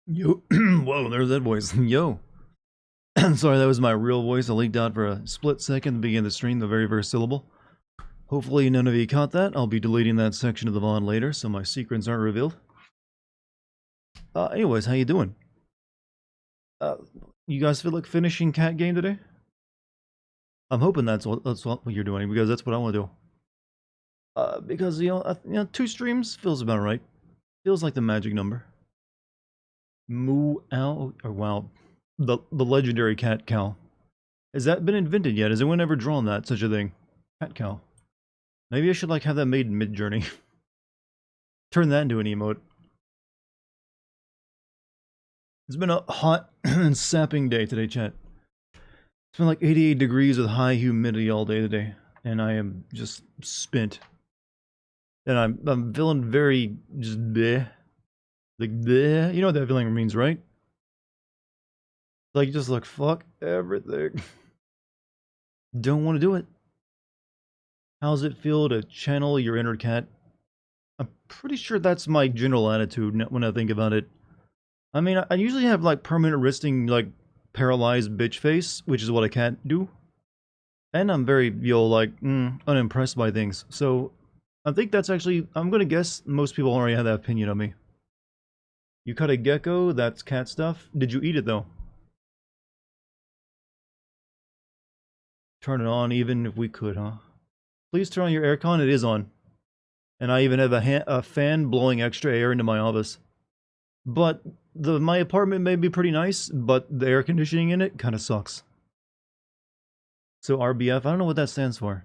Yo, whoa, there's that voice. Yo. Sorry, that was my real voice. I leaked out for a split second to begin the stream, the very first syllable. Hopefully none of you caught that. I'll be deleting that section of the VOD later, so my secrets aren't revealed. Anyways, how you doing? Uh, you guys feel like finishing cat game today? I'm hoping that's what you're doing, because that's what I want to do. Because, two streams feels about right. Feels like the magic number. Moo Ow, or wow, the legendary cat cow. Has that been invented yet? Has anyone ever drawn that, such a thing? Cat cow. Maybe I should like have that made in Mid-Journey. Turn that into an emote. It's been a hot and sapping day today, chat. It's been like 88 degrees with high humidity all day today, and I am just spent. And I'm feeling very just bleh. Like bleh. You know what that feeling means, right? Like just like fuck everything. Don't want to do it. How's it feel to channel your inner cat? I'm pretty sure that's my general attitude when I think about it. I mean, I usually have like permanent resting, like paralyzed bitch face, which is what I can't do. And I'm very, unimpressed by things. So I think that's actually, I'm gonna guess most people already have that opinion of me. You cut a gecko, that's cat stuff. Did you eat it though? Turn it on even if we could, huh? Please turn on your aircon, it is on. And I even have a fan blowing extra air into my office. But my apartment may be pretty nice, but the air conditioning in it kind of sucks. So RBF, I don't know what that stands for.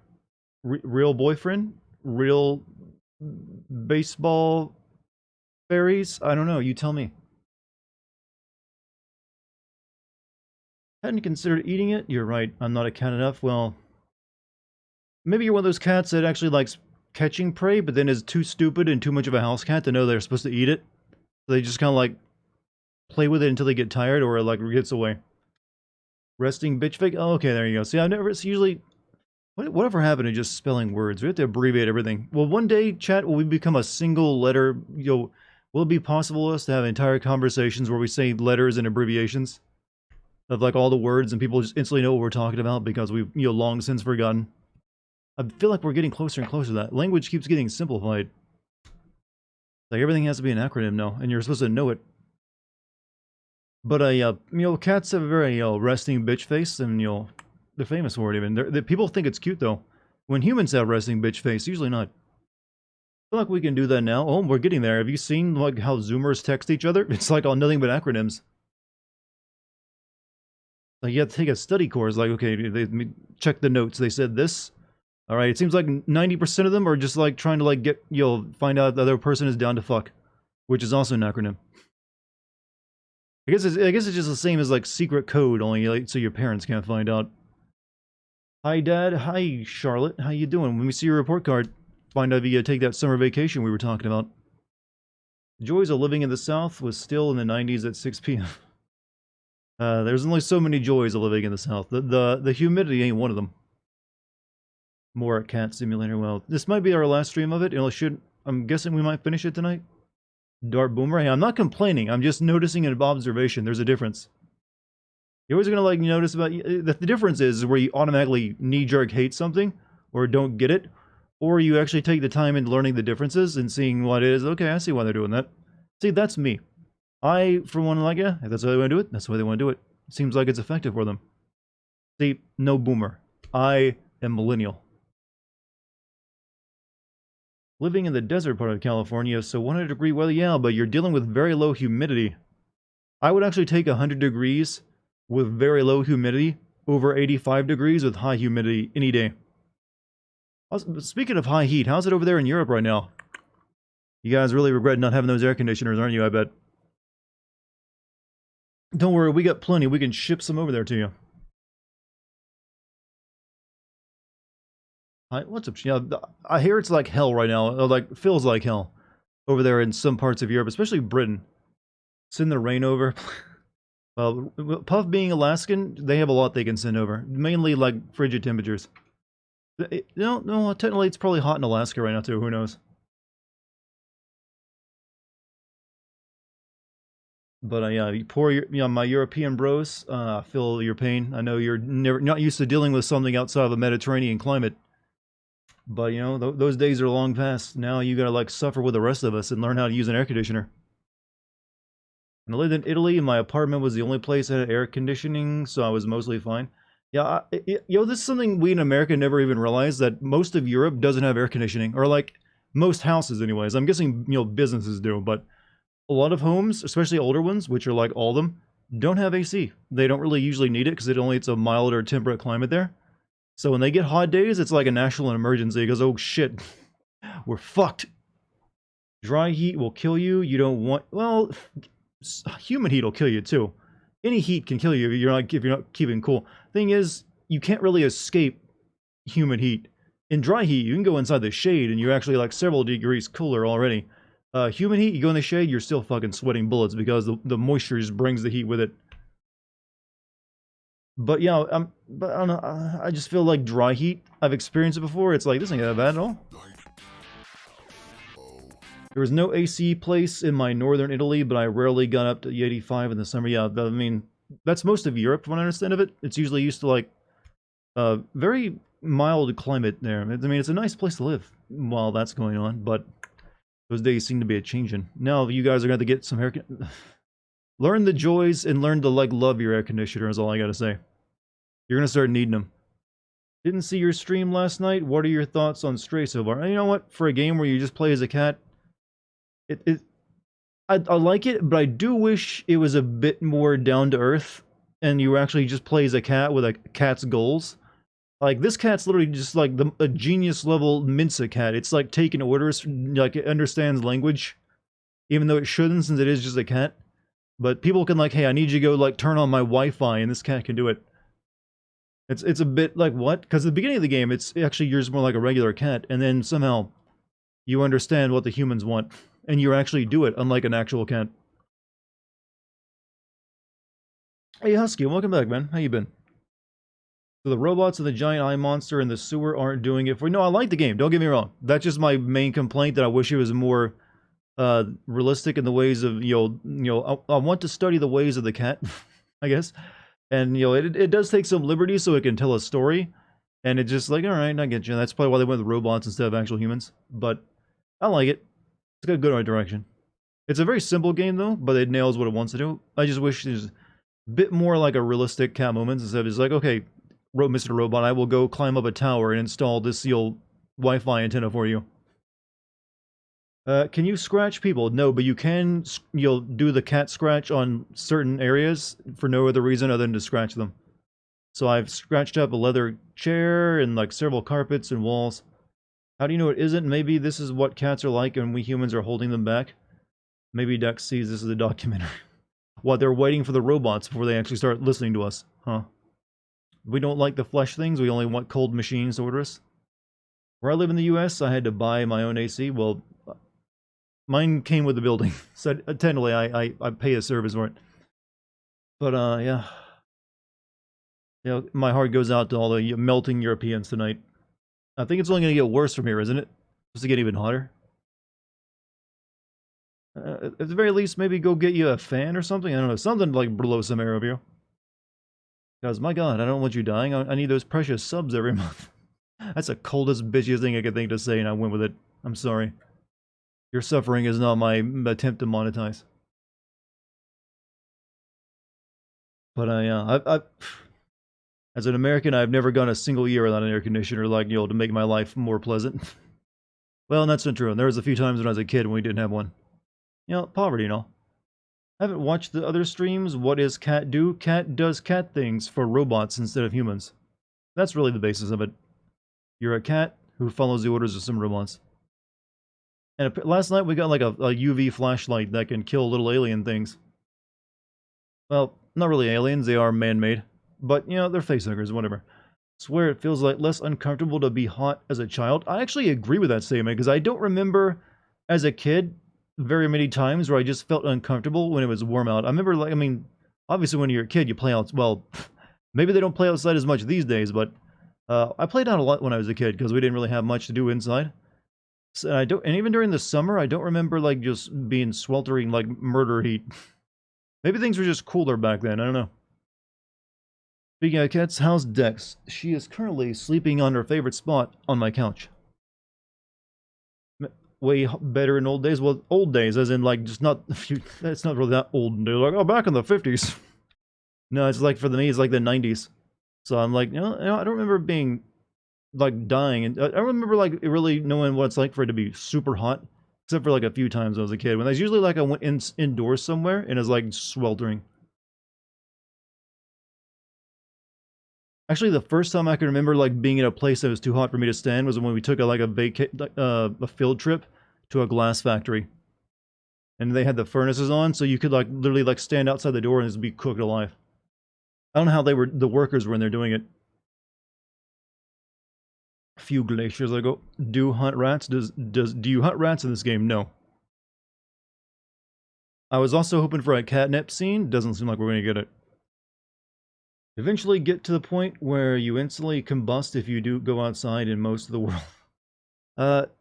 Real boyfriend? Real baseball fairies? I don't know, you tell me. Hadn't considered eating it? You're right, I'm not a cat enough. Well, maybe you're one of those cats that actually likes catching prey, but then is too stupid and too much of a house cat to know they're supposed to eat it. So they just kind of like play with it until they get tired or like gets away. Resting bitch fake? Oh, okay, there you go. See, I've never, it's usually, whatever happened to just spelling words? We have to abbreviate everything. Well, one day, chat, will we become a single letter, will it be possible for us to have entire conversations where we say letters and abbreviations? Of like all the words and people just instantly know what we're talking about because we've, long since forgotten. I feel like we're getting closer and closer to that. Language keeps getting simplified. Like everything has to be an acronym now, and you're supposed to know it. But cats have a very resting bitch face, and they're famous for it. Even people think it's cute though. When humans have resting bitch face, usually not. I feel like we can do that now. Oh, we're getting there. Have you seen like how Zoomers text each other? It's like all nothing but acronyms. Like you have to take a study course. Like okay, they check the notes. They said this. All right. It seems like 90% of them are just like trying to like get find out the other person is down to fuck, which is also an acronym. I guess it's just the same as like secret code, only like, so your parents can't find out. Hi, Dad. Hi, Charlotte. How you doing? When we see your report card, find out if you take that summer vacation we were talking about. Joys of living in the South was still in the 90s at 6 p.m. There's only so many joys of living in the South. The humidity ain't one of them. More at Cat Simulator. Well, this might be our last stream of it. I'm guessing we might finish it tonight. Dart Boomerang. I'm not complaining. I'm just noticing an observation. There's a difference. You're always gonna like notice about the difference is where you automatically knee-jerk hate something or don't get it, or you actually take the time in learning the differences and seeing what it is. Okay, I see why they're doing that. See, that's me. I, for one, like, yeah, if that's how they want to do it, that's the way they want to do it. Seems like it's effective for them. See, no boomer. I am millennial. Living in the desert part of California, so 100-degree weather, yeah, but you're dealing with very low humidity. I would actually take 100 degrees with very low humidity over 85 degrees with high humidity any day. Speaking of high heat, how's it over there in Europe right now? You guys really regret not having those air conditioners, aren't you, I bet? Don't worry, we got plenty. We can ship some over there to you. What's up? Yeah, I hear it's like hell right now. Like, feels like hell over there in some parts of Europe, especially Britain. Send the rain over. Well, Puff being Alaskan, they have a lot they can send over. Mainly, like, frigid temperatures. No, technically it's probably hot in Alaska right now, too. Who knows? But yeah, you poor, my European bros, I feel your pain. I know you're not used to dealing with something outside of a Mediterranean climate. But those days are long past. Now you gotta like suffer with the rest of us and learn how to use an air conditioner. When I lived in Italy, my apartment was the only place that had air conditioning, so I was mostly fine. Yeah, this is something we in America never even realized, that most of Europe doesn't have air conditioning, or like most houses, anyways. I'm guessing businesses do, but a lot of homes, especially older ones, which are like all of them, don't have AC. They don't really usually need it because it's a milder temperate climate there. So when they get hot days, it's like a national emergency because, oh shit, we're fucked. Dry heat will kill you. You don't want, well, human heat will kill you too. Any heat can kill you if you're not keeping cool. Thing is, you can't really escape human heat. In dry heat, you can go inside the shade and you're actually like several degrees cooler already. Human heat, you go in the shade, you're still fucking sweating bullets because the moisture just brings the heat with it. But yeah, but I don't know. I just feel like dry heat. I've experienced it before. It's like, this ain't that bad at all. There was no AC place in my northern Italy, but I rarely got up to 85 in the summer. Yeah, I mean, that's most of Europe, from what I understand of it. It's usually used to like very mild climate there. I mean, it's a nice place to live while that's going on, but those days seem to be changing. Now you guys are going to get some hair. Learn the joys and learn to like love your air conditioner is all I got to say. You're going to start needing them. Didn't see your stream last night. What are your thoughts on Stray so far? And you know what? For a game where you just play as a cat, I like it, but I do wish it was a bit more down to earth, and you actually just play as a cat with a cat's goals. Like, this cat's literally just like a genius level Mensa cat. It's like taking orders, like it understands language, even though it shouldn't since it is just a cat. But people can like, hey, I need you to go like turn on my Wi-Fi, and this cat can do it. It's a bit like, what? Because at the beginning of the game, it's actually you're just more like a regular cat, and then somehow you understand what the humans want, and you actually do it, unlike an actual cat. Hey Husky, welcome back, man. How you been? So the robots and the giant eye monster in the sewer aren't doing it for you. No, I like the game, don't get me wrong. That's just my main complaint, that I wish it was more realistic in the ways of, I want to study the ways of the cat, I guess. And, it does take some liberty so it can tell a story. And it's just like, alright, I get you. That's probably why they went with robots instead of actual humans. But I like it. It's got a good art direction. It's a very simple game, though, but it nails what it wants to do. I just wish there's a bit more like a realistic cat moments instead of just like, okay, Mr. Robot, I will go climb up a tower and install this Wi-Fi antenna for you. Can you scratch people? No, but you can, do the cat scratch on certain areas for no other reason other than to scratch them. So I've scratched up a leather chair and like several carpets and walls. How do you know it isn't? Maybe this is what cats are like and we humans are holding them back. Maybe Dex sees this as a documentary. What, they're waiting for the robots before they actually start listening to us, huh? We don't like the flesh things, we only want cold machines to order us. Where I live in the US, I had to buy my own AC. Well, mine came with the building, so technically I pay a service for it. But yeah. My heart goes out to all the melting Europeans tonight. I think it's only going to get worse from here, isn't it? Just to get even hotter. At the very least, maybe go get you a fan or something. I don't know, something to like blow some air over you. Because, my god, I don't want you dying. I need those precious subs every month. That's the coldest, bitchiest thing I could think to say, and I went with it. I'm sorry. Your suffering is not my attempt to monetize. But as an American, I've never gone a single year without an air conditioner, like, to make my life more pleasant. Well, that's not true. There was a few times when I was a kid when we didn't have one. Poverty and all. I haven't watched the other streams. What does cat do? Cat does cat things for robots instead of humans. That's really the basis of it. You're a cat who follows the orders of some robots. And last night we got like a UV flashlight that can kill little alien things. Well, not really aliens, they are man-made. But, they're facehuggers, whatever. Swear it feels like less uncomfortable to be hot as a child. I actually agree with that statement, because I don't remember as a kid very many times where I just felt uncomfortable when it was warm out. I remember, obviously when you're a kid, you play out, well, maybe they don't play outside as much these days, but I played out a lot when I was a kid, because we didn't really have much to do inside. So and even during the summer, I don't remember, just being sweltering, murder heat. Maybe things were just cooler back then, I don't know. Speaking of cats, how's Dex? She is currently sleeping on her favorite spot on my couch. Way better in old days. Well, old days, as in like just not a few. It's not really that old. They're like, oh, back in the 50s. No, it's like for me, it's like the 90s. So I'm like, I don't remember being like dying, and I don't remember like really knowing what it's like for it to be super hot, except for like a few times when I was a kid. When I was usually like I went indoors somewhere and it's like sweltering. Actually, the first time I can remember like being in a place that was too hot for me to stand was when we took a field trip to a glass factory, and they had the furnaces on, so you could like literally like stand outside the door and just be cooked alive. I don't know how the workers were in there doing it. A few glaciers ago, do hunt rats? Do you hunt rats in this game? No. I was also hoping for a catnip scene. Doesn't seem like we're gonna get it. Eventually get to the point where you instantly combust if you do go outside in most of the world.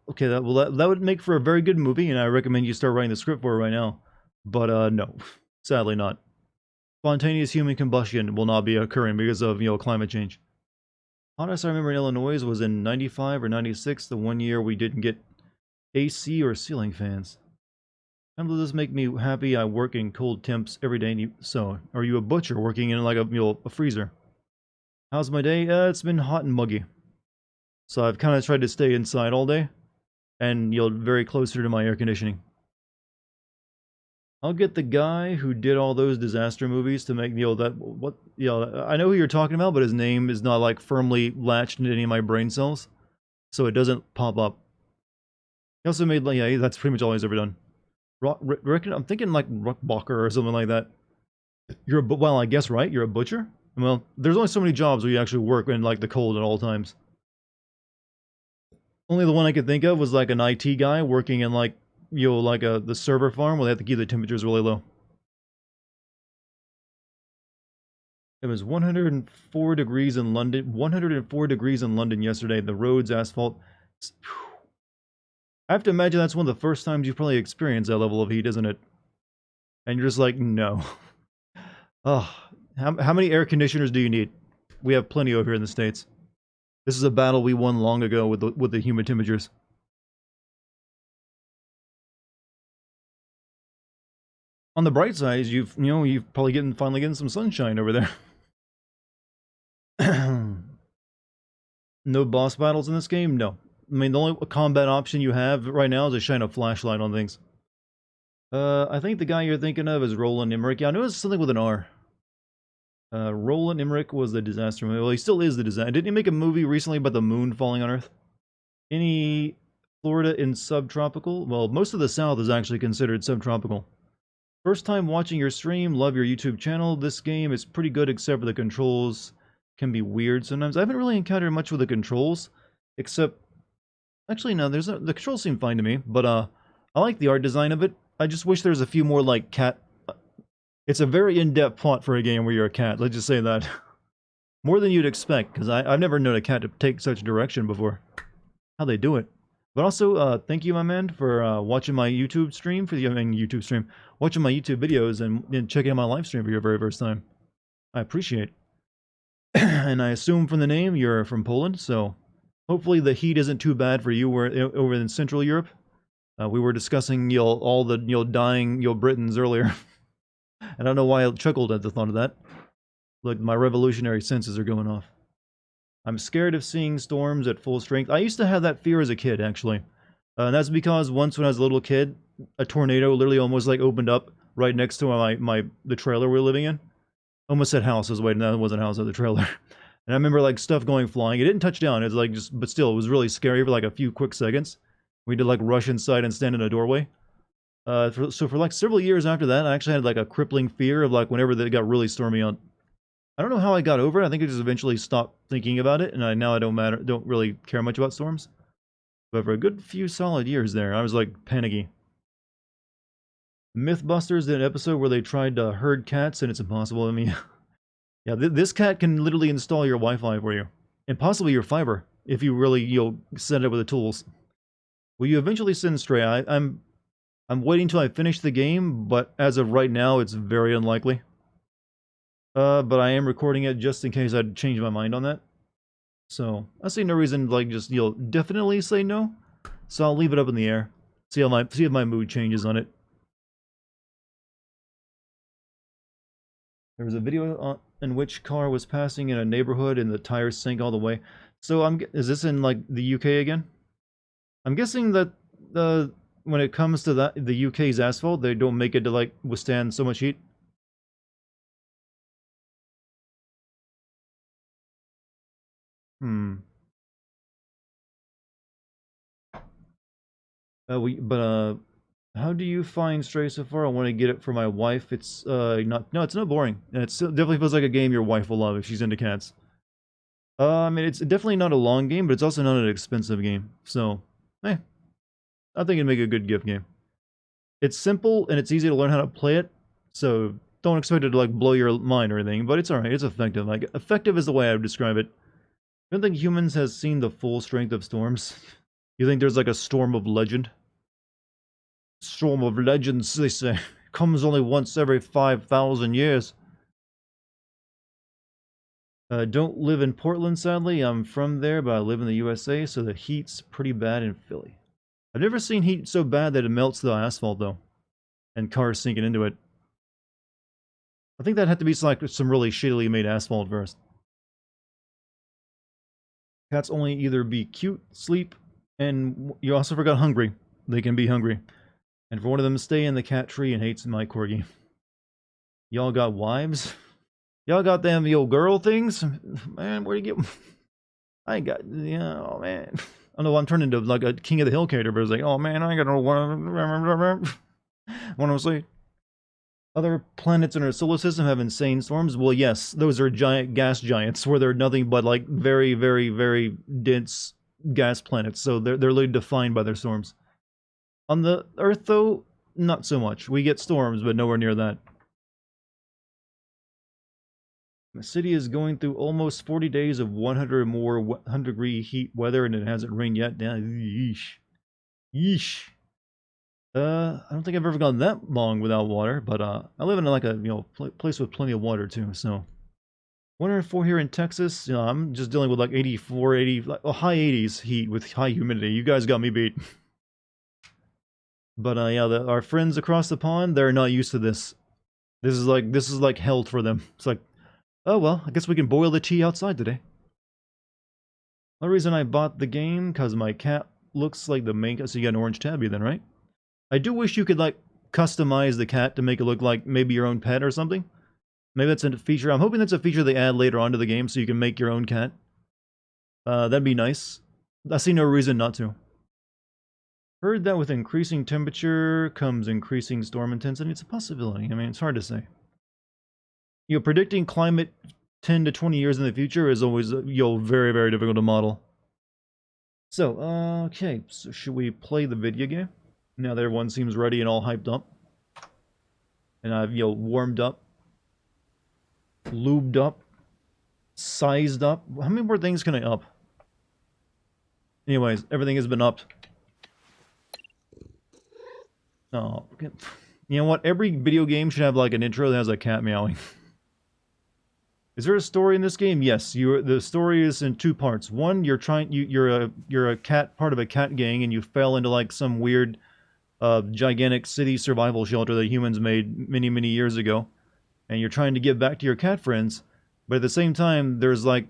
Okay, that would make for a very good movie, and I recommend you start writing the script for it right now. But, no. Sadly not. Spontaneous human combustion will not be occurring because of, climate change. Hottest I remember in Illinois was in 95 or 96, the one year we didn't get AC or ceiling fans. How does this make me happy? I work in cold temps every day. So, are you a butcher working in like a freezer? How's my day? It's been hot and muggy. So I've kind of tried to stay inside all day, and very closer to my air conditioning. I'll get the guy who did all those disaster movies to make I know who you're talking about, but his name is not like firmly latched into any of my brain cells, so it doesn't pop up. He also made that's pretty much all he's ever done. I'm thinking like Ruckbacher or something like that. Well, I guess, right? You're a butcher? Well, there's only so many jobs where you actually work in like the cold at all times. Only the one I could think of was like an IT guy working in like, the server farm where they have to keep the temperatures really low. It was 104 degrees in London. 104 degrees in London yesterday. The roads, asphalt. I have to imagine that's one of the first times you've probably experienced that level of heat, isn't it? And you're just like, no. Oh, how many air conditioners do you need? We have plenty over here in the States. This is a battle we won long ago with the humid temperatures. On the bright side, you've probably finally getting some sunshine over there. No boss battles in this game? No. I mean, the only combat option you have right now is to shine a flashlight on things. I think the guy you're thinking of is Roland Emmerich. Yeah, I knew it was something with an R. Roland Emmerich was the disaster movie. Well, he still is the disaster. Didn't he make a movie recently about the moon falling on Earth? Any Florida in subtropical? Well, most of the South is actually considered subtropical. First time watching your stream, love your YouTube channel. This game is pretty good except for the controls can be weird sometimes. I haven't really encountered much with the controls, except... Actually, no, the controls seem fine to me, but I like the art design of it. I just wish there was a few more, like, cat... It's a very in-depth plot for a game where you're a cat, let's just say that. More than you'd expect, because I've never known a cat to take such direction before. How they do it. But also, thank you, my man, for watching my YouTube stream, watching my YouTube videos and checking out my live stream for your very first time. I appreciate it. And I assume from the name you're from Poland, so hopefully the heat isn't too bad for you over in Central Europe. We were discussing all the dying Britons earlier. And I don't know why I chuckled at the thought of that. Look, my revolutionary senses are going off. I'm scared of seeing storms at full strength. I used to have that fear as a kid, actually. And that's because once when I was a little kid, a tornado literally almost like opened up right next to the trailer we were living in. Almost said house. I was waiting. That wasn't a house, it was a trailer. And I remember like stuff going flying. It didn't touch down. It was like but still, it was really scary for like a few quick seconds. We did like rush inside and stand in a doorway. So for like several years after that, I actually had like a crippling fear of like whenever it got really stormy out. I don't know how I got over it. I think I just eventually stopped thinking about it, and now I don't really care much about storms. But for a good few solid years there, I was like panicky. Mythbusters did an episode where they tried to herd cats, and it's impossible. I mean, yeah, this cat can literally install your Wi-Fi for you, and possibly your fiber if you really set it up with the tools. Will you eventually send Stray? I'm waiting till I finish the game, but as of right now, it's very unlikely. But I am recording it just in case I'd change my mind on that. So, I see no reason to, like, just, definitely say no. So I'll leave it up in the air. See if my mood changes on it. There was a video in which car was passing in a neighborhood and the tires sank all the way. So is this in like the UK again? I'm guessing that when it comes to that the UK's asphalt, they don't make it to like withstand so much heat. Hmm. How do you find Stray so far? I want to get it for my wife. It's it's not boring. It definitely feels like a game your wife will love if she's into cats. I mean, it's definitely not a long game, but it's also not an expensive game. So, I think it'd make a good gift game. It's simple and it's easy to learn how to play it, so don't expect it to like blow your mind or anything, but it's alright, it's effective. Like, effective is the way I would describe it. I don't think humans has seen the full strength of storms. You think there's like a storm of legend? Storm of legends, they say. Comes only once every 5,000 years. Don't live in Portland, sadly. I'm from there, but I live in the USA, so the heat's pretty bad in Philly. I've never seen heat so bad that it melts the asphalt, though. And cars sinking into it. I think that had to be like some really shittily made asphalt first. Cats only either be cute, sleep, and you also forgot hungry. They can be hungry. And for one of them to stay in the cat tree and hates my corgi. Y'all got wives? Y'all got them girl things? Man, where do you get... I ain't got... Yeah, oh man. I know I'm turning into like a King of the Hill character, but it's like, oh man, I ain't got no... What I'm saying? Other planets in our solar system have insane storms? Well, yes, those are giant gas giants, where they're nothing but like very, very, very dense gas planets, so they're literally defined by their storms. On the Earth, though, not so much. We get storms, but nowhere near that. The city is going through almost 40 days of 100 or more 100-degree heat weather, and it hasn't rained yet. Yeesh. Yeesh. I don't think I've ever gone that long without water, but I live in like a place with plenty of water too. So 104 here in Texas. I'm just dealing with like 84, 80, like high 80s heat with high humidity. You guys got me beat. But yeah, our friends across the pond, they're not used to this. This is like hell for them. It's like, oh well, I guess we can boil the tea outside today. The reason I bought the game, because my cat looks like the main... So you got an orange tabby then, right? I do wish you could, like, customize the cat to make it look like maybe your own pet or something. Maybe that's a feature. I'm hoping that's a feature they add later on to the game so you can make your own cat. That'd be nice. I see no reason not to. Heard that with increasing temperature comes increasing storm intensity. It's a possibility. I mean, it's hard to say. Predicting climate 10 to 20 years in the future is always, very, very difficult to model. So, okay. So should we play the video game? Now that everyone seems ready and all hyped up. And I've, warmed up. Lubed up. Sized up. How many more things can I up? Anyways, everything has been upped. Oh, you know what? Every video game should have like an intro that has a cat meowing. Is there a story in this game? Yes. The story is in two parts. One, you're a cat, part of a cat gang, and you fell into like some weird, gigantic city survival shelter that humans made many, many years ago, and you're trying to get back to your cat friends, but at the same time, there's like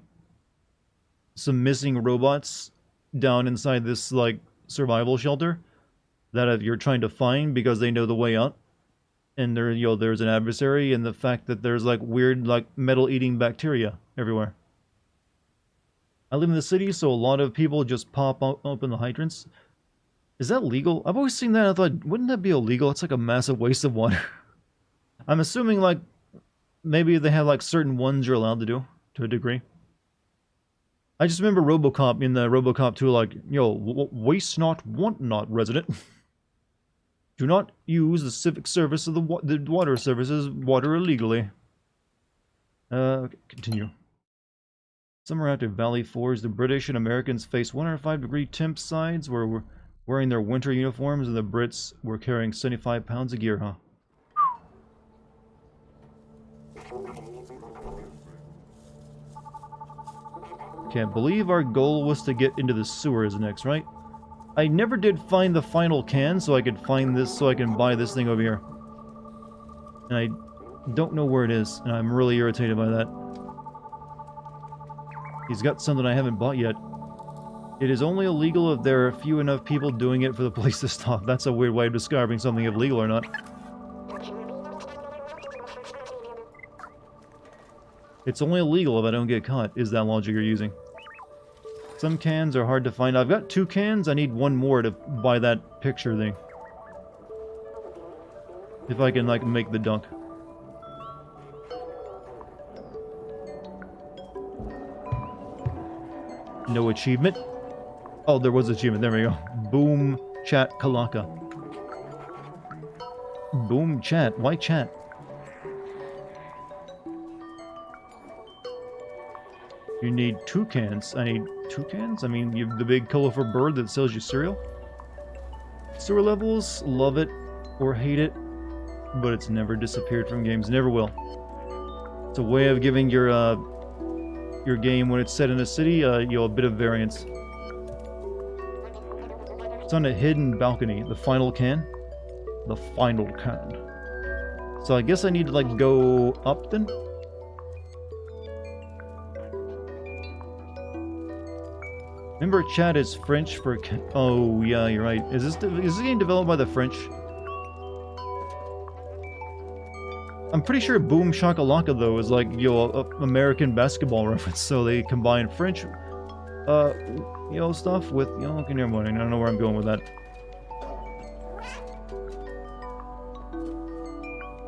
some missing robots down inside this like survival shelter that you're trying to find because they know the way out. And there's an adversary, and the fact that there's like weird like metal-eating bacteria everywhere. I live in the city, so a lot of people just pop open the hydrants. Is that legal? I've always seen that. I thought, wouldn't that be illegal? It's like a massive waste of water. I'm assuming like maybe they have like certain ones you're allowed to do to a degree. I just remember RoboCop in the RoboCop 2, like, waste not, want not, resident. Do not use the civic service of the water services water illegally. Okay, continue. Summer after Valley Forge, the British and Americans face 105-degree temp sides where wearing their winter uniforms, and the Brits were carrying 75 pounds of gear, huh? Can't believe our goal was to get into the sewers next, right? I never did find the final can, so I could find this, so I can buy this thing over here. And I don't know where it is, and I'm really irritated by that. He's got something I haven't bought yet. It is only illegal if there are few enough people doing it for the police to stop. That's a weird way of describing something illegal or not. It's only illegal if I don't get caught, is that logic you're using. Some cans are hard to find. I've got 2 cans, I need 1 more to buy that picture thing. If I can, like, make the dunk. No achievement? Oh, there was achievement, there we go. Boom Chat Kalaka. Boom Chat, why chat? You need 2 cans. I need 2 cans? I mean, you have the big colorful bird that sells you cereal? Sewer levels, love it or hate it, but it's never disappeared from games. Never will. It's a way of giving your game, when it's set in a city, you know, a bit of variance. It's on a hidden balcony. The final can? The final can. So I guess I need to, like, go up then? Remember, chat is French for... Oh, yeah, you're right. Is this game developed by the French? I'm pretty sure Boom Shakalaka, though, is like, you know, a American basketball reference, so they combine French, you know, stuff with, you know, okay, never mind, I don't know where I'm going with that.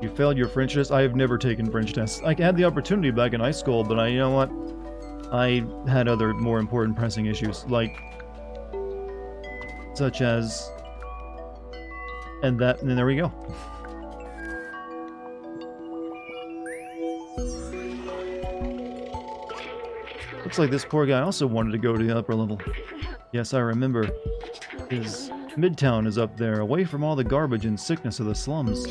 You failed your French test? I have never taken French tests. I had the opportunity back in high school, but you know what? I had other more important pressing issues, like, such as, and that, and then there we go. Looks like this poor guy also wanted to go to the upper level. Yes, I remember. His midtown is up there, away from all the garbage and sickness of the slums.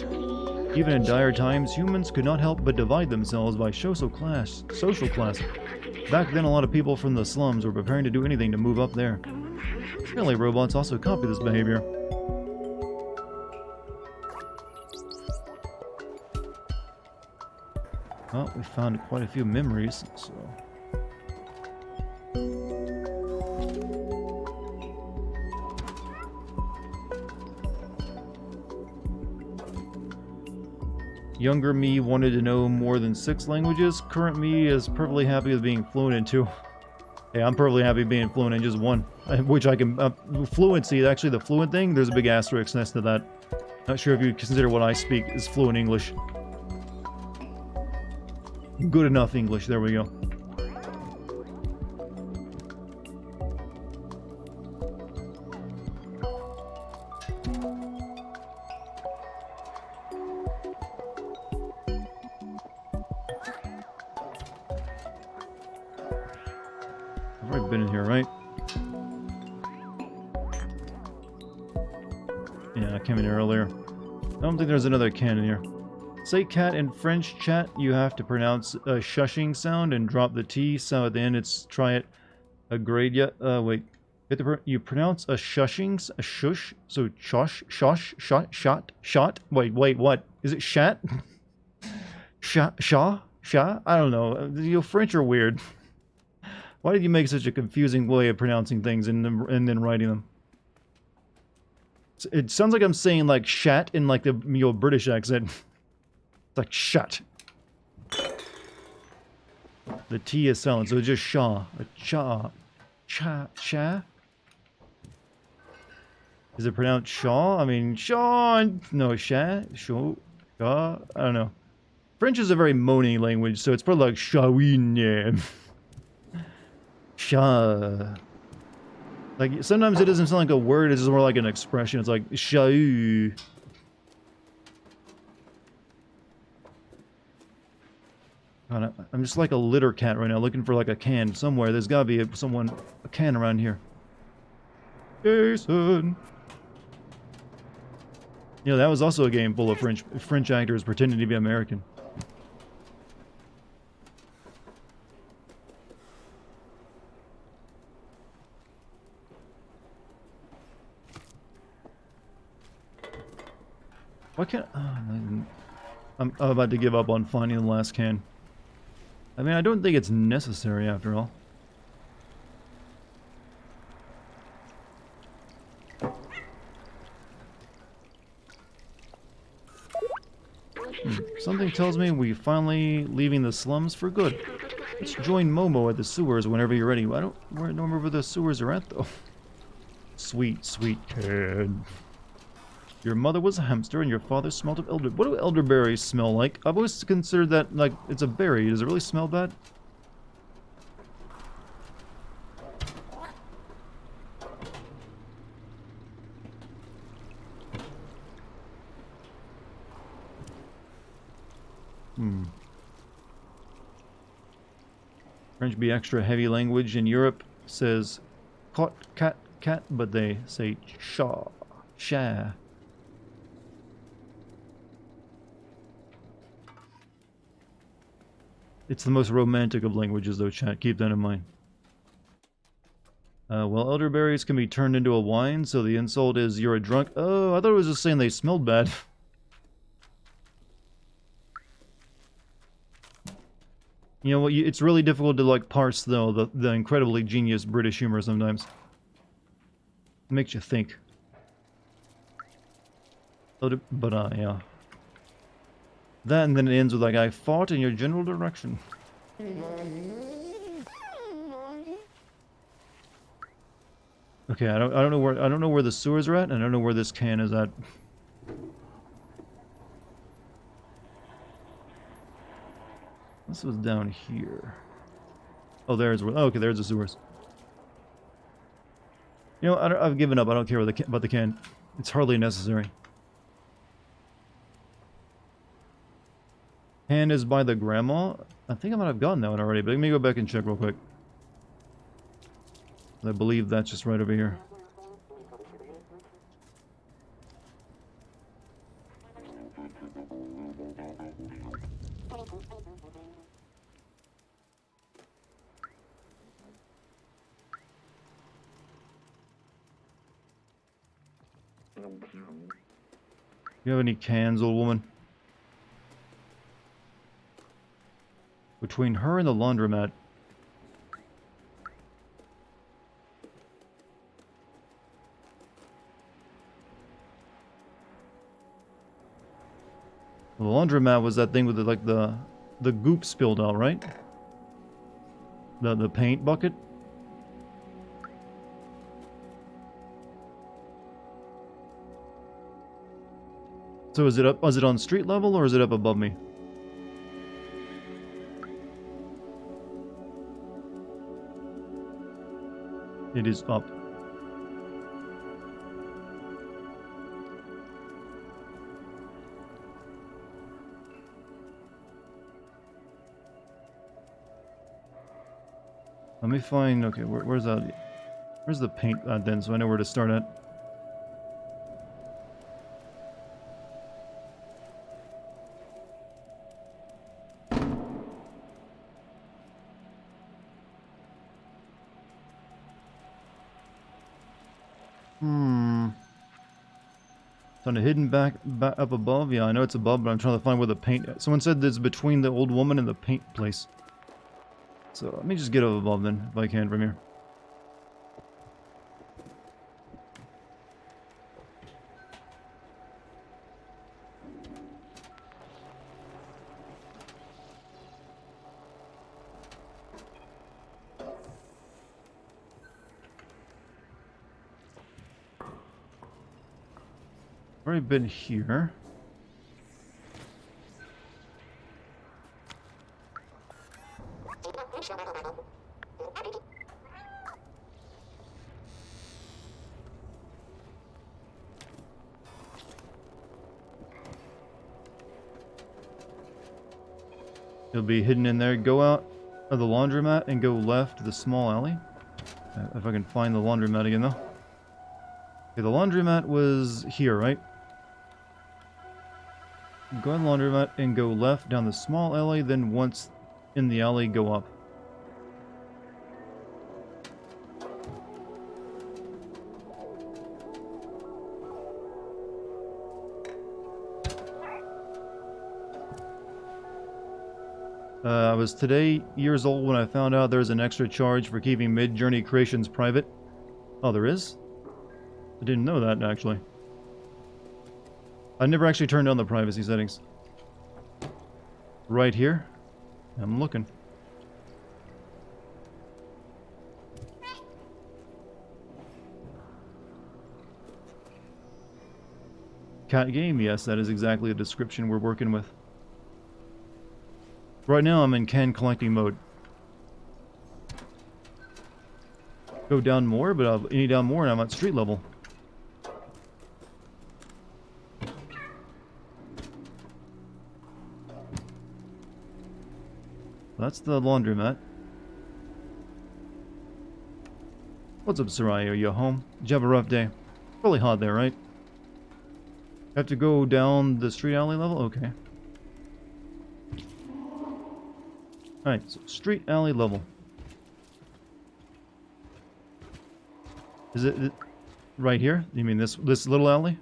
Even in dire times, humans could not help but divide themselves by social class. Back then, a lot of people from the slums were preparing to do anything to move up there. Apparently, robots also copy this behavior. Well, we found quite a few memories, so... Younger me wanted to know more than 6 languages. Current me is perfectly happy with being fluent in 2. Yeah, I'm perfectly happy being fluent in just 1. Which I can... fluency, actually the fluent thing, there's a big asterisk next to that. Not sure if you consider what I speak is fluent English. Good enough English, there we go. I've already been in here, right? Yeah, I came in here earlier. I don't think there's another can in here. Say cat in French chat, you have to pronounce a shushing sound and drop the T sound at the end. It's try it. A grade yet? Wait. You pronounce a shushing, a shush, so chosh, shosh, shot, shot. Wait, what? Is it shat? Shaw? I don't know. You French are weird. Why did you make such a confusing way of pronouncing things and then writing them? It sounds like I'm saying like shat in like the British accent. It's like shut. The T is silent, so it's just shaw. A cha. Cha. Is it pronounced shaw? I mean, Sean. No, sha. Shaw. I don't know. French is a very moaning language, so it's probably like shawin. Sha. Like, sometimes it doesn't sound like a word, it's just more like an expression. It's like, shau. God, I'm just like a litter cat right now, looking for like a can somewhere. There's gotta be a can around here. Jason! You know, that was also a game full of French actors pretending to be American. Why can't... I'm about to give up on finding the last can. I mean, I don't think it's necessary after all. Something tells me we're finally leaving the slums for good. Let's join Momo at the sewers whenever you're ready. I don't remember where the sewers are at, though. Sweet, sweet kid. Your mother was a hamster and your father smelled of elder... What do elderberries smell like? I've always considered that, like, it's a berry. Does it really smell bad? French be extra heavy language in Europe. Says cot, cat, cat, but they say shaw, sha. It's the most romantic of languages, though, chat. Keep that in mind. Well, elderberries can be turned into a wine, so the insult is you're a drunk. Oh, I thought it was just saying they smelled bad. You know what? It's really difficult to, like, parse, though, the incredibly genius British humor sometimes. It makes you think. But, yeah. That, and then it ends with, like, I fought in your general direction. Okay, I don't know where the sewers are at, and I don't know where this can is at. This was down here. Oh, there's where. Oh, okay, there's the sewers. You know, I've given up. I don't care about the can. It's hardly necessary. Can is by the grandma. I think I might have gotten that one already, but let me go back and check real quick. I believe that's just right over here. You have any cans, old woman? Between her and the laundromat. The laundromat was that thing with the goop spilled out, right? The paint bucket. So is it on street level or is it up above me? It is up. Let me find, okay, where's that? Where's the paint then, so I know where to start at. Kind of hidden back up above? Yeah, I know it's above, but I'm trying to find where the paint... Someone said this between the old woman and the paint place. So let me just get up above then, if I can, from here. Already been here. It'll be hidden in there. Go out of the laundromat and go left to the small alley. If I can find the laundromat again, though. Okay, the laundromat was here, right? Go in the laundromat and go left down the small alley, then once in the alley, go up. I was today years old when I found out there's an extra charge for keeping mid-journey creations private. Oh, there is? I didn't know that, actually. I never actually turned on the privacy settings. Right here? I'm looking. Cat game? Yes, that is exactly the description we're working with. Right now I'm in can collecting mode. Go down more, but any down more and I'm at street level. That's the laundromat. What's up, Soraya? Are you home? Did you have a rough day? Really hot there, right? Have to go down the street alley level? Okay. Alright, so street alley level. Is it right here? You mean this little alley?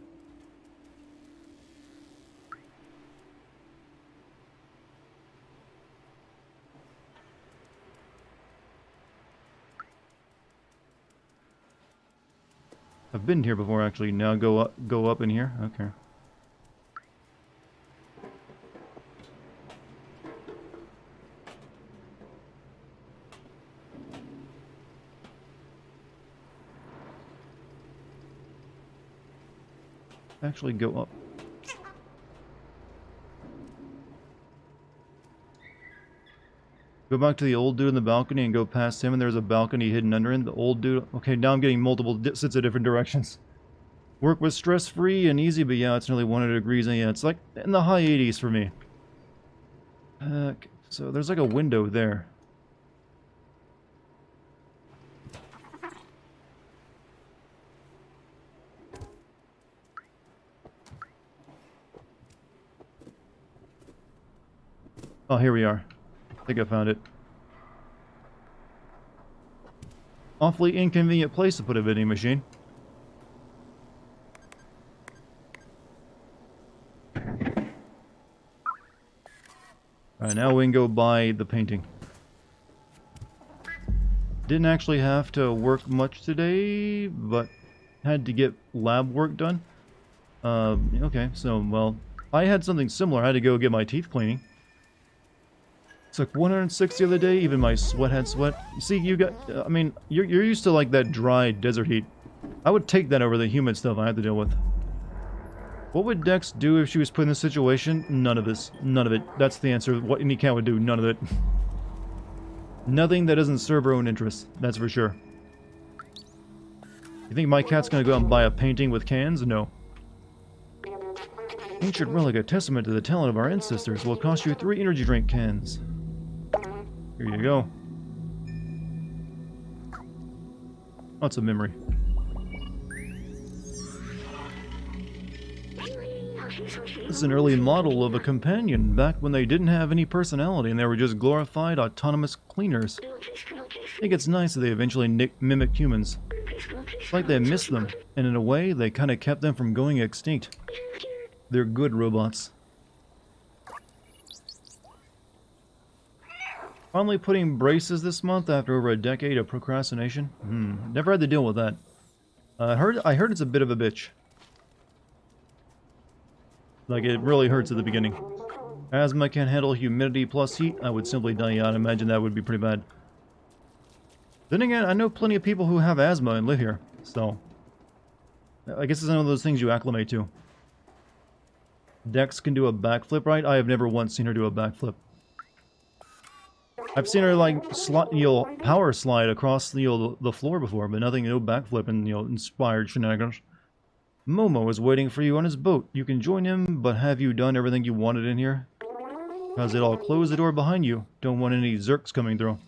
I've been here before, actually. Now go up in here. Okay. Actually, go up. Go back to the old dude in the balcony and go past him, and there's a balcony hidden under him. The old dude... Okay, now I'm getting multiple sets of different directions. Work was stress-free and easy, but yeah, it's nearly 100 degrees, and yeah, it's like in the high 80s for me. So there's like a window there. Oh, here we are. I think I found it. Awfully inconvenient place to put a vending machine. Alright, now we can go buy the painting. Didn't actually have to work much today, but had to get lab work done. Okay, so, well, I had something similar. I had to go get my teeth cleaning. It's like 160 the other day, even my sweat had sweat. You see, you got, I mean, you're used to like that dry desert heat. I would take that over the humid stuff I have to deal with. What would Dex do if she was put in this situation? None of this. None of it. That's the answer. What any cat would do, none of it. Nothing that doesn't serve her own interests, that's for sure. You think my cat's gonna go out and buy a painting with cans? No. Ancient relic, a testament to the talent of our ancestors, will cost you 3 energy drink cans. Here you go. Oh, it's a memory. This is an early model of a companion, back when they didn't have any personality and they were just glorified autonomous cleaners. I think it's nice that they eventually mimicked humans. It's like they missed them, and in a way, they kind of kept them from going extinct. They're good robots. Finally putting braces this month after over a decade of procrastination. Never had to deal with that. I heard it's a bit of a bitch. Like, it really hurts at the beginning. Asthma can't handle humidity plus heat. I would simply die out. I imagine that would be pretty bad. Then again, I know plenty of people who have asthma and live here, so... I guess it's one of those things you acclimate to. Dex can do a backflip, right? I have never once seen her do a backflip. I've seen her, like, power slide across, the floor before, but nothing, no backflip and, inspired shenanigans. Momo is waiting for you on his boat. You can join him, but have you done everything you wanted in here? Because it'll close the door behind you. Don't want any zerks coming through.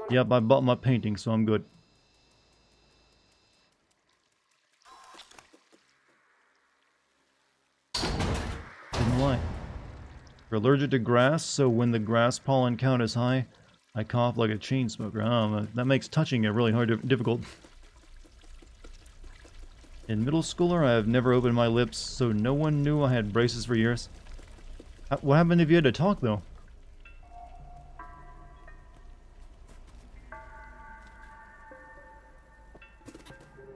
Yep, I bought my painting, so I'm good. Didn't lie. You're allergic to grass, so when the grass pollen count is high, I cough like a chain smoker. Oh, that makes touching it really difficult. In middle schooler, I have never opened my lips, so no one knew I had braces for years. What happened if you had to talk, though?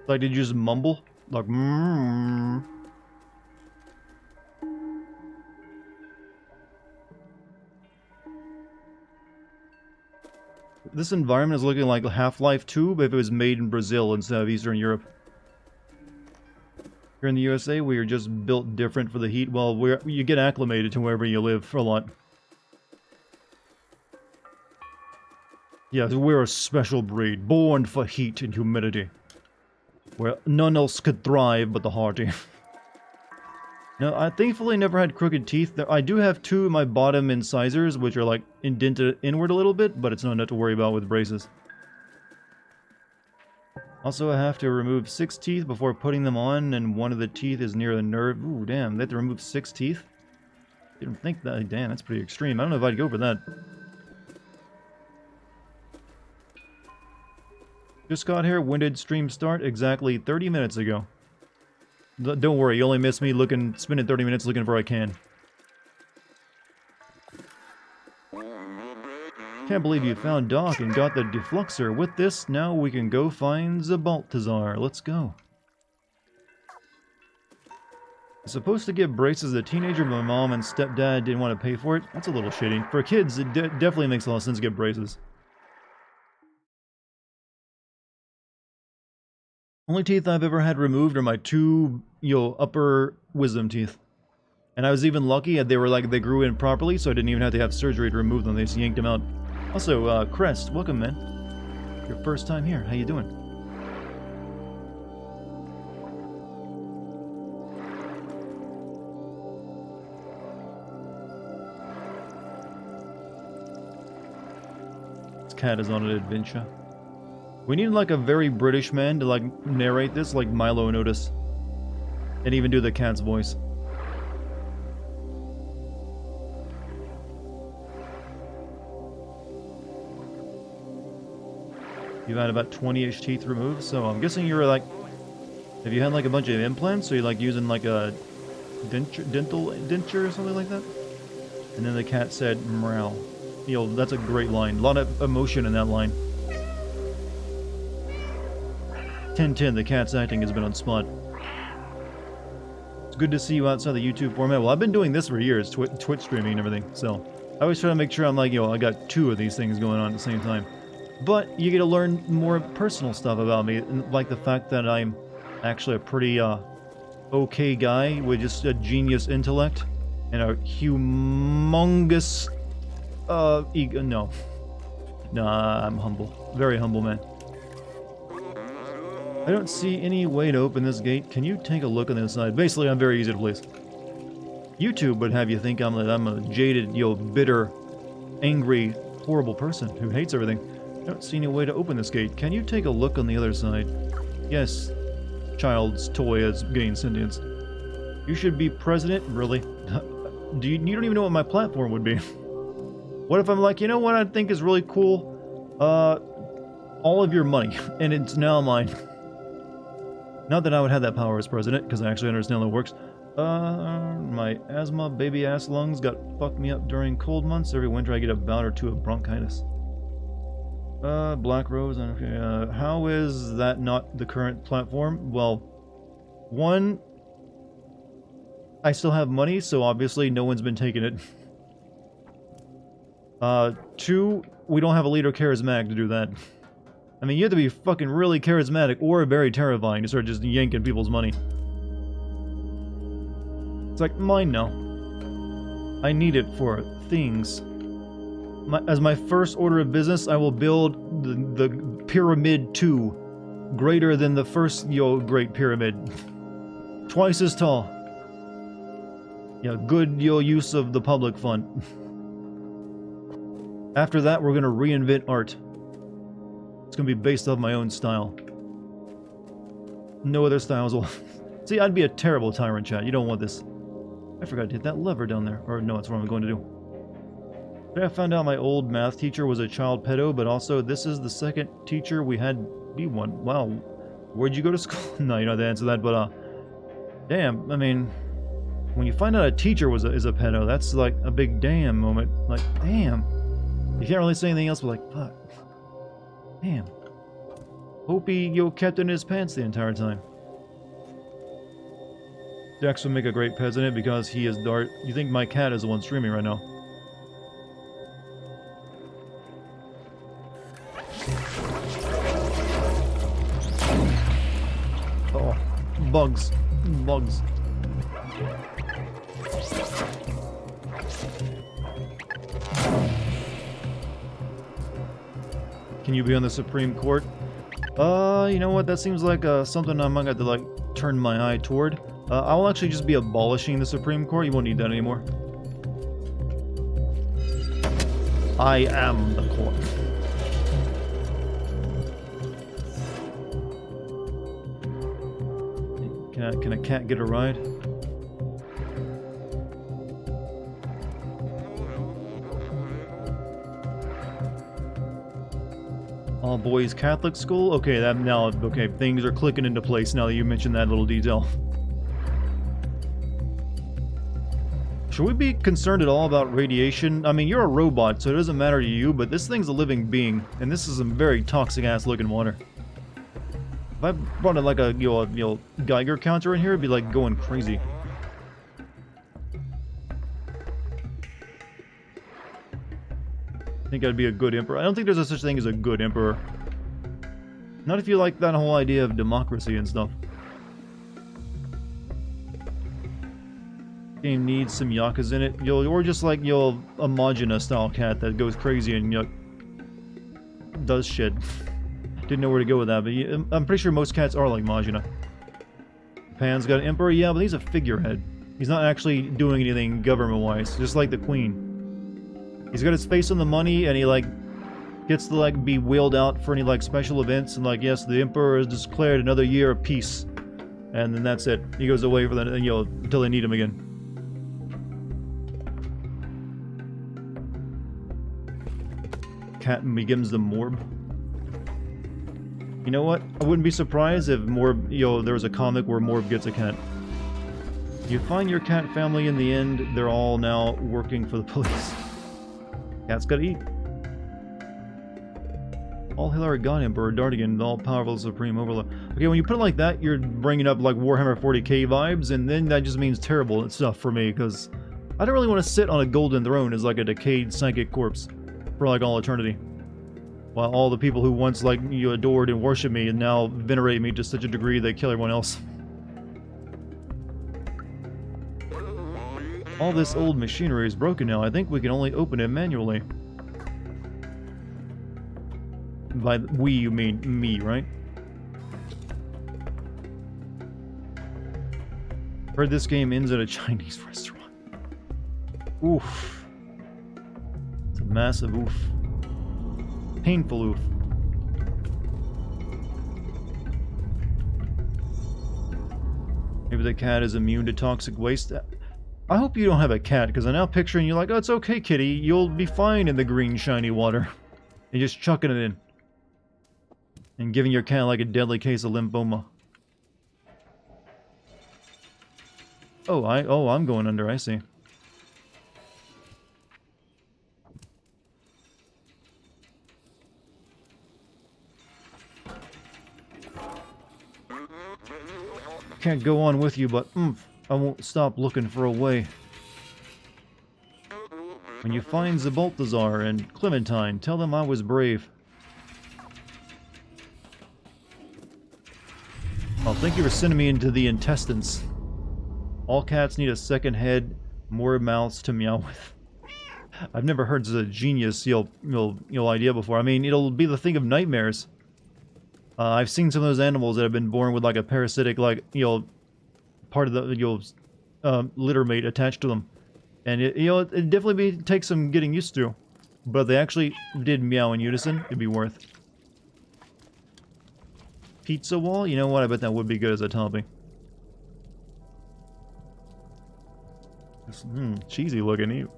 Like, did you just mumble? Like, mmm. This environment is looking like Half-Life 2, but if it was made in Brazil instead of Eastern Europe. Here in the USA, we are just built different for the heat. Well, you get acclimated to wherever you live for a lot. Yeah, we're a special breed, born for heat and humidity. Where none else could thrive but the hardy. Now, I thankfully never had crooked teeth. I do have two in my bottom incisors, which are like indented inward a little bit, but it's not enough to worry about with braces. Also, I have to remove 6 teeth before putting them on, and one of the teeth is near the nerve. Ooh, damn, they have to remove 6 teeth? Didn't think that. Damn, that's pretty extreme. I don't know if I'd go for that. Just got here. When did stream start? Exactly 30 minutes ago. Don't worry, you only miss me spending 30 minutes looking for I can. Can't believe you found Doc and got the defluxer. With this, now we can go find Zabaltazar. Let's go. I'm supposed to get braces as a teenager, but my mom and stepdad didn't want to pay for it. That's a little shitty. For kids, it definitely makes a lot of sense to get braces. Only teeth I've ever had removed are my 2, upper wisdom teeth. And I was even lucky that they grew in properly, so I didn't even have to have surgery to remove them. They just yanked them out. Also, Crest, welcome, man. Your first time here. How you doing? This cat is on an adventure. We need, like, a very British man to, like, narrate this, like Milo and Otis. And even do the cat's voice. You've had about 20-ish teeth removed, so I'm guessing you're, like... Have you had, like, a bunch of implants, or you like, using, like, a dental denture or something like that? And then the cat said, meow. That's a great line. A lot of emotion in that line. 10-10, the cat's acting has been on spot. It's good to see you outside the YouTube format. Well, I've been doing this for years, Twitch streaming and everything, so... I always try to make sure I'm like, I got 2 of these things going on at the same time. But you get to learn more personal stuff about me, like the fact that I'm actually a pretty, okay guy with just a genius intellect and a humongous, ego. No. Nah, I'm humble. Very humble man. I don't see any way to open this gate. Can you take a look on the inside? Basically, I'm very easy to please. YouTube would have you think I'm a jaded, bitter, angry, horrible person who hates everything. I don't see any way to open this gate. Can you take a look on the other side? Yes. Child's toy has gained sentience. You should be president? Really? You don't even know what my platform would be. What if I'm like, you know what I think is really cool? All of your money, and it's now mine. Not that I would have that power as president, because I actually understand how it works. My asthma, baby ass lungs got fucked me up during cold months. Every winter I get a bout or 2 of bronchitis. Black Rose, okay, how is that not the current platform? Well, 1, I still have money, so obviously no one's been taking it. 2, we don't have a leader charismatic to do that. I mean, you have to be fucking really charismatic or very terrifying to start just yanking people's money. It's like, mine now. I need it for things. As my first order of business, I will build the Pyramid 2. Greater than the first, Great Pyramid. Twice as tall. Yeah, good, use of the public fund. After that, we're gonna reinvent art. It's gonna be based off my own style. No other styles will... See, I'd be a terrible tyrant, chat. You don't want this. I forgot to hit that lever down there. Or no, that's what I'm going to do. Today I found out my old math teacher was a child pedo, but also this is the second teacher we had be one. Wow. Where'd you go to school? No, you don't have to answer that, but damn, I mean, when you find out a teacher is a pedo, that's like a big damn moment. Like, damn. You can't really say anything else but like, fuck. Damn. Hope he, kept in his pants the entire time. Dex would make a great president because he is Dart. You think my cat is the one streaming right now? Oh, bugs. Bugs. Can you be on the Supreme Court? You know what? That seems like something I'm gonna have to like turn my eye toward. I'll actually just be abolishing the Supreme Court. You won't need that anymore. I am the court. Can a cat get a ride? All boys Catholic school? Okay, okay, things are clicking into place now that you mentioned that little detail. Should we be concerned at all about radiation? I mean, you're a robot, so it doesn't matter to you, but this thing's a living being, and this is some very toxic-ass looking water. If I brought in like a, Geiger counter in here, it'd be like going crazy. I think I'd be a good emperor. I don't think there's a such thing as a good emperor. Not if you like that whole idea of democracy and stuff. Game needs some yakas in it. Or just like a Majina style cat that goes crazy and does shit. Didn't know where to go with that, but I'm pretty sure most cats are like Majina. Japan's got an emperor, yeah, but he's a figurehead. He's not actually doing anything government-wise, just like the queen. He's got his face on the money, and he like gets to like be wheeled out for any like special events, and like, yes, the emperor has declared another year of peace, and then that's it. He goes away for that, and until they need him again. Cat begins the morb. You know what? I wouldn't be surprised if Morb, there was a comic where Morb gets a cat. You find your cat family in the end, they're all now working for the police. Cat's gotta eat. All hail our God Emperor Dartigan, the all-powerful supreme overlord. Okay, when you put it like that, you're bringing up like Warhammer 40k vibes, and then that just means terrible stuff for me, because I don't really want to sit on a golden throne as like a decayed psychic corpse for like all eternity. While all the people who once like you adored and worshipped me and now venerate me to such a degree they kill everyone else. All this old machinery is broken now. I think we can only open it manually. By we, you mean me, right? Heard this game ends at a Chinese restaurant. Oof. It's a massive oof. Painful oof. Maybe the cat is immune to toxic waste. I hope you don't have a cat, because I'm now picturing you like, oh, it's okay, kitty. You'll be fine in the green, shiny water. And just chucking it in. And giving your cat like a deadly case of lymphoma. Oh, I'm going under, I see. Can't go on with you, but I won't stop looking for a way. When you find Zabaltazar and Clementine, tell them I was brave. Oh, thank you for sending me into the intestines. All cats need a second head, more mouths to meow with. I've never heard such a genius, idea before. I mean, it'll be the thing of nightmares. I've seen some of those animals that have been born with like a parasitic, like, part of the, litter mate attached to them. And it definitely takes some getting used to. But if they actually did meow in unison, it'd be worth. Pizza wall? You know what? I bet that would be good as a topping. Cheesy looking. Ew.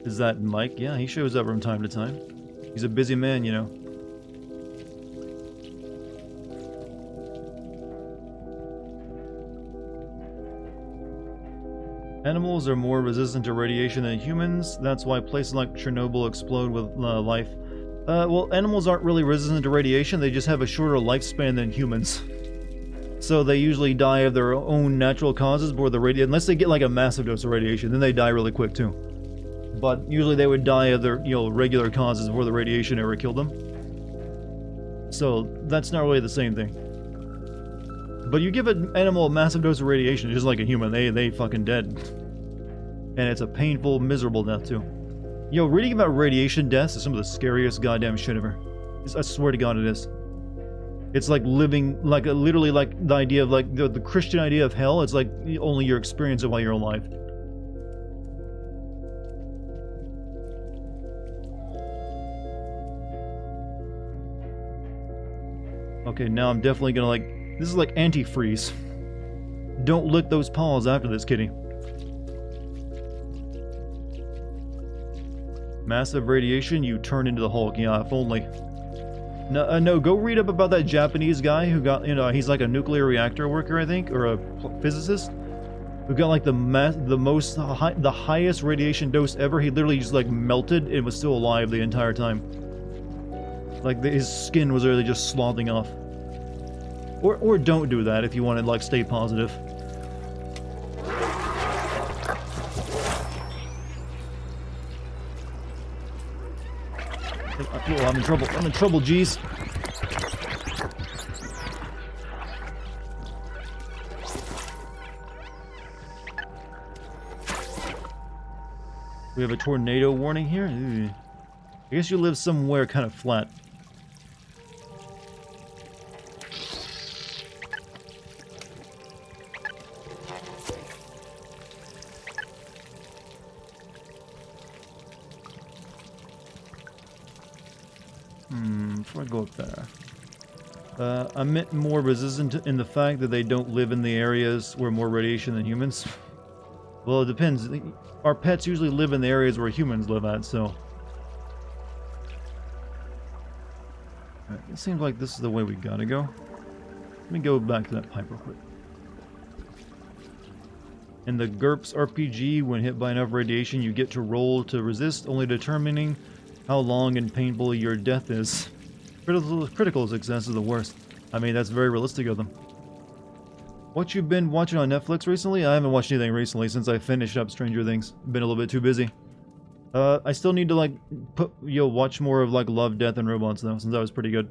Is that Mike? Yeah, he shows up from time to time. He's a busy man, you know. Animals are more resistant to radiation than humans. That's why places like Chernobyl explode with life. Well, animals aren't really resistant to radiation. They just have a shorter lifespan than humans. So they usually die of their own natural causes before the radiation. Unless they get like a massive dose of radiation, then they die really quick too. But usually they would die of their, regular causes before the radiation ever killed them. So that's not really the same thing. But you give an animal a massive dose of radiation, just like a human, they fucking dead. And it's a painful, miserable death too. Reading about radiation deaths is some of the scariest goddamn shit ever. I swear to God it is. It's like living, literally like the idea of like the Christian idea of hell. It's like only your experience of while you're alive. Okay, now I'm definitely gonna this is like antifreeze. Don't lick those paws after this, kitty. Massive radiation, you turn into the Hulk. Yeah, if only. No, go read up about that Japanese guy who got, he's like a nuclear reactor worker, I think, or a physicist, who got like the highest radiation dose ever. He literally just like melted and was still alive the entire time. Like his skin was really just slothing off. Or don't do that if you want to like stay positive. Oh, I'm in trouble. I'm in trouble, jeez. We have a tornado warning here? Ooh. I guess you live somewhere kind of flat. Before I go up there. I meant more resistant in the fact that they don't live in the areas where more radiation than humans. Well, it depends. Our pets usually live in the areas where humans live at, so... It seems like this is the way we gotta go. Let me go back to that pipe real quick. In the GURPS RPG, when hit by enough radiation, you get to roll to resist, only determining how long and painful your death is. Critical success is the worst. I mean, that's very realistic of them. What you been watching on Netflix recently? I haven't watched anything recently since I finished up Stranger Things. Been a little bit too busy. I still need to like watch more of like Love, Death, and Robots though, since that was pretty good.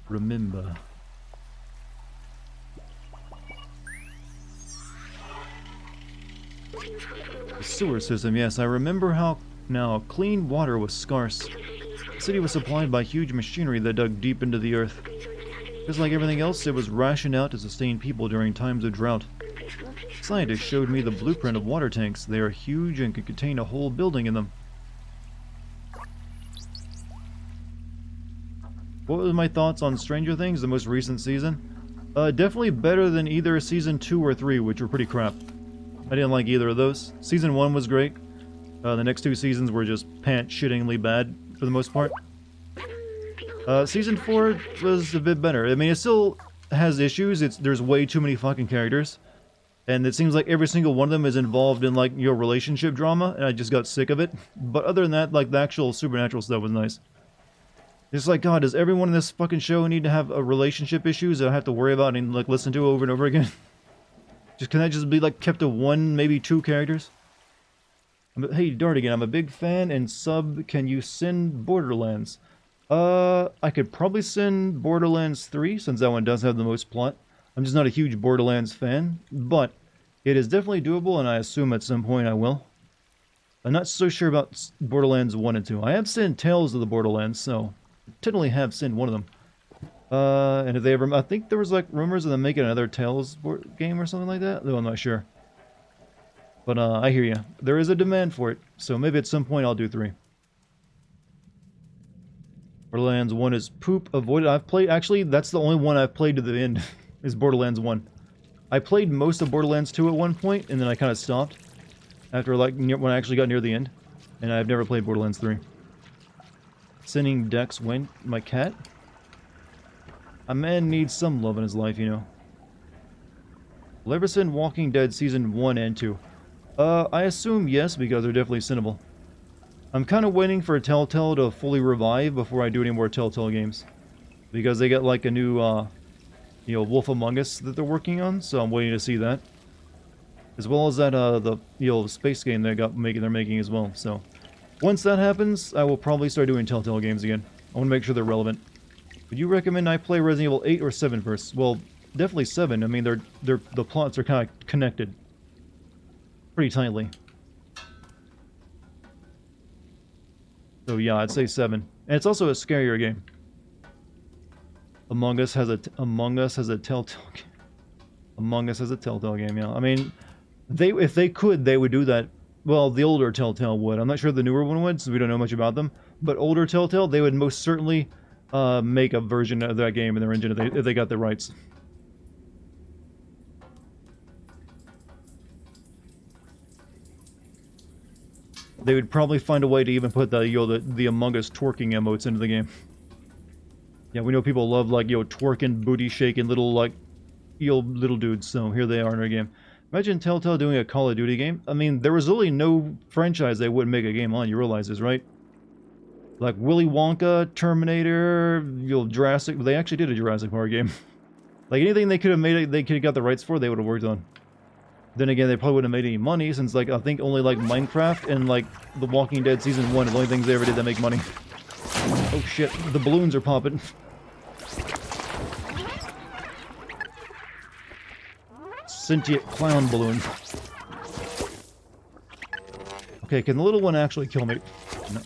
Remember. The sewer system, yes, I remember how now clean water was scarce. The city was supplied by huge machinery that dug deep into the earth. Just like everything else, it was rationed out to sustain people during times of drought. Scientists showed me the blueprint of water tanks. They are huge and could contain a whole building in them. What were my thoughts on Stranger Things, the most recent season? Definitely better than either season 2 or 3, which were pretty crap. I didn't like either of those. Season 1 was great. The next 2 seasons were just pant-shittingly bad, for the most part. Season 4 was a bit better. I mean, it still has issues. There's way too many fucking characters. And it seems like every single one of them is involved in, like, your relationship drama, and I just got sick of it. But other than that, like, the actual supernatural stuff was nice. It's like, God, does everyone in this fucking show need to have a relationship issues that I have to worry about and, like, listen to over and over again? Can that just be, like, kept to 1, maybe 2 characters? Hey, Dartigan, I'm a big fan and sub. Can you send Borderlands? I could probably send Borderlands 3, since that one does have the most plot. I'm just not a huge Borderlands fan, but it is definitely doable, and I assume at some point I will. I'm not so sure about Borderlands 1 and 2. I have sent Tales of the Borderlands, so I technically have sent one of them. And if they ever... I think there was, like, rumors of them making another Tales game or something like that, though I'm not sure. But I hear you. There is a demand for it, so maybe at some point I'll do 3. Borderlands 1 is poop. Avoid it. I've played... Actually, that's the only one I've played to the end, is Borderlands 1. I played most of Borderlands 2 at one point, and then I kind of stopped. After, like, when I actually got near the end. And I've never played Borderlands 3. Sending Dex Wayne, my cat? A man needs some love in his life, you know. Leverson Walking Dead Season 1 and 2. I assume yes, because they're definitely Cinnable. I'm kind of waiting for Telltale to fully revive before I do any more Telltale games. Because they got like a new, you know, Wolf Among Us that they're working on, so I'm waiting to see that. As well as that, the, you know, space game they're making as well, so. Once that happens, I will probably start doing Telltale games again. I want to make sure they're relevant. Would you recommend I play Resident Evil 8 or 7 first? Well, definitely 7. I mean, the plots are kind of connected. Pretty tightly. So yeah, I'd say 7. And it's also a scarier game. Among Us has a Telltale game. Among Us has a Telltale game, yeah. I mean, if they could, they would do that. Well, the older Telltale would. I'm not sure the newer one would, so we don't know much about them. But older Telltale, they would most certainly make a version of that game in their engine if they got the rights. They would probably find a way to even put the, you know, the Among Us twerking emotes into the game. Yeah, we know people love, like, you know, twerking, booty shaking little, like, you know, little dudes, so here they are in our game. Imagine Telltale doing a Call of Duty game. I mean, there was really no franchise they wouldn't make a game on, you realize this, right? Like Willy Wonka, Terminator, you know, Jurassic... They actually did a Jurassic Park game. Like, anything they could have made, they could have got the rights for, they would have worked on. Then again, they probably wouldn't have made any money, since, like, I think only, like, Minecraft and, like, The Walking Dead Season 1 are the only things they ever did that make money. Oh shit, the balloons are popping. Sentient clown balloon. Okay, can the little one actually kill me? No.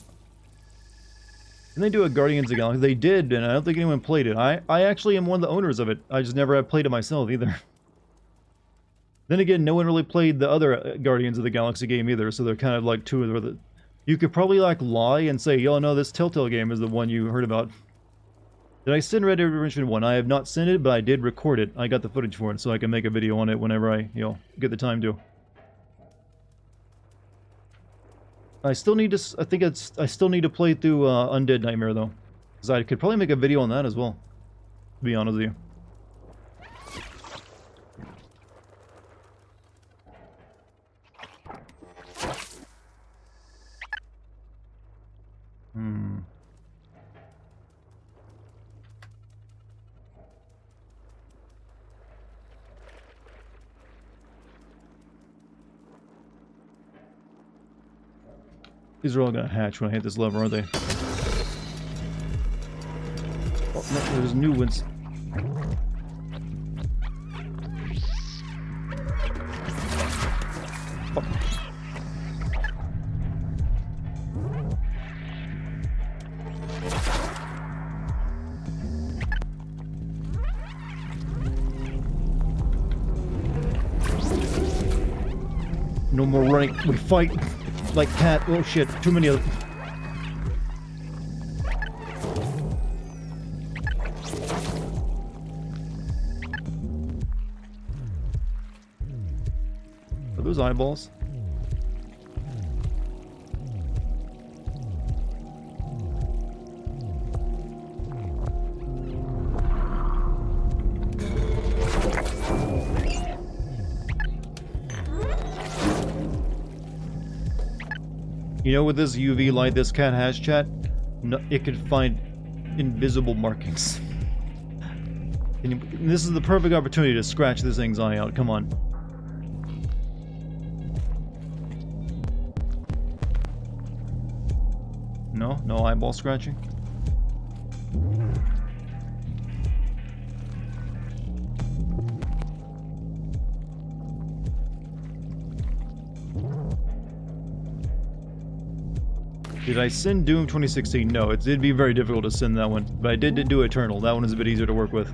Can they do a Guardians of the Galaxy? They did, and I don't think anyone played it. I actually am one of the owners of it. I just never have played it myself, either. Then again, no one really played the other Guardians of the Galaxy game either, so they're kind of like two of the... You could probably, like, lie and say, yo, no, this Telltale game is the one you heard about. Did I send Red Dead Redemption 1? I have not sent it, but I did record it. I got the footage for it, so I can make a video on it whenever I, you know, get the time to. I still need to, I still need to play through Undead Nightmare, though. Because I could probably make a video on that as well, to be honest with you. These are all gonna hatch when I hit this lever, aren't they? Oh, no, there's new ones. Fuck. No more running. We fight. Like cat. Oh shit, too many of them. Are those eyeballs? You know, with this UV light this cat has, chat, no, it could find invisible markings. And this is the perfect opportunity to scratch this thing's eye out. Come on. No? No eyeball scratching? Did I send Doom 2016? No, it'd be very difficult to send that one. But I did do Eternal. That one is a bit easier to work with.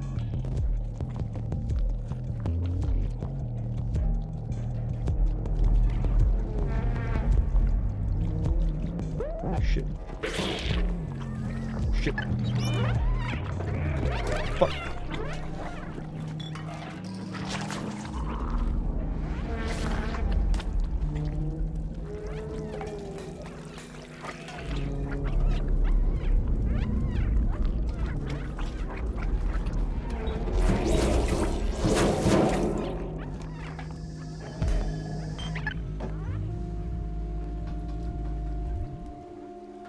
fuck?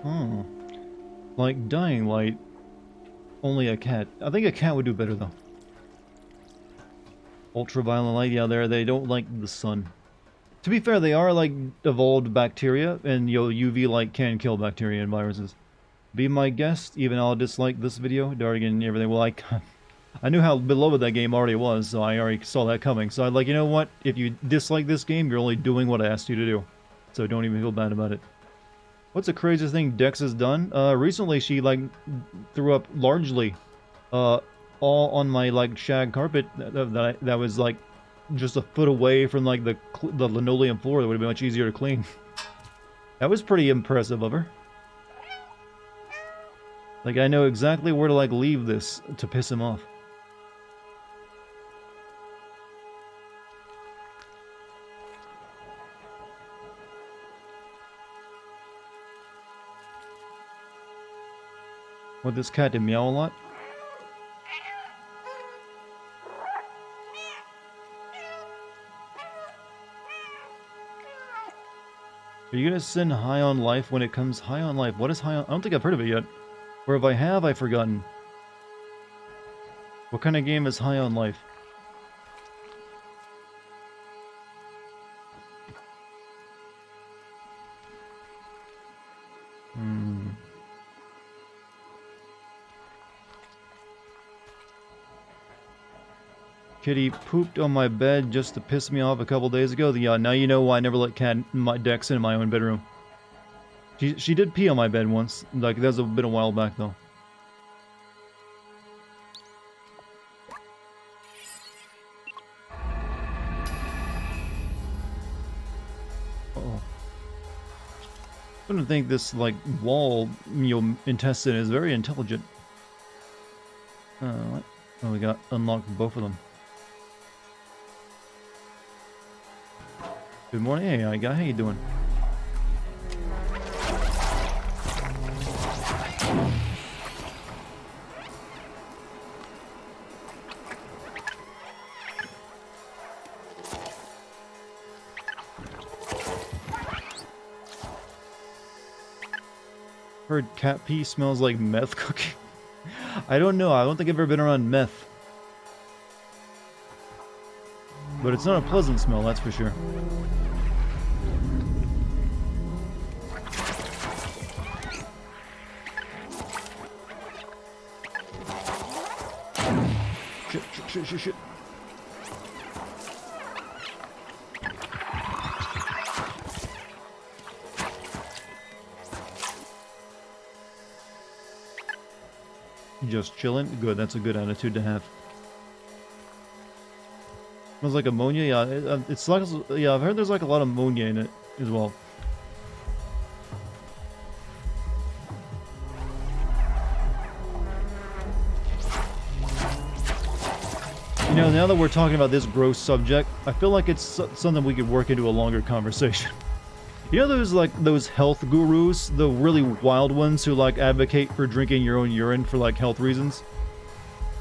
Oh. Like Dying Light, only a cat. I think a cat would do better though. Ultraviolet light, yeah, they don't like the sun. To be fair, they are like evolved bacteria, and UV light can kill bacteria and viruses. Be my guest, even I'll dislike this video, Dartigan and everything. Well, I knew how beloved that game already was, so I already saw that coming. So I'm like, you know what? If you dislike this game, you're only doing what I asked you to do. So don't even feel bad about it. What's the craziest thing Dex has done? Recently she like threw up largely, all on my like shag carpet that was like just a foot away from like the linoleum floor. That would have been much easier to clean. That was pretty impressive of her. Like I know exactly where to like leave this to piss him off. What, this cat did meow a lot? Are you gonna send High on Life when it comes? High on Life? What is High on? I don't think I've heard of it yet. Or if I have, I've forgotten. What kind of game is High on Life? Kitty pooped on my bed just to piss me off a couple days ago. Yeah, now you know why I never let Dex in my own bedroom. She did pee on my bed once. Like, that was been a while back, though. Uh-oh. I don't think this, like, wall, intestine is very intelligent. What? Oh, we got unlocked both of them. Good morning, hey guy, how you doing? Heard cat pee smells like meth cooking. I don't know, I don't think I've ever been around meth. But it's not a pleasant smell, that's for sure. Shit. Just chilling? Good, that's a good attitude to have. Smells like ammonia? Yeah, it's like, yeah, I've heard there's like a lot of ammonia in it as well. You know, now that we're talking about this gross subject, I feel like it's something we could work into a longer conversation. You know those health gurus, the really wild ones who like advocate for drinking your own urine for like health reasons?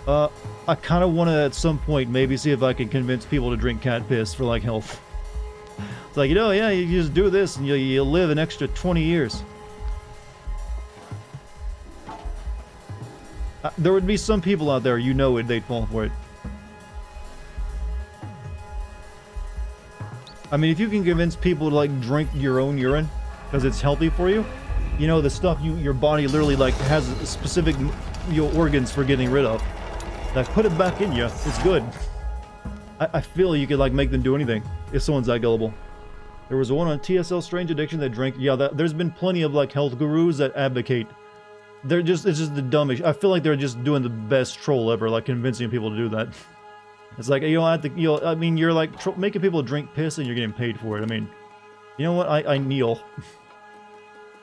I kind of want to at some point maybe see if I can convince people to drink cat piss for like health. It's like, you know, yeah, you just do this and you'll live an extra 20 years. There would be some people out there, you know, they'd fall for it. I mean, if you can convince people to like drink your own urine because it's healthy for you, you know, the stuff your body literally like has specific organs for getting rid of. Like, put it back in you. It's good. I feel you could like make them do anything if someone's that gullible. There was one on TSL Strange Addiction that drank. Yeah, there's been plenty of like health gurus that advocate. It's just the dumbest. I feel like they're just doing the best troll ever, like convincing people to do that. It's like, you don't have to, I mean, you're like making people drink piss and you're getting paid for it. I mean, you know what? I kneel.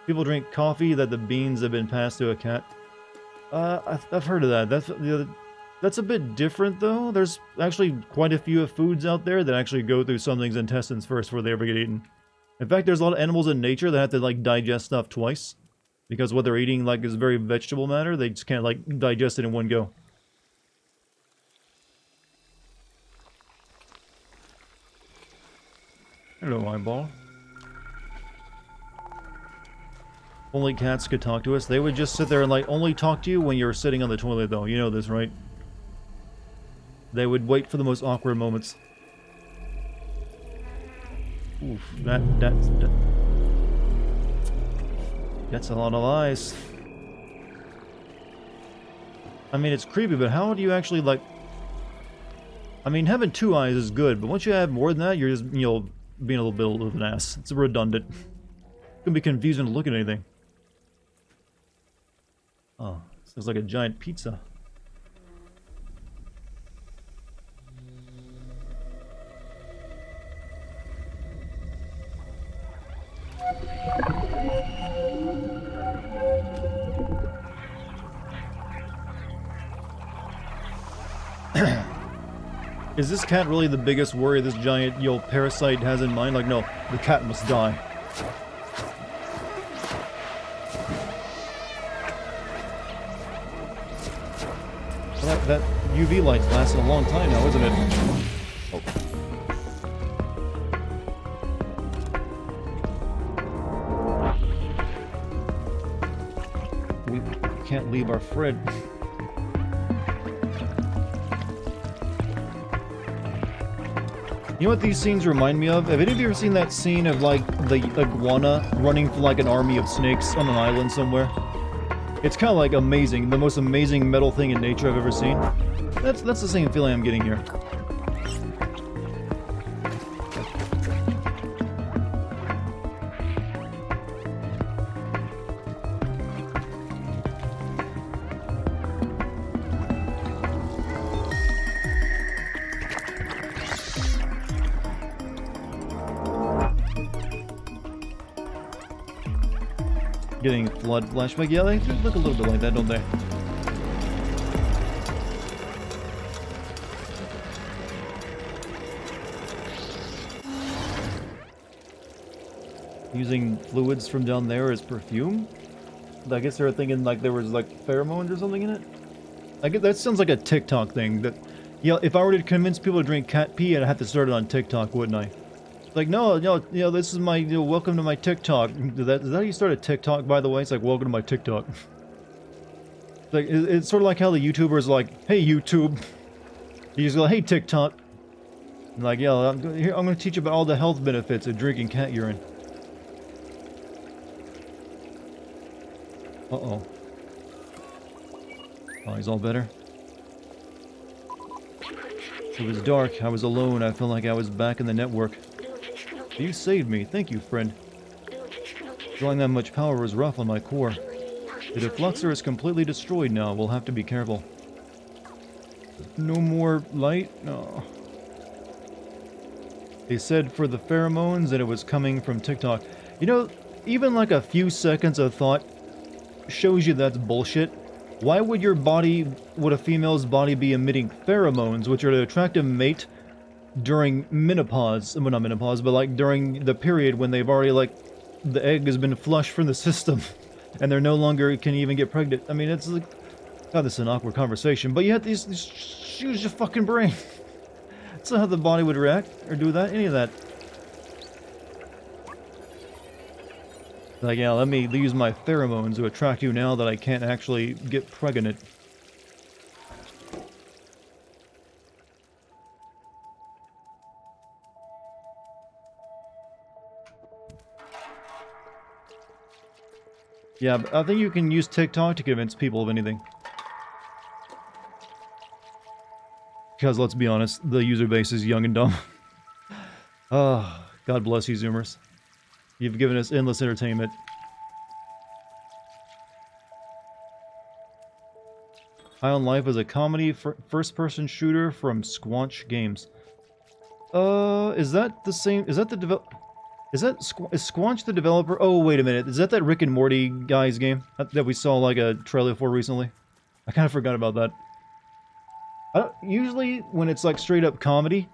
People drink coffee that the beans have been passed to a cat. I've heard of that. That's the other. That's a bit different, though. There's actually quite a few foods out there that actually go through something's intestines first before they ever get eaten. In fact, there's a lot of animals in nature that have to, like, digest stuff twice. Because what they're eating, like, is very vegetable matter. They just can't, like, digest it in one go. Hello, eyeball. Only cats could talk to us. They would just sit there and, like, only talk to you when you're sitting on the toilet, though. You know this, right? They would wait for the most awkward moments. Oof, that's a lot of eyes. I mean, it's creepy, but how do you actually, like... I mean, having 2 eyes is good, but once you have more than that, you're just, you know, being a little bit of an ass. It's redundant. It's gonna be confusing to look at anything. Oh, this looks like a giant pizza. Is this cat really the biggest worry this giant, you know, parasite has in mind? Like, no, the cat must die. Well, that UV light's lasted a long time now, isn't it? Oh. We can't leave our Fred. You know what these scenes remind me of? Have any of you ever seen that scene of, like, the iguana running from, like, an army of snakes on an island somewhere? It's kind of, like, amazing. The most amazing metal thing in nature I've ever seen. That's the same feeling I'm getting here. Getting flood flashback. Yeah, they look a little bit like that, don't they? Using fluids from down there as perfume? I guess they were thinking like there was like pheromones or something in it? I guess that sounds like a TikTok thing. That, yeah, if I were to convince people to drink cat pee, I'd have to start it on TikTok, wouldn't I? Like, no, this is my, welcome to my TikTok. Is that how you start a TikTok, by the way? It's like, welcome to my TikTok. Like, it's sort of like how the YouTubers are like, hey, YouTube. You just go, hey, TikTok. And like, yeah, I'm going to teach you about all the health benefits of drinking cat urine. Uh-oh. Oh, he's all better. It was dark. I was alone. I felt like I was back in the network. You saved me. Thank you, friend. Drawing that much power was rough on my core. The defluxer is completely destroyed now. We'll have to be careful. No more light? No. They said for the pheromones that it was coming from TikTok. You know, even like a few seconds of thought shows you that's bullshit. Why would would a female's body be emitting pheromones, which are to attract a mate during menopause? Well, not menopause, but like during the period when they've already, like, the egg has been flushed from the system and they're no longer can even get pregnant. I mean, it's like, God, this is an awkward conversation, but you have these use your fucking brain. That's not how the body would react or do that, any of that. Like, yeah, let me use my pheromones to attract you now that I can't actually get pregnant. Yeah, but I think you can use TikTok to convince people of anything. Because, let's be honest, the user base is young and dumb. Oh, God bless you, Zoomers. You've given us endless entertainment. High on Life is a comedy first-person shooter from Squanch Games. Is that the same? Is that the is Squanch the developer? Oh, wait a minute. Is that Rick and Morty guy's game that we saw like a trailer for recently? I kind of forgot about that. Usually, when it's like straight up comedy,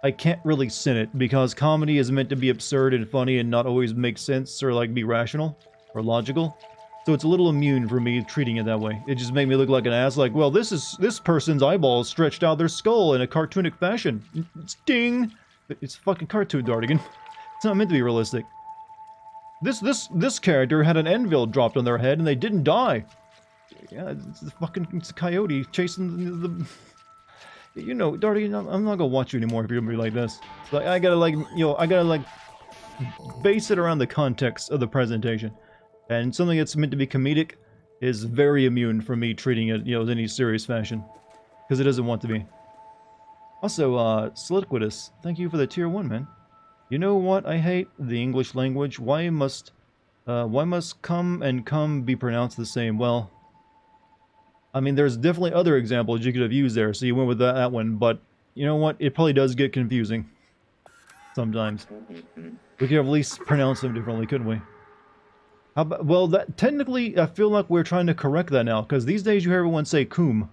I can't really sin it because comedy is meant to be absurd and funny and not always make sense or like be rational or logical. So it's a little immune for me treating it that way. It just made me look like an ass. Like, well, this person's eyeballs stretched out their skull in a cartoonic fashion. Ding! It's fucking cartoon, Dartigan. It's not meant to be realistic. This character had an anvil dropped on their head and they didn't die. Yeah, it's a coyote chasing the you know, Dartigan, I'm not gonna watch you anymore if you're gonna be like this. Like, I gotta like, I gotta like base it around the context of the presentation. And something that's meant to be comedic is very immune from me treating it, in any serious fashion. Because it doesn't want to be. Also, Soliquidus, thank you for the tier 1, man. You know what I hate? The English language. Why must come and come be pronounced the same? Well, I mean, there's definitely other examples you could have used there, so you went with that one, but you know what? It probably does get confusing. Sometimes. We could have at least pronounced them differently, couldn't we? How about, well, that technically, I feel like we're trying to correct that now, because these days you hear everyone say "coom."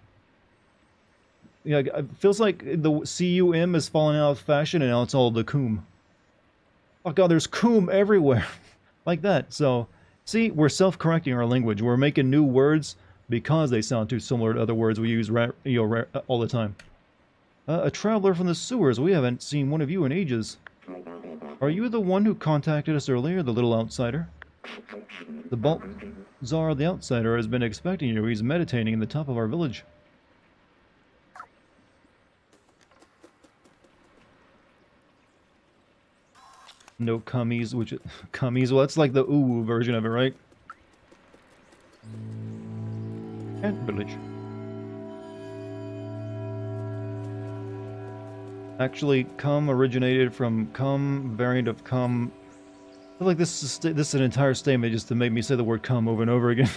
Yeah, it feels like the C-U-M is falling out of fashion, and now it's all the "coom." Oh god, there's "coom" everywhere. Like that. So, see, we're self-correcting our language. We're making new words because they sound too similar to other words we use all the time. A traveler from the sewers. We haven't seen one of you in ages. Are you the one who contacted us earlier, the little outsider? The Baltzar the outsider has been expecting you. He's meditating in the top of our village. No cummies, cummies, well, that's like the ooh version of it, right? Ant village. Actually, cum originated from cum, variant of cum. I feel like this is an entire statement just to make me say the word cum over and over again.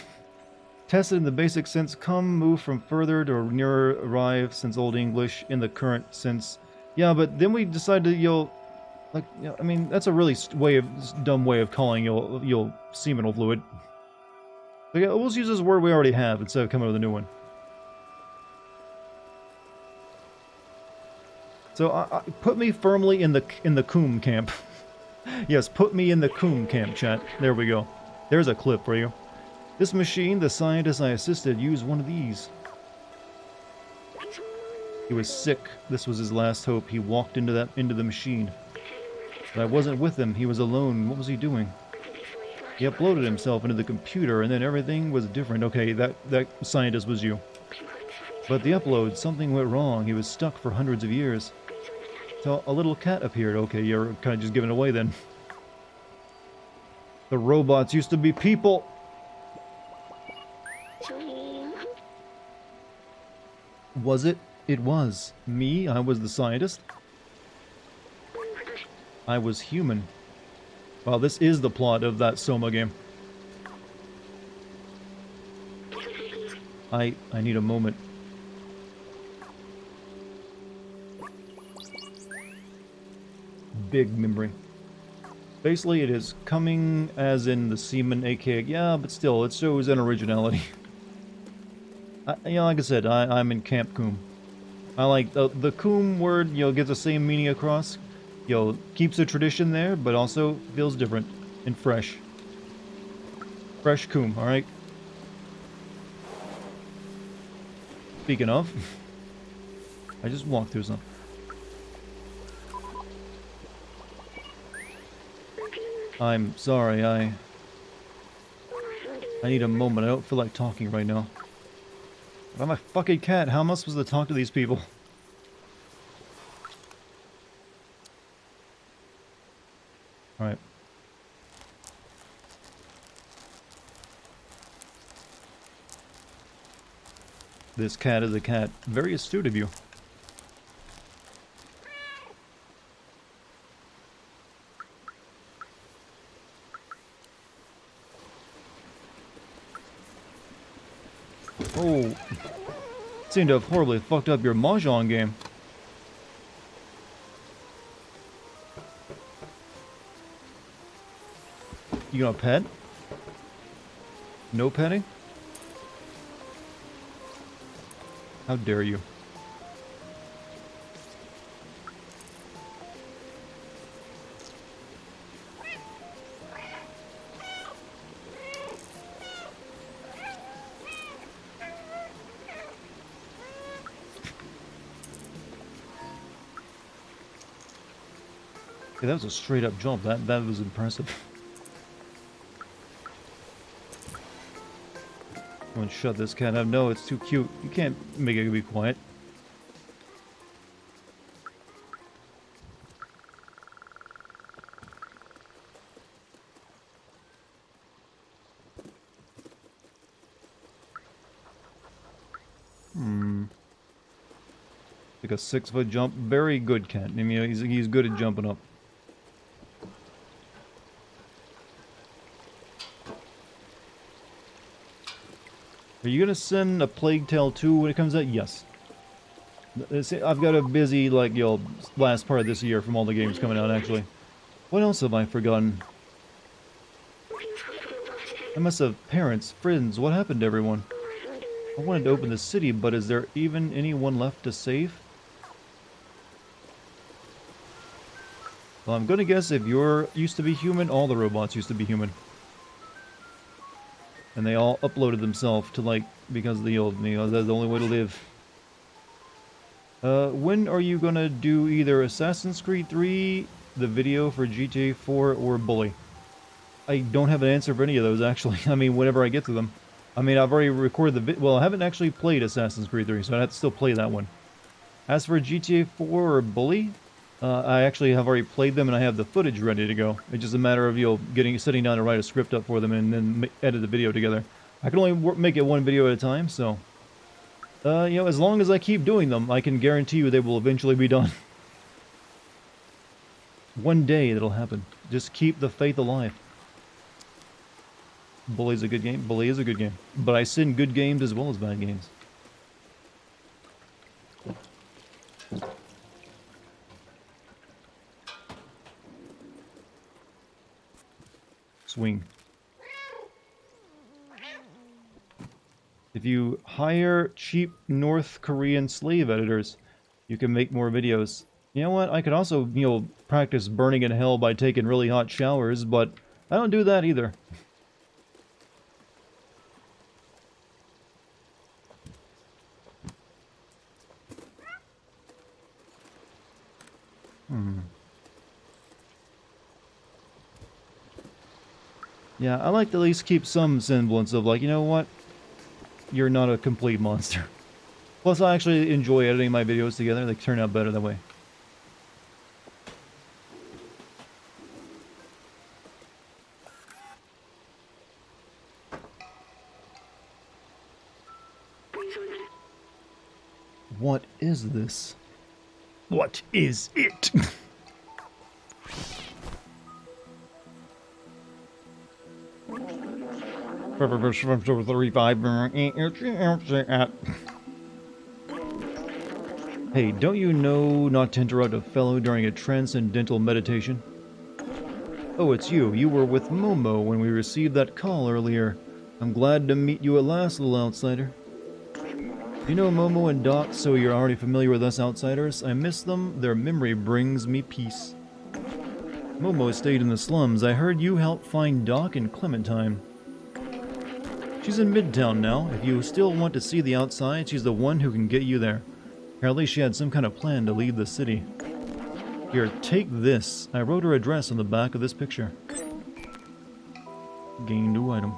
Tested in the basic sense, cum moved from further to nearer arrive since Old English in the current sense. Yeah, but then we decided to, I mean, that's a really dumb way of calling seminal fluid. So yeah, we'll just use this word we already have instead of coming up with a new one. So put me firmly in the coom camp. Yes, put me in the coom camp, chat. There we go. There's a clip for you. This machine, the scientist I assisted, used one of these. He was sick. This was his last hope. He walked into the machine. But I wasn't with him. He was alone. What was he doing? He uploaded himself into the computer, and then everything was different. Okay, that scientist was you. But the upload, something went wrong. He was stuck for hundreds of years. So a little cat appeared. Okay, you're kind of just giving away then. The robots used to be people. Was it? It was. Me? I was the scientist. I was human. Well, this is the plot of that Soma game. I need a moment. Big memory. Basically, it is coming as in the semen, aka, yeah, but still, it shows an originality. Like I said, I'm in Camp Coom. I like the Coom word, gets the same meaning across. Keeps the tradition there, but also feels different and fresh. Fresh Coom, alright? Speaking of, I just walked through some. I'm sorry, I need a moment. I don't feel like talking right now. But I'm a fucking cat. How am I supposed to talk to these people? Alright. This cat is a cat. Very astute of you. Oh. Seem to have horribly fucked up your Mahjong game. You gonna pet? No petting? How dare you? Yeah, that was a straight up jump. That was impressive. I'm gonna shut this cat up. No, it's too cute. You can't make it be quiet. Like a 6-foot jump. Very good cat. I mean, he's good at jumping up. Are you gonna send a Plague Tale 2 when it comes out? Yes. I've got a busy, like, last part of this year from all the games coming out, actually. What else have I forgotten? I must have parents, friends. What happened to everyone? I wanted to open the city, but is there even anyone left to save? Well, I'm gonna guess if you're used to be human, all the robots used to be human. And they all uploaded themselves to, like, because the old, that's the only way to live. When are you gonna do either Assassin's Creed 3, the video for GTA 4, or Bully? I don't have an answer for any of those, actually. I mean, whenever I get to them. I mean, I've already recorded the well, I haven't actually played Assassin's Creed 3, so I'd have to still play that one. As for GTA 4 or Bully, I actually have already played them and I have the footage ready to go. It's just a matter of, sitting down to write a script up for them and then edit the video together. I can only make it one video at a time, so... as long as I keep doing them, I can guarantee you they will eventually be done. One day it'll happen. Just keep the faith alive. Bully's a good game. Bully is a good game. But I send good games as well as bad games. Swing. If you hire cheap North Korean slave editors, you can make more videos. You know what? I could also, practice burning in hell by taking really hot showers, but I don't do that either. Yeah, I like to at least keep some semblance of, like, you know what? You're not a complete monster. Plus, I actually enjoy editing my videos together. They turn out better that way. What is this? What is it? Hey, don't you know not to interrupt a fellow during a transcendental meditation? Oh, it's you. You were with Momo when we received that call earlier. I'm glad to meet you at last, little outsider. You know Momo and Doc, so you're already familiar with us outsiders. I miss them. Their memory brings me peace. Momo stayed in the slums. I heard you helped find Doc and Clementine. She's in Midtown now. If you still want to see the outside, she's the one who can get you there. Apparently she had some kind of plan to leave the city. Here, take this. I wrote her address on the back of this picture. Gain new item.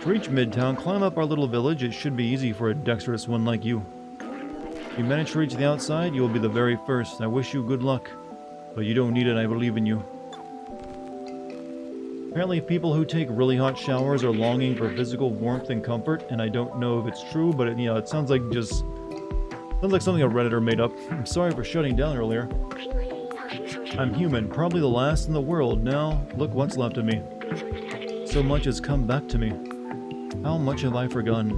To reach Midtown, climb up our little village. It should be easy for a dexterous one like you. If you manage to reach the outside, you will be the very first. I wish you good luck. But you don't need it, I believe in you. Apparently people who take really hot showers are longing for physical warmth and comfort, and I don't know if it's true, but it sounds like something a Redditor made up. I'm sorry for shutting down earlier. I'm human, probably the last in the world. Now, look what's left of me. So much has come back to me. How much have I forgotten?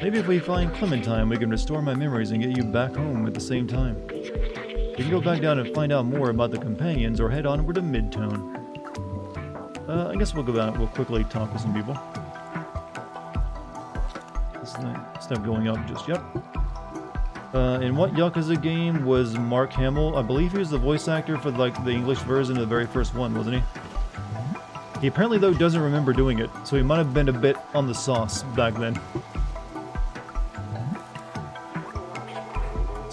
Maybe if we find Clementine, we can restore my memories and get you back home at the same time. We can go back down and find out more about the companions, or head onward to Midtown. I guess we'll go back. We'll quickly talk to some people. It's not going up just yet. In what Yakuza game was Mark Hamill? I believe he was the voice actor for the English version of the very first one, wasn't he? He apparently, though, doesn't remember doing it, so he might have been a bit on the sauce back then.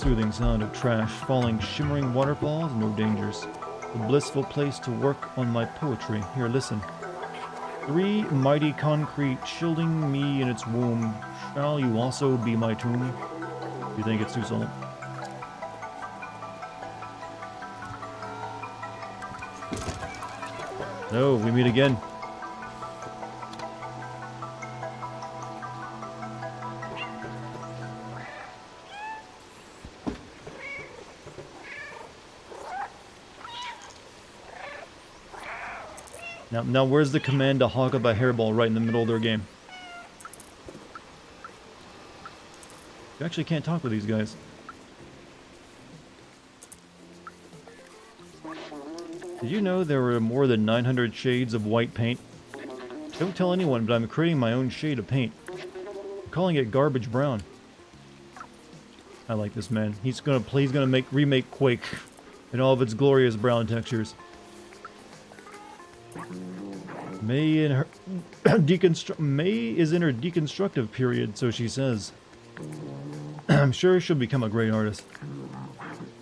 soothing sound of trash, falling shimmering waterfalls, no dangers. A blissful place to work on my poetry. Here, listen. 3 mighty concrete shielding me in its womb. Shall you also be my tomb? You think it's too solemn? No, we meet again. Now where's the command to hawk up a hairball right in the middle of their game? You actually can't talk with these guys. Did you know there were more than 900 shades of white paint? Don't tell anyone, but I'm creating my own shade of paint. I'm calling it garbage brown. I like this man. He's gonna remake Quake in all of its glorious brown textures. May is in her deconstructive period, so she says. I'm sure she'll become a great artist.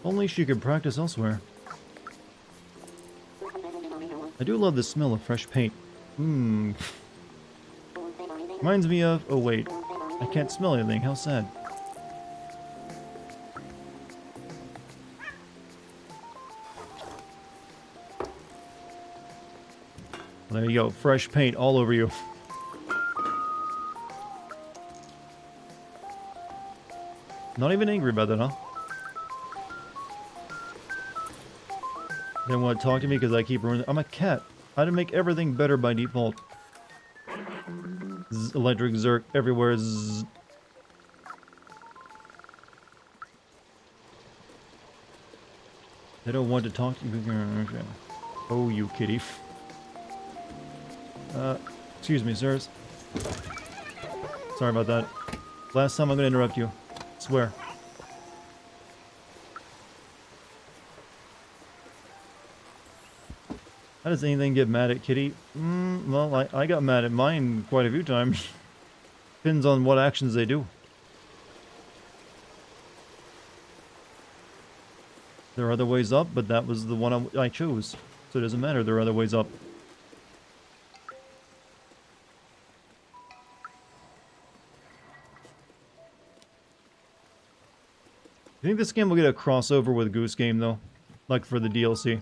Only she could practice elsewhere. I do love the smell of fresh paint. Reminds me of... Oh wait, I can't smell anything, how sad. There you go, fresh paint all over you. Not even angry about that, huh? They don't want to talk to me because I keep ruining... I'm a cat. How to make everything better by default. Electric zerk everywhere. They don't want to talk to you. Oh, you kitty. Excuse me, sirs. Sorry about that. Last time I'm gonna interrupt you. Swear. How does anything get mad at Kitty? Well, I got mad at mine quite a few times. Depends on what actions they do. There are other ways up, but that was the one I chose. So it doesn't matter, there are other ways up. I think this game will get a crossover with Goose Game, though. Like for the DLC.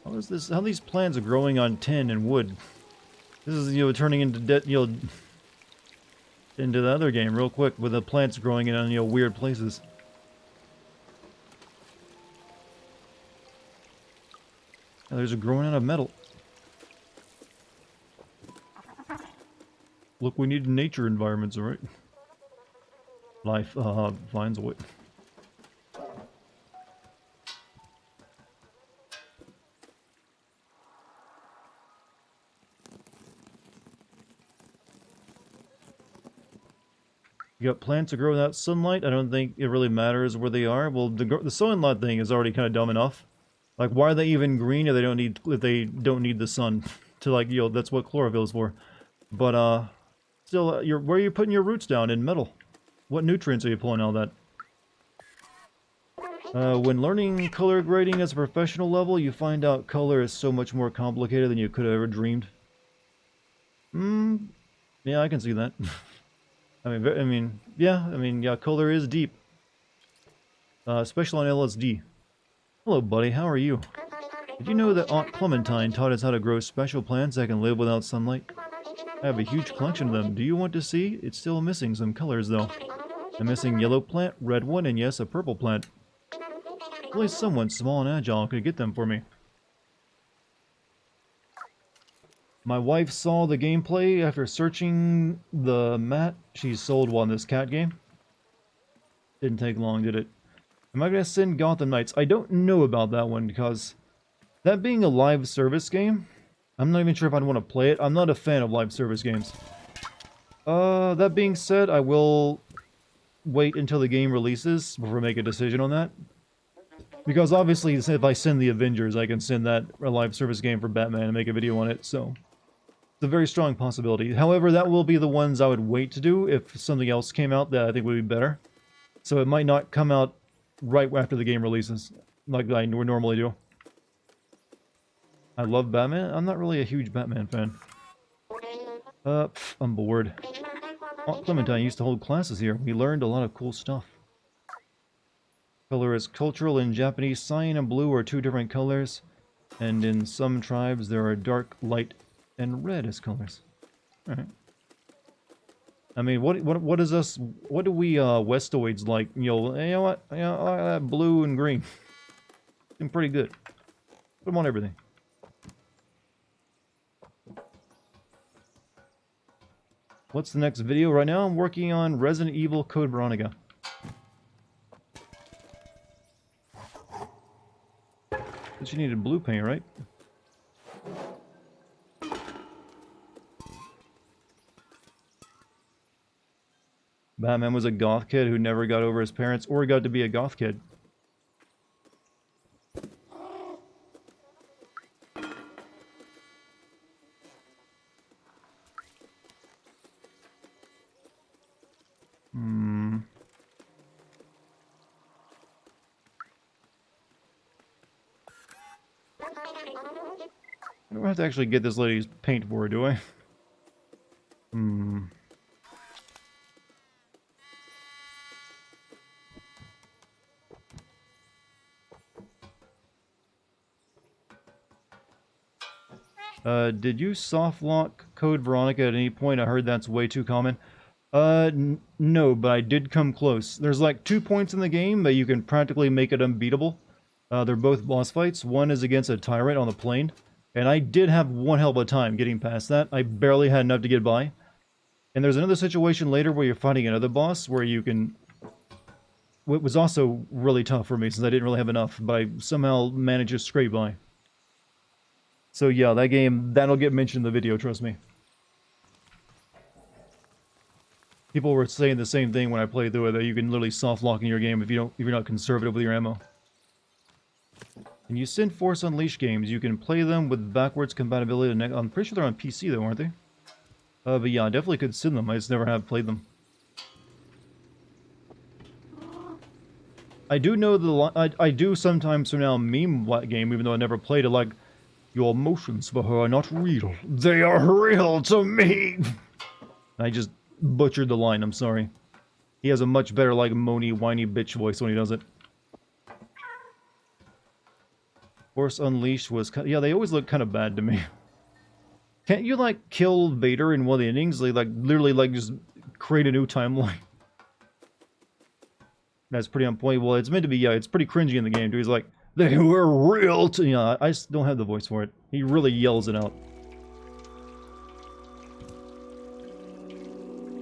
How is this? How these plants are growing on tin and wood? This is, turning into into the other game real quick with the plants growing in weird places. And there's a growing out of metal. Look, we need nature environments, alright? Life finds a way. You got plants that grow without sunlight. I don't think it really matters where they are. Well, the sunlight thing is already kind of dumb enough. Like, why are they even green if they don't need the sun to that's what chlorophyll is for. But still, where are you putting your roots down in metal? What nutrients are you pulling out of that? When learning color grading at a professional level, you find out color is so much more complicated than you could have ever dreamed. Yeah, I can see that. Yeah, color is deep. Especially on LSD. Hello, buddy. How are you? Did you know that Aunt Clementine taught us how to grow special plants that can live without sunlight? I have a huge collection of them. Do you want to see? It's still missing some colors, though. I'm missing yellow plant, red one, and yes, a purple plant. Only someone small and agile could get them for me. My wife saw the gameplay after searching the mat she sold while in this cat game. Didn't take long, did it? Am I going to send Gotham Knights? I don't know about that one because that being a live service game, I'm not even sure if I'd want to play it. I'm not a fan of live service games. That being said, I will wait until the game releases before I make a decision on that. Because obviously, if I send the Avengers, I can send that a live service game for Batman and make a video on it, so... It's a very strong possibility. However, that will be the ones I would wait to do if something else came out that I think would be better. So it might not come out right after the game releases, like I would normally do. I love Batman. I'm not really a huge Batman fan. I'm bored. Aunt Clementine used to hold classes here. We learned a lot of cool stuff. Color is cultural. In Japanese, cyan and blue are two different colors. And in some tribes, there are dark, light, and red as colors. Alright. I mean, what is us? What do we Westoids like? You know what? You know, blue and green. Seem pretty good. Put them on everything. What's the next video? Right now, I'm working on Resident Evil Code Veronica. But you needed blue paint, right? Batman was a goth kid who never got over his parents or got to be a goth kid. I don't have to actually get this lady's paint for her, do I? Did you soft lock Code Veronica at any point? I heard that's way too common. No, but I did come close. There's like 2 points in the game that you can practically make it unbeatable. They're both boss fights. One is against a tyrant on the plane, and I did have one hell of a time getting past that. I barely had enough to get by. And there's another situation later where you're fighting another boss where you can... It was also really tough for me since I didn't really have enough, but I somehow managed to scrape by. So yeah, that game, that'll get mentioned in the video, trust me. People were saying the same thing when I played through it, that you can literally soft lock in your game if you're not conservative with your ammo. And you send Force Unleashed games, you can play them with backwards compatibility. I'm pretty sure they're on PC though, aren't they? But yeah, I definitely could send them, I just never have played them. I do know I do sometimes from now meme that game, even though I never played it, like, your emotions for her are not real. They are real to me! I just butchered the line, I'm sorry. He has a much better, like, moany, whiny bitch voice when he does it. Force Unleashed was kind of, yeah, they always look kind of bad to me. Can't you, like, kill Vader in one of the endings? Like literally, like, just create a new timeline? That's pretty on point. Well, it's meant to be, yeah, it's pretty cringy in the game, too. He's like, they were real to... Yeah, I just don't have the voice for it. He really yells it out.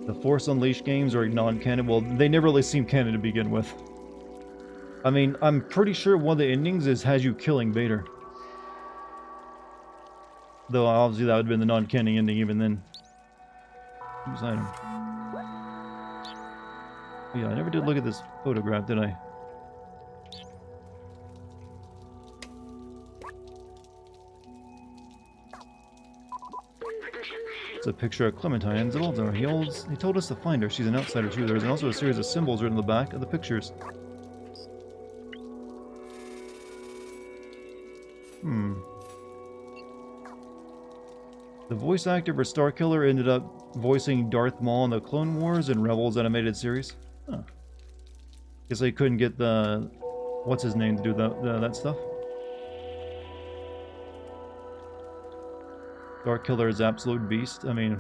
The Force Unleashed games are non-canon. Well, they never really seem canon to begin with. I mean, I'm pretty sure one of the endings has you killing Vader. Though, obviously, that would have been the non-canon ending even then. Whose item? Yeah, I never did look at this photograph, did I? It's a picture of Clementine and Zelda. He told us to find her. She's an outsider too. There's also a series of symbols written on the back of the pictures. The voice actor for Starkiller ended up voicing Darth Maul in the Clone Wars and Rebels animated series. Huh. Guess they couldn't get the... What's his name to do that stuff? Darkiller is absolute beast. I mean,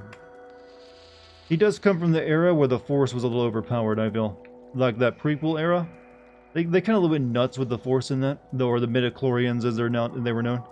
he does come from the era where the Force was a little overpowered, I feel. Like that prequel era. They kind of a little bit nuts with the Force in that, though, or the midichlorians as they were known.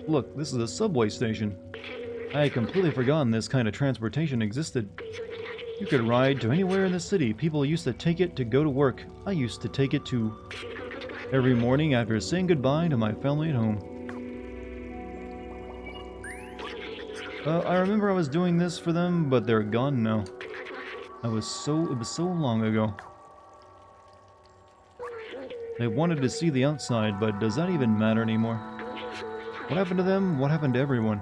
Look, this is a subway station. I had completely forgotten this kind of transportation existed. You could ride to anywhere in the city. People used to take it to go to work. I used to take it to every morning after saying goodbye to my family at home. I remember I was doing this for them, but they're gone now. It was so long ago. They wanted to see the outside, but does that even matter anymore? What happened to them? What happened to everyone?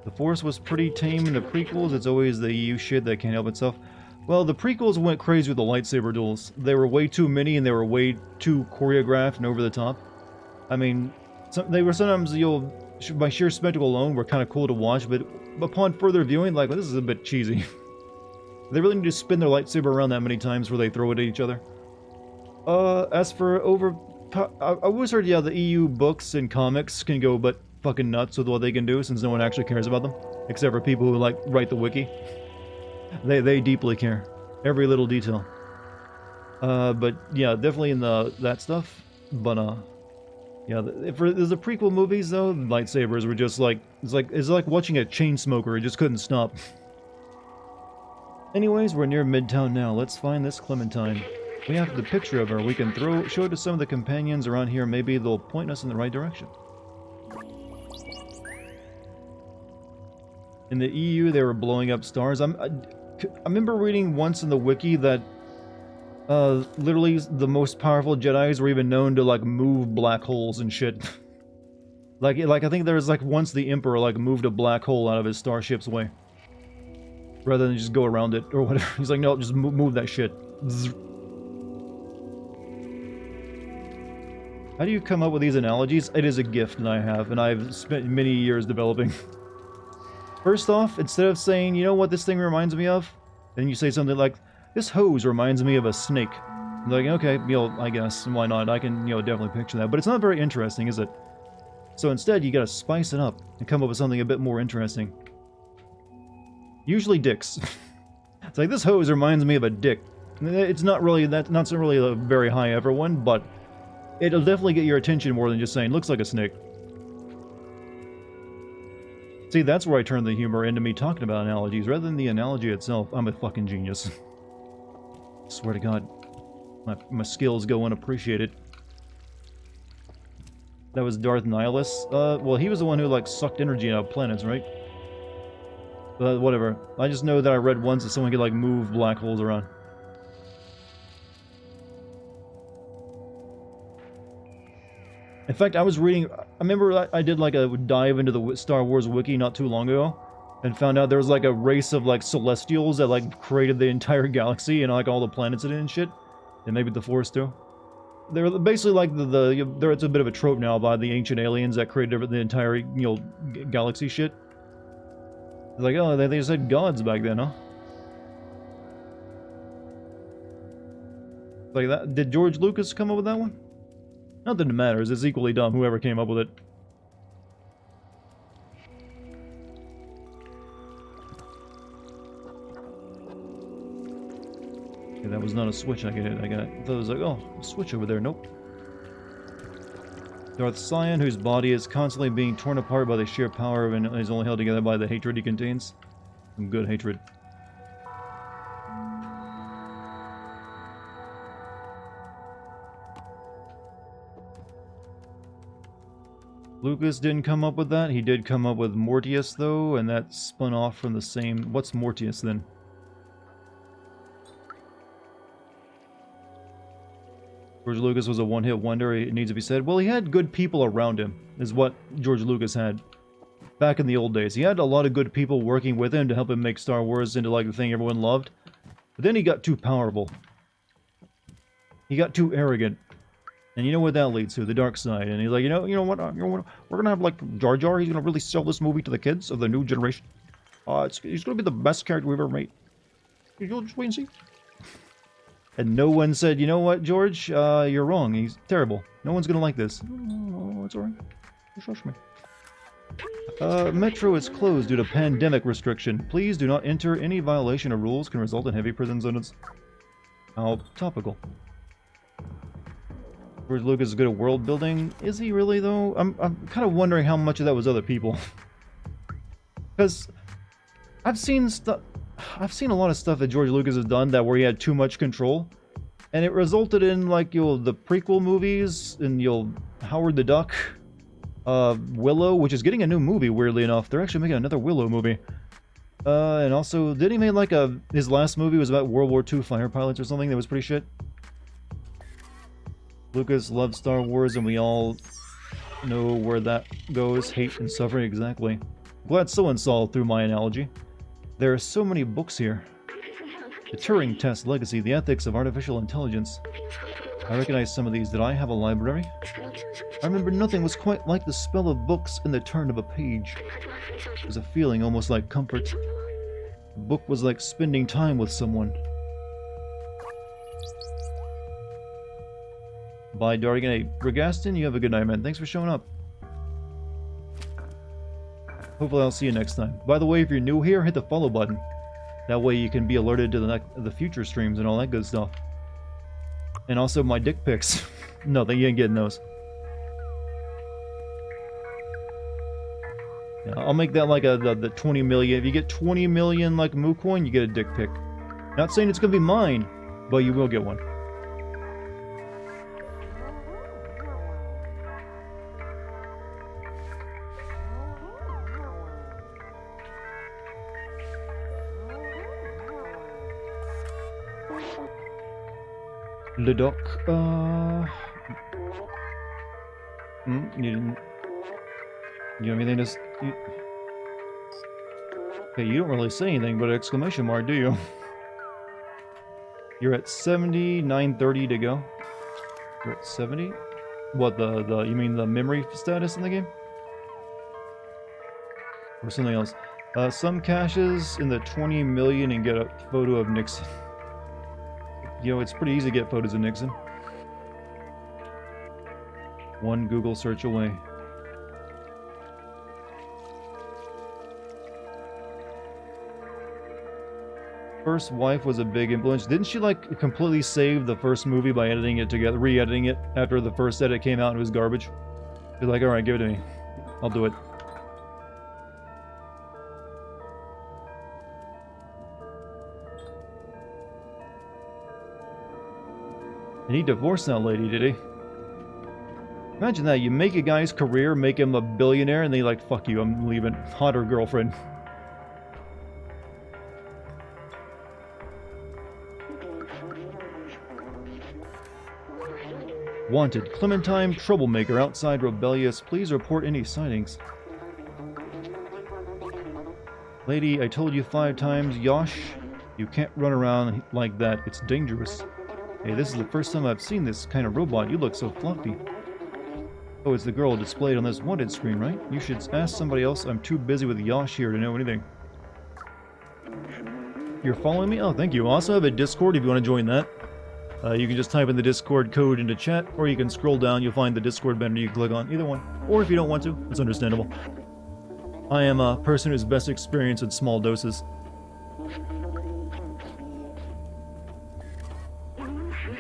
The Force was pretty tame in the prequels. It's always the EU shit that can't help itself. Well, the prequels went crazy with the lightsaber duels. They were way too many and they were way too choreographed and over the top. I mean, they were sometimes, by sheer spectacle alone, were kind of cool to watch, but upon further viewing, like, well, this is a bit cheesy. They really need to spin their lightsaber around that many times where they throw it at each other. As for I always heard, yeah, the EU books and comics can go but fucking nuts with what they can do since no one actually cares about them. Except for people who, like, write the wiki. They deeply care. Every little detail. But, yeah, definitely in that stuff. But, yeah, for the prequel movies, though, lightsabers were just like... It's like watching a chain smoker. It just couldn't stop. Anyways, we're near Midtown now. Let's find this Clementine. We have the picture of her. We can show it to some of the companions around here. Maybe they'll point us in the right direction. In the EU, they were blowing up stars. I remember reading once in the wiki that literally the most powerful Jedis were even known to, like, move black holes and shit. like I think there was, like, once the Emperor, like, moved a black hole out of his starship's way. Rather than just go around it or whatever. He's like, no, just move that shit. How do you come up with these analogies? It is a gift that I have, and I've spent many years developing. First off, instead of saying, you know what this thing reminds me of? Then you say something like, this hose reminds me of a snake. Like, okay, I guess, why not? I can, definitely picture that. But it's not very interesting, is it? So instead, you gotta spice it up and come up with something a bit more interesting. Usually dicks. It's like, this hose reminds me of a dick. It's not really, that's not really a very high ever one, but it'll definitely get your attention more than just saying, looks like a snake. See, that's where I turn the humor into me talking about analogies, rather than the analogy itself. I'm a fucking genius. Swear to God. My skills go unappreciated. That was Darth Nihilus. Well, he was the one who, like, sucked energy out of planets, right? Whatever. I just know that I read once that someone could, like, move black holes around. In fact, I was reading... I remember I did, like, a dive into the Star Wars wiki not too long ago, and found out there was, like, a race of, like, Celestials that, like, created the entire galaxy and, like, all the planets in it and shit. And maybe the Force, too. They're basically like it's a bit of a trope now by the ancient aliens that created the entire, galaxy shit. It's like, oh, they said gods back then, huh? Like that. Did George Lucas come up with that one? Not that it matters. It's equally dumb, whoever came up with it. Okay, that was not a switch I could hit. I thought it was like, oh, a switch over there. Nope. Darth Sion, whose body is constantly being torn apart by the sheer power and is only held together by the hatred he contains. Some good hatred. Lucas didn't come up with that. He did come up with Mortius, though, and that spun off from the same... What's Mortius, then? George Lucas was a one-hit wonder, it needs to be said. Well, he had good people around him, is what George Lucas had. Back in the old days. He had a lot of good people working with him to help him make Star Wars into, like, the thing everyone loved. But then he got too powerful. He got too arrogant. And you know what that leads to? The dark side. And he's like, you know what? We're gonna have, like, Jar Jar. He's gonna really sell this movie to the kids of the new generation. He's gonna be the best character we've ever made. You'll just wait and see. And no one said, you know what, George? You're wrong. He's terrible. No one's gonna like this. Oh, it's alright. Shush me. Metro is closed due to pandemic restriction. Please do not enter. Any violation of rules can result in heavy prison sentence. How topical. George Lucas is good at world building. Is he really, though? I'm kind of wondering how much of that was other people. Because I've seen stuff. I've seen a lot of stuff that George Lucas has done that where he had too much control, and it resulted in like the prequel movies and Howard the Duck, Willow, which is getting a new movie. Weirdly enough, they're actually making another Willow movie. And also, did he make like his last movie was about World War II fighter pilots or something that was pretty shit? Lucas loved Star Wars, and we all know where that goes. Hate and suffering, exactly. Glad someone saw through my analogy. There are so many books here. The Turing Test Legacy, The Ethics of Artificial Intelligence. I recognize some of these. Did I have a library? I remember nothing was quite like the spell of books and the turn of a page. It was a feeling almost like comfort. The book was like spending time with someone. Bye, Dartigan. Hey, Regaston, you have a good night, man. Thanks for showing up. Hopefully I'll see you next time. By the way, if you're new here, hit the follow button. That way you can be alerted to the future streams and all that good stuff. And also my dick pics. No, you ain't getting those. Yeah, I'll make that like the 20 million. If you get 20 million like Moo Coin, you get a dick pic. Not saying it's gonna be mine, but you will get one. Le Doc, you have anything to... Okay, you don't really say anything but exclamation mark, do you? You're at 70, 930 to go. You're at 70? What, you mean the memory status in the game? Or something else? Some caches in the 20 million and get a photo of Nixon. You know, it's pretty easy to get photos of Nixon. One Google search away. First wife was a big influence. Didn't she like completely save the first movie by editing it together, re-editing it after the first edit came out and it was garbage? She's like, alright, give it to me. I'll do it. And he divorced that lady, did he? Imagine that, you make a guy's career, make him a billionaire, and they like, fuck you, I'm leaving. Hotter girlfriend. Wanted, Clementine, troublemaker, outside rebellious. Please report any sightings. Lady, I told you 5 times, Yosh, you can't run around like that, it's dangerous. Hey, this is the first time I've seen this kind of robot. You look so fluffy. Oh, it's the girl displayed on this wanted screen, right? You should ask somebody else. I'm too busy with Yosh here to know anything. You're following me? Oh, thank you. I also have a Discord if you want to join that. You can just type in the Discord code into chat, or you can scroll down. You'll find the Discord banner. You can click on either one. Or if you don't want to, it's understandable. I am a person who's best experienced in small doses.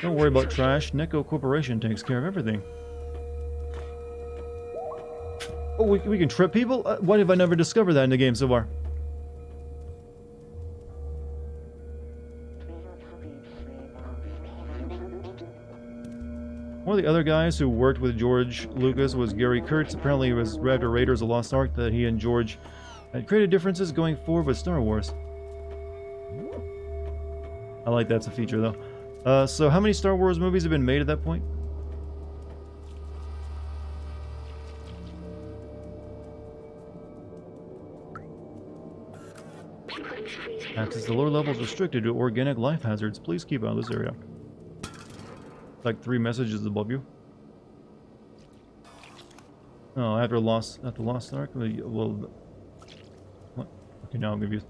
Don't worry about trash. Neko Corporation takes care of everything. Oh, we can trip people? Why have I never discovered that in the game so far? One of the other guys who worked with George Lucas was Gary Kurtz. Apparently it was after Raiders of the Lost Ark that he and George had created differences going forward with Star Wars. I like that's a feature though. So how many Star Wars movies have been made at that point? Access to lower levels restricted to organic life hazards. Please keep out of this area. Like 3 messages above you. Oh, after Lost Ark? Well, what? Okay, now I'm confused.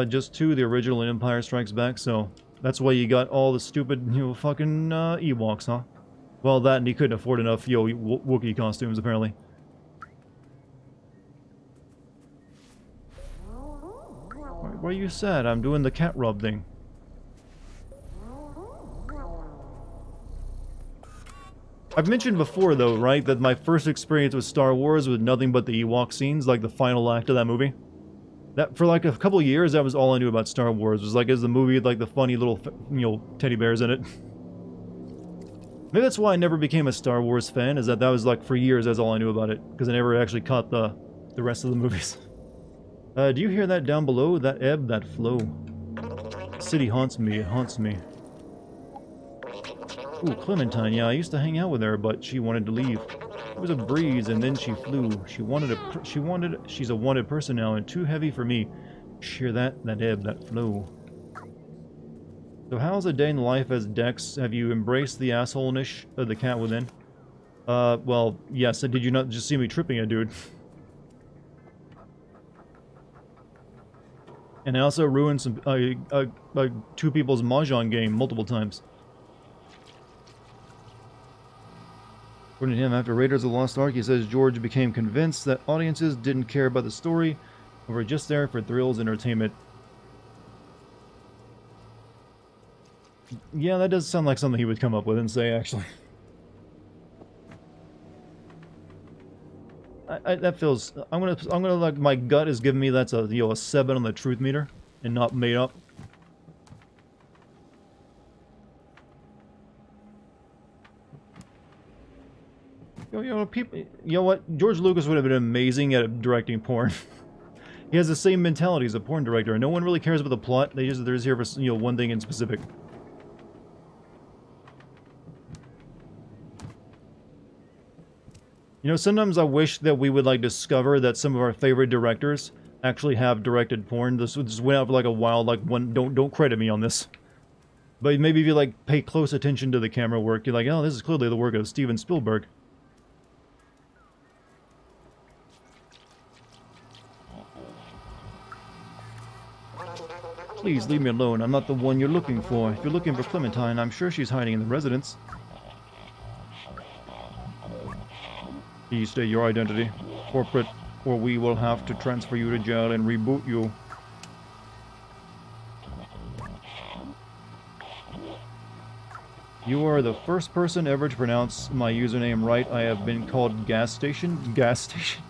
Just 2, the original and Empire Strikes Back, so that's why you got all the stupid, fucking Ewoks, huh? Well, that and he couldn't afford enough, Wookiee costumes, apparently. Why are you sad? I'm doing the cat rub thing. I've mentioned before, though, right, that my first experience with Star Wars was nothing but the Ewok scenes, like the final act of that movie. That for like a couple of years, that was all I knew about Star Wars. Was like, is the movie with, like the funny little, teddy bears in it. Maybe that's why I never became a Star Wars fan. Is that was like for years that's all I knew about it because I never actually caught the rest of the movies. Do you hear that down below? That ebb, that flow. The city haunts me. It haunts me. Ooh, Clementine. Yeah, I used to hang out with her, but she wanted to leave. It was a breeze, and then she flew. She's a wanted person now, and too heavy for me. Sheer that ebb, that flow. So how's a day in the life as Dex? Have you embraced the asshole-ish of the cat within? Well, yes. Did you not just see me tripping a dude? And I also ruined some, two people's Mahjong game multiple times. According to him, after Raiders of the Lost Ark, he says George became convinced that audiences didn't care about the story, and were just there for thrills and entertainment. Yeah, that does sound like something he would come up with and say, actually. That feels... I'm gonna like, my gut is giving me that's a 7 on the truth meter, and not made up. People, you know what? George Lucas would have been amazing at directing porn. He has the same mentality as a porn director. No one really cares about the plot. They're just here for one thing in specific. Sometimes I wish that we would like discover that some of our favorite directors actually have directed porn. This just went out for like a while. Like don't credit me on this. But maybe if you like pay close attention to the camera work, you're like, oh, this is clearly the work of Steven Spielberg. Please leave me alone. I'm not the one you're looking for. If you're looking for Clementine, I'm sure she's hiding in the residence. Please state your identity. Corporate, or we will have to transfer you to jail and reboot you. You are the first person ever to pronounce my username right. I have been called Gas Station. Gas Station?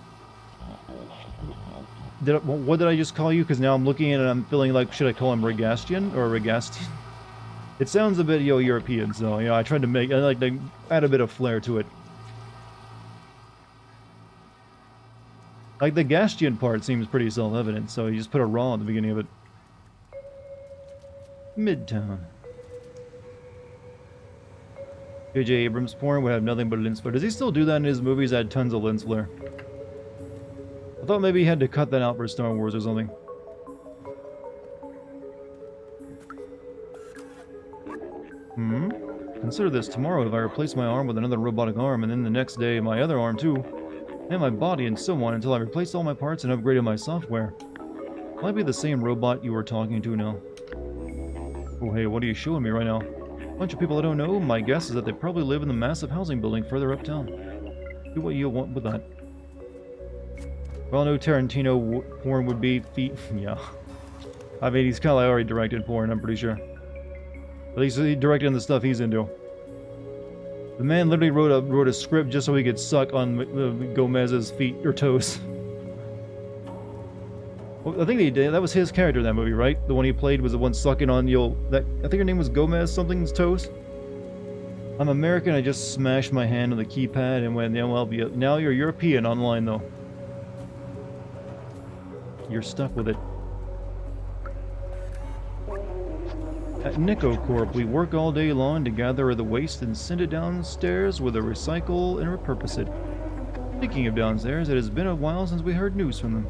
What did I just call you? Because now I'm looking at it and I'm feeling like, should I call him Regastian or Regastian? It sounds a bit, European, so, I tried to I like to add a bit of flair to it. Like, the Gastian part seems pretty self-evident, so you just put a raw at the beginning of it. Midtown. J.J. Abrams' porn would have nothing but lens flare. Does he still do that in his movies? Had tons of lens flare. I thought maybe he had to cut that out for Star Wars or something. Consider this. Tomorrow, if I replace my arm with another robotic arm, and then the next day my other arm too, and my body and so on until I replace all my parts and upgraded my software. Will I be the same robot you were talking to now? Oh hey, what are you showing me right now? A bunch of people I don't know. My guess is that they probably live in the massive housing building further uptown. Do what you want with that. Well, no Tarantino porn would be feet. Yeah. I mean, he's kind of already directed porn, I'm pretty sure. At least he directed the stuff he's into. The man literally wrote a script just so he could suck on Gomez's feet or toes. Well, I think that was his character in that movie, right? The one he played was the one sucking on I think her name was Gomez something's toes. I'm American. I just smashed my hand on the keypad and went, yeah, well, now you're European online though. You're stuck with it. At NicoCorp, we work all day long to gather the waste and send it downstairs with a recycle and repurpose it. Speaking of downstairs, it has been a while since we heard news from them.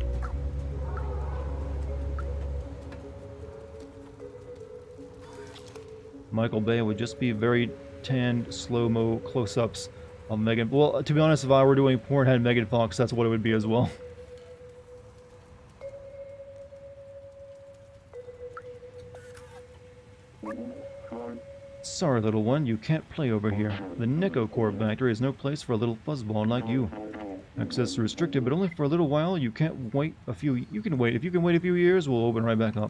Michael Bay would just be very tanned, slow-mo close-ups of Megan. Well, to be honest, if I were doing porn had Megan Fox, that's what it would be as well. Sorry, little one, you can't play over here. The NicoCorp factory is no place for a little fuzzball like you. Access is restricted, but only for a little while. You can't wait a few... You can wait. If you can wait a few years, we'll open right back up.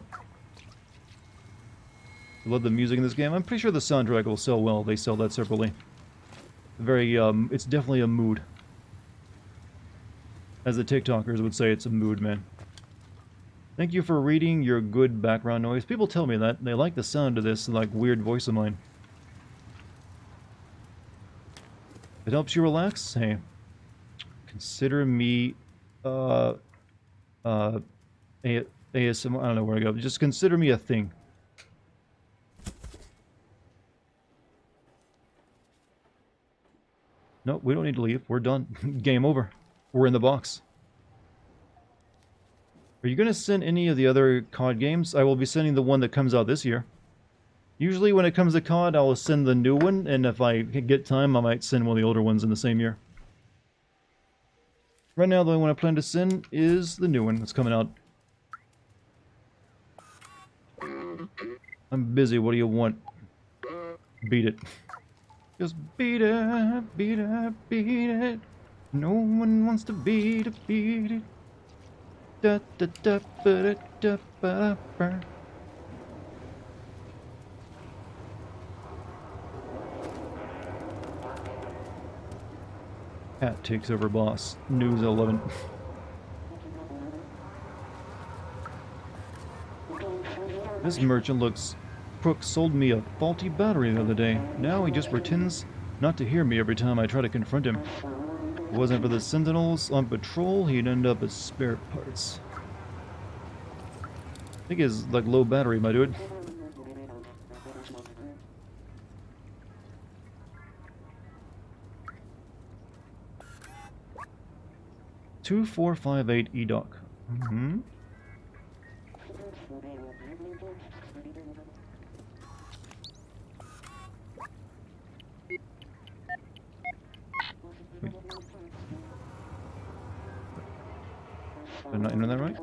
I love the music in this game. I'm pretty sure the soundtrack will sell well. They sell that separately. Very, it's definitely a mood. As the TikTokers would say, it's a mood, man. Thank you for reading your good background noise. People tell me that. They like the sound of this, like, weird voice of mine. It helps you relax? Hey. Consider me, uh, ASMR, I don't know where to go. Just consider me a thing. Nope, we don't need to leave. We're done. Game over. We're in the box. Are you going to send any of the other COD games? I will be sending the one that comes out this year. Usually when it comes to COD, I'll send the new one, and if I get time, I might send one of the older ones in the same year. Right now, the only one I plan to send is the new one that's coming out. I'm busy. What do you want? Beat it. Just beat it, beat it, beat it. No one wants to beat it, beat it. Da da da ba da ba ba. Cat takes over boss. News 11. This merchant looks... Crook sold me a faulty battery the other day. Now he just pretends not to hear me every time I try to confront him. If it wasn't for the sentinels on patrol, he'd end up as spare parts. I think it's like low battery, my dude. (2458) EDOC. Mm-hmm. Wait. Did I not enter that right?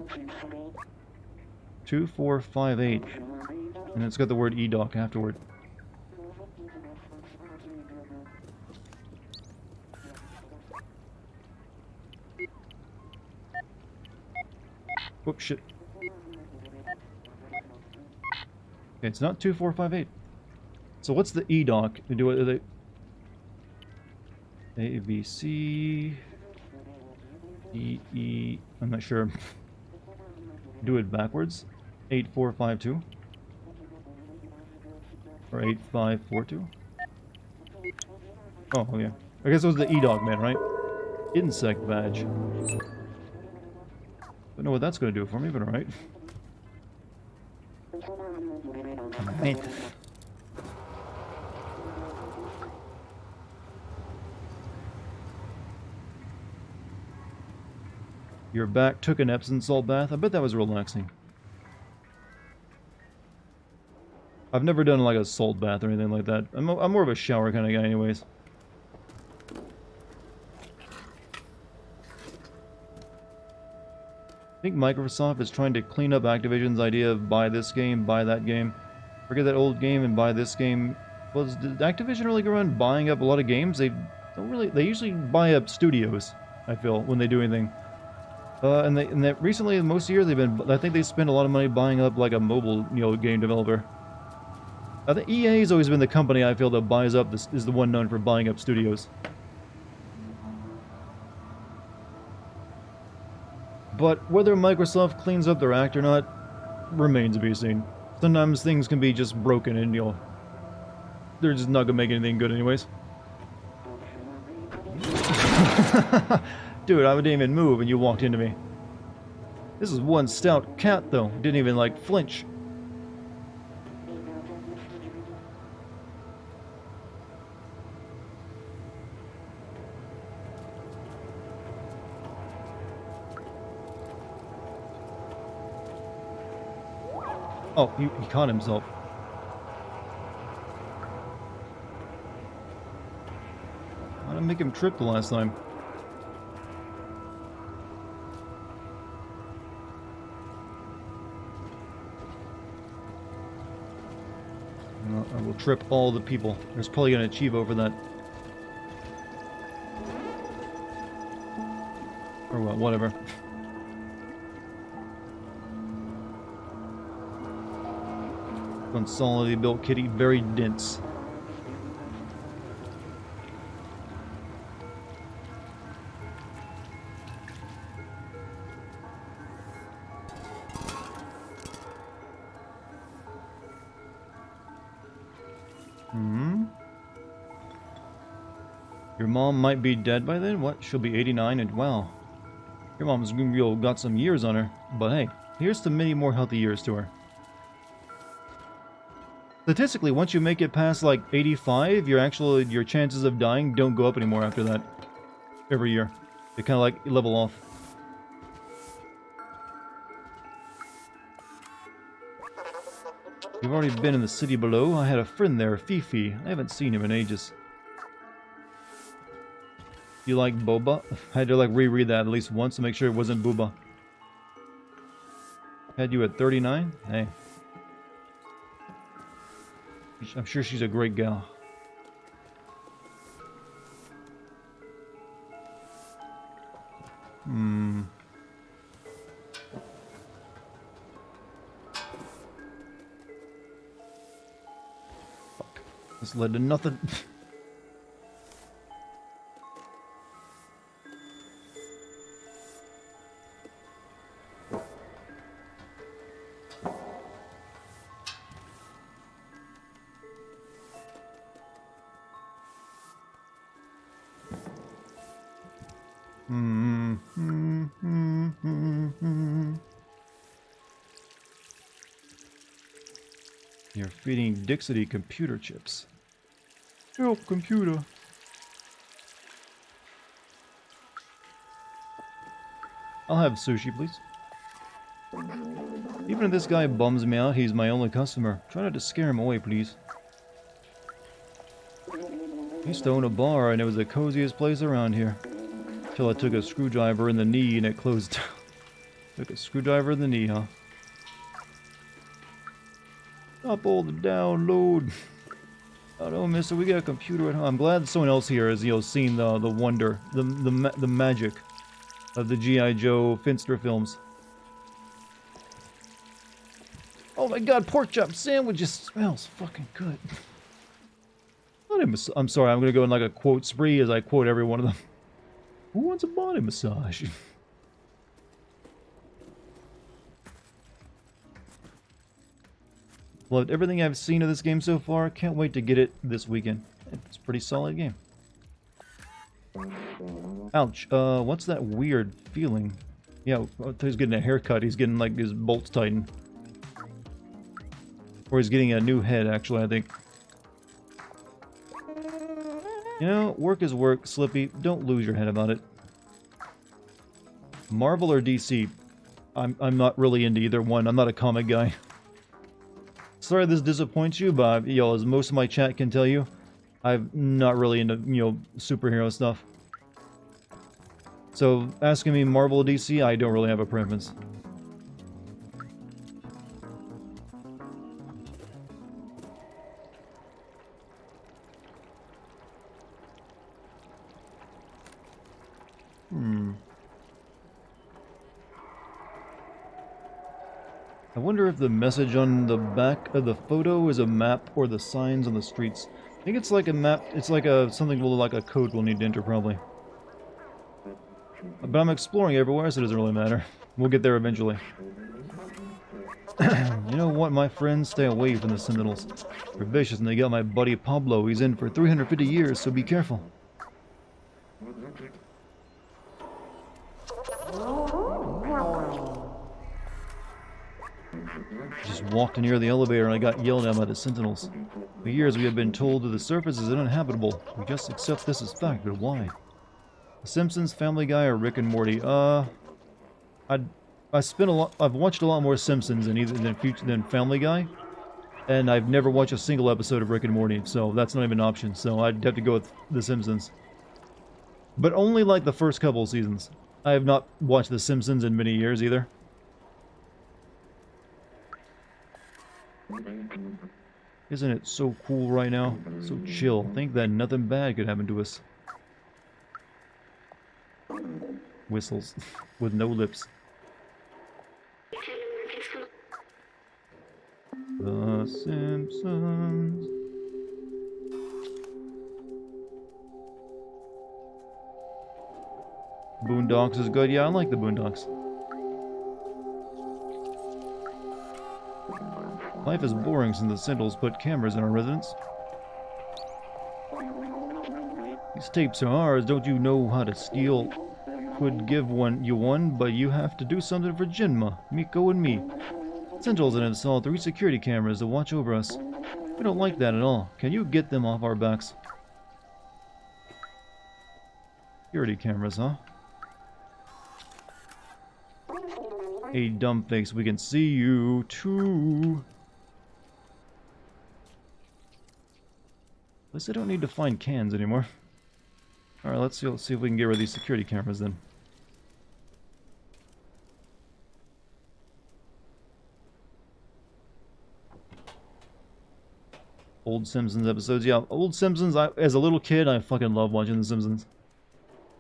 2458. And it's got the word EDOC afterward. Whoops, shit. Okay, it's not 2458. So what's the EDOC? Do it. A, B, C, D, E. I'm not sure. Do it backwards. 8452 or 8542. Oh yeah. I guess it was the EDOC man, right? Insect badge. Don't know what that's going to do for me, but alright. Alright. You're back, took an Epsom salt bath. I bet that was relaxing. I've never done like a salt bath or anything like that. I'm more of a shower kind of guy anyways. I think Microsoft is trying to clean up Activision's idea of buy this game, buy that game. Forget that old game and buy this game. Well, did Activision really go around buying up a lot of games? They don't really. They usually buy up studios, I feel, when they do anything. And recently, most years they've been. I think they spend a lot of money buying up like a mobile, game developer. I think EA has always been the company I feel that buys up. This is the one known for buying up studios. But whether Microsoft cleans up their act or not remains to be seen. Sometimes things can be just broken and, they're just not gonna make anything good anyways. Dude, I didn't even move and you walked into me. This is one stout cat, though. Didn't even, flinch. Oh, he caught himself. I didn't make him trip the last time. I will trip all the people. There's probably going to achieve over that. Or well, whatever. One solidly built kitty, very dense. Your mom might be dead by then? What? She'll be 89 and wow. Your mom's got some years on her. But hey, here's to many more healthy years to her. Statistically, once you make it past like 85, your chances of dying don't go up anymore after that. Every year. They kind of like level off. You've already been in the city below. I had a friend there, Fifi. I haven't seen him in ages. You like boba? I had to like reread that at least once to make sure it wasn't booba. Had you at 39? Hey. I'm sure she's a great gal. Fuck. This led to nothing. You're feeding Dixity computer chips. Help, computer. I'll have sushi, please. Even if this guy bums me out, he's my only customer. Try not to scare him away, please. I used to own a bar, and it was the coziest place around here. Till I took a screwdriver in the knee and it closed down. Took a screwdriver in the knee, huh? Stop all the download. Oh no, mister, we got a computer at home. I'm glad someone else here has, seen the wonder, the magic of the G.I. Joe Finster films. Oh my god, pork chop sandwiches smells fucking good. I'm sorry, I'm gonna go in like a quote spree as I quote every one of them. Who wants a body massage? Loved everything I've seen of this game so far. Can't wait to get it this weekend. It's a pretty solid game. Ouch. What's that weird feeling? Yeah, he's getting a haircut. He's getting like his bolts tightened. Or he's getting a new head, actually, I think. You know, work is work, Slippy. Don't lose your head about it. Marvel or DC? I'm not really into either one. I'm not a comic guy. Sorry this disappoints you, but as most of my chat can tell you, I'm not really into, superhero stuff. So, asking me Marvel or DC, I don't really have a preference. I wonder if the message on the back of the photo is a map or the signs on the streets. I think it's like a map. It's like something like a code we'll need to enter, probably. But I'm exploring everywhere, so it doesn't really matter. We'll get there eventually. You know what, my friends? Stay away from the Sentinels. They're vicious, and they got my buddy Pablo. He's in for 350 years, so be careful. Just walked near the elevator and I got yelled at by the Sentinels. For years we have been told that the surface is uninhabitable. We just accept this as fact, but why? The Simpsons, Family Guy, or Rick and Morty? I've watched a lot more Simpsons than Family Guy, and I've never watched a single episode of Rick and Morty, so that's not even an option. So I'd have to go with The Simpsons, but only like the first couple of seasons. I have not watched The Simpsons in many years either. Isn't it so cool right now? So chill. Think that nothing bad could happen to us. Whistles. With no lips. The Simpsons. Boondocks is good. Yeah, I like the Boondocks. Life is boring since the Sentinels put cameras in our residence. These tapes are ours. Don't you know how to steal? Could give you one, but you have to do something for Jinma, Miko, and me. Sentinels have installed 3 security cameras to watch over us. We don't like that at all. Can you get them off our backs? Security cameras, huh? Hey, dumbface, we can see you too. At least I don't need to find cans anymore. Alright, let's see if we can get rid of these security cameras then. Old Simpsons episodes. Yeah, old Simpsons, as a little kid, I fucking love watching The Simpsons.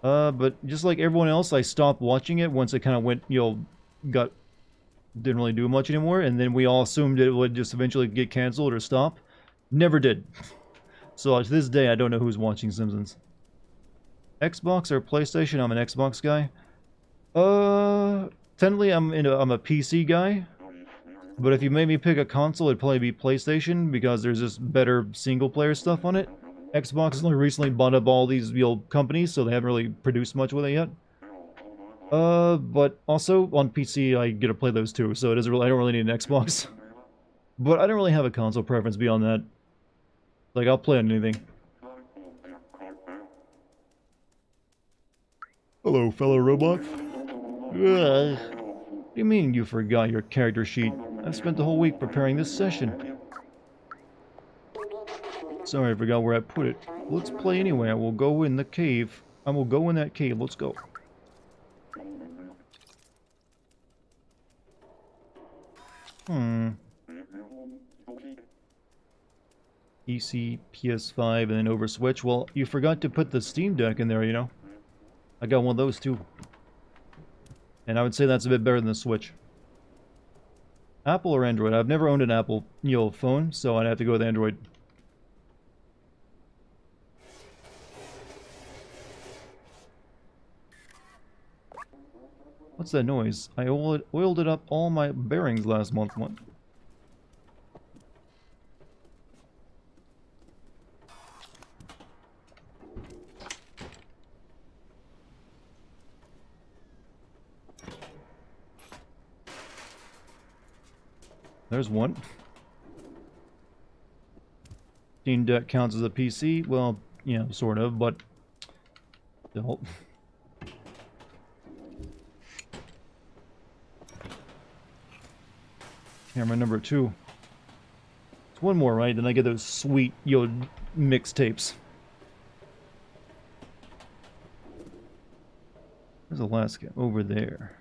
But just like everyone else, I stopped watching it once it kind of went, didn't really do much anymore, and then we all assumed it would just eventually get canceled or stop. Never did. So to this day, I don't know who's watching Simpsons. Xbox or PlayStation? I'm an Xbox guy. Technically I'm a PC guy. But if you made me pick a console, it'd probably be PlayStation, because there's just better single-player stuff on it. Xbox has only recently bought up all these companies, so they haven't really produced much with it yet. But also, on PC, I get to play those too, so I don't really need an Xbox. But I don't really have a console preference beyond that. Like, I'll play on anything. Hello, fellow robot. Ugh. What do you mean you forgot your character sheet? I've spent the whole week preparing this session. Sorry, I forgot where I put it. Let's play anyway. I will go in the cave. I will go in that cave. Let's go. PC, PS5, and then over Switch. Well, you forgot to put the Steam Deck in there, you know. I got one of those too. And I would say that's a bit better than the Switch. Apple or Android? I've never owned an Apple, phone, so I'd have to go with Android. What's that noise? I oiled it up all my bearings last month. What? There's one. Steam Deck counts as a PC. Well, yeah, sort of, but still. Camera number 2. It's one more, right? Then I get those sweet, mixtapes. There's Alaska over there.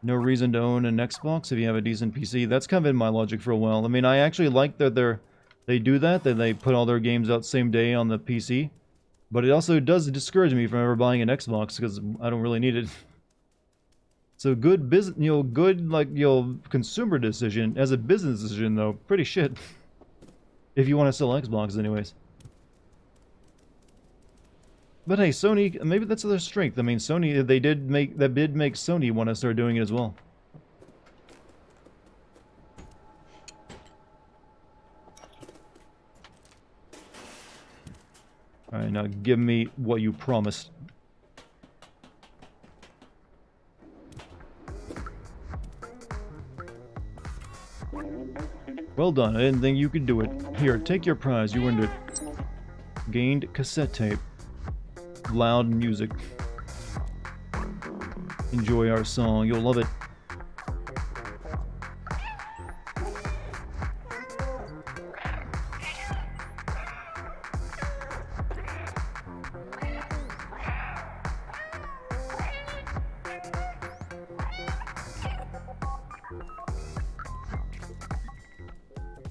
No reason to own an Xbox if you have a decent PC. That's kind of been my logic for a while. I mean, I actually like that they do that they put all their games out same day on the PC. But it also does discourage me from ever buying an Xbox, because I don't really need it. So good business, consumer decision. As a business decision, though, pretty shit. If you want to sell Xboxes anyways. But hey, Sony, maybe that's their strength. I mean, Sony, that did make Sony want to start doing it as well. Alright, now give me what you promised. Well done, I didn't think you could do it. Here, take your prize, you earned it. Gained cassette tape. Loud music. Enjoy our song, you'll love it.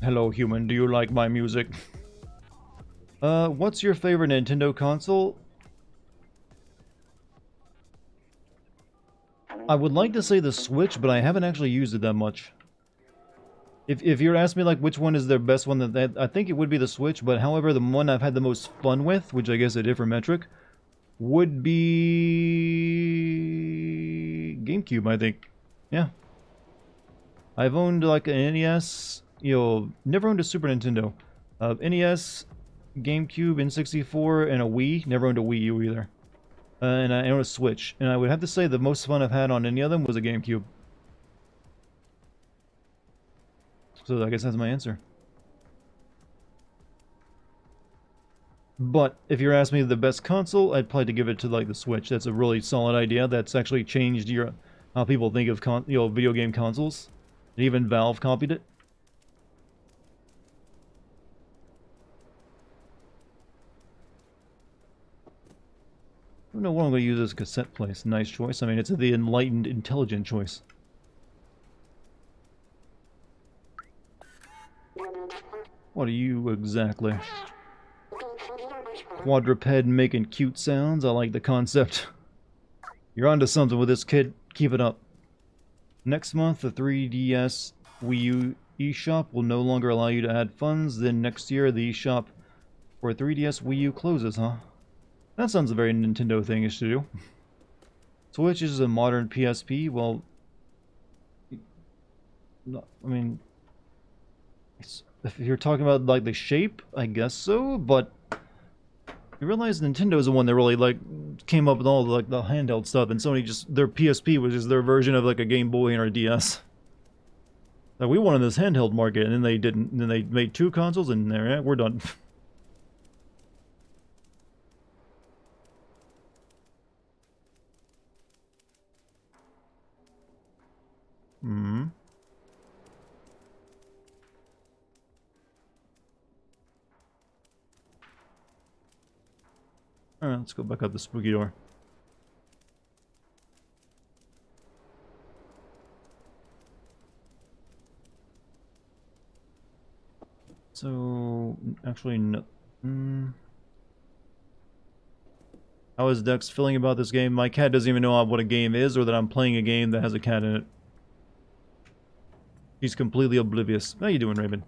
Hello, human, do you like my music? What's your favorite Nintendo console? I would like to say the Switch, but I haven't actually used it that much. If you're asking me, like, which one is their best one, I think it would be the Switch, but however, the one I've had the most fun with, which I guess is a different metric, would be GameCube, I think. Yeah. I've owned like an NES, never owned a Super Nintendo. NES, GameCube, N64, and a Wii. Never owned a Wii U either. And I own a Switch. And I would have to say the most fun I've had on any of them was a GameCube. So I guess that's my answer. But if you're asking me the best console, I'd probably give it to like the Switch. That's a really solid idea. That's actually changed how people think of video game consoles. And even Valve copied it. I don't know what I'm going to use as a cassette place. Nice choice. I mean, it's the enlightened, intelligent choice. What are you exactly? Quadruped making cute sounds. I like the concept. You're onto something with this, kid. Keep it up. Next month, the 3DS Wii U eShop will no longer allow you to add funds. Then next year, the eShop for 3DS Wii U closes, huh? That sounds a very Nintendo thing-ish to do. Switch is a modern PSP. Well, I mean, if you're talking about like the shape, I guess so. But you realize Nintendo is the one that really like came up with all the handheld stuff, and Sony their PSP was just their version of like a Game Boy or a DS. Like, we wanted this handheld market, and then they didn't. And then they made 2 consoles, and we're done. Hmm. Alright, let's go back up the spooky door. So, actually, no. How is Dex feeling about this game? My cat doesn't even know what a game is, or that I'm playing a game that has a cat in it. She's completely oblivious. How you doing, Raven?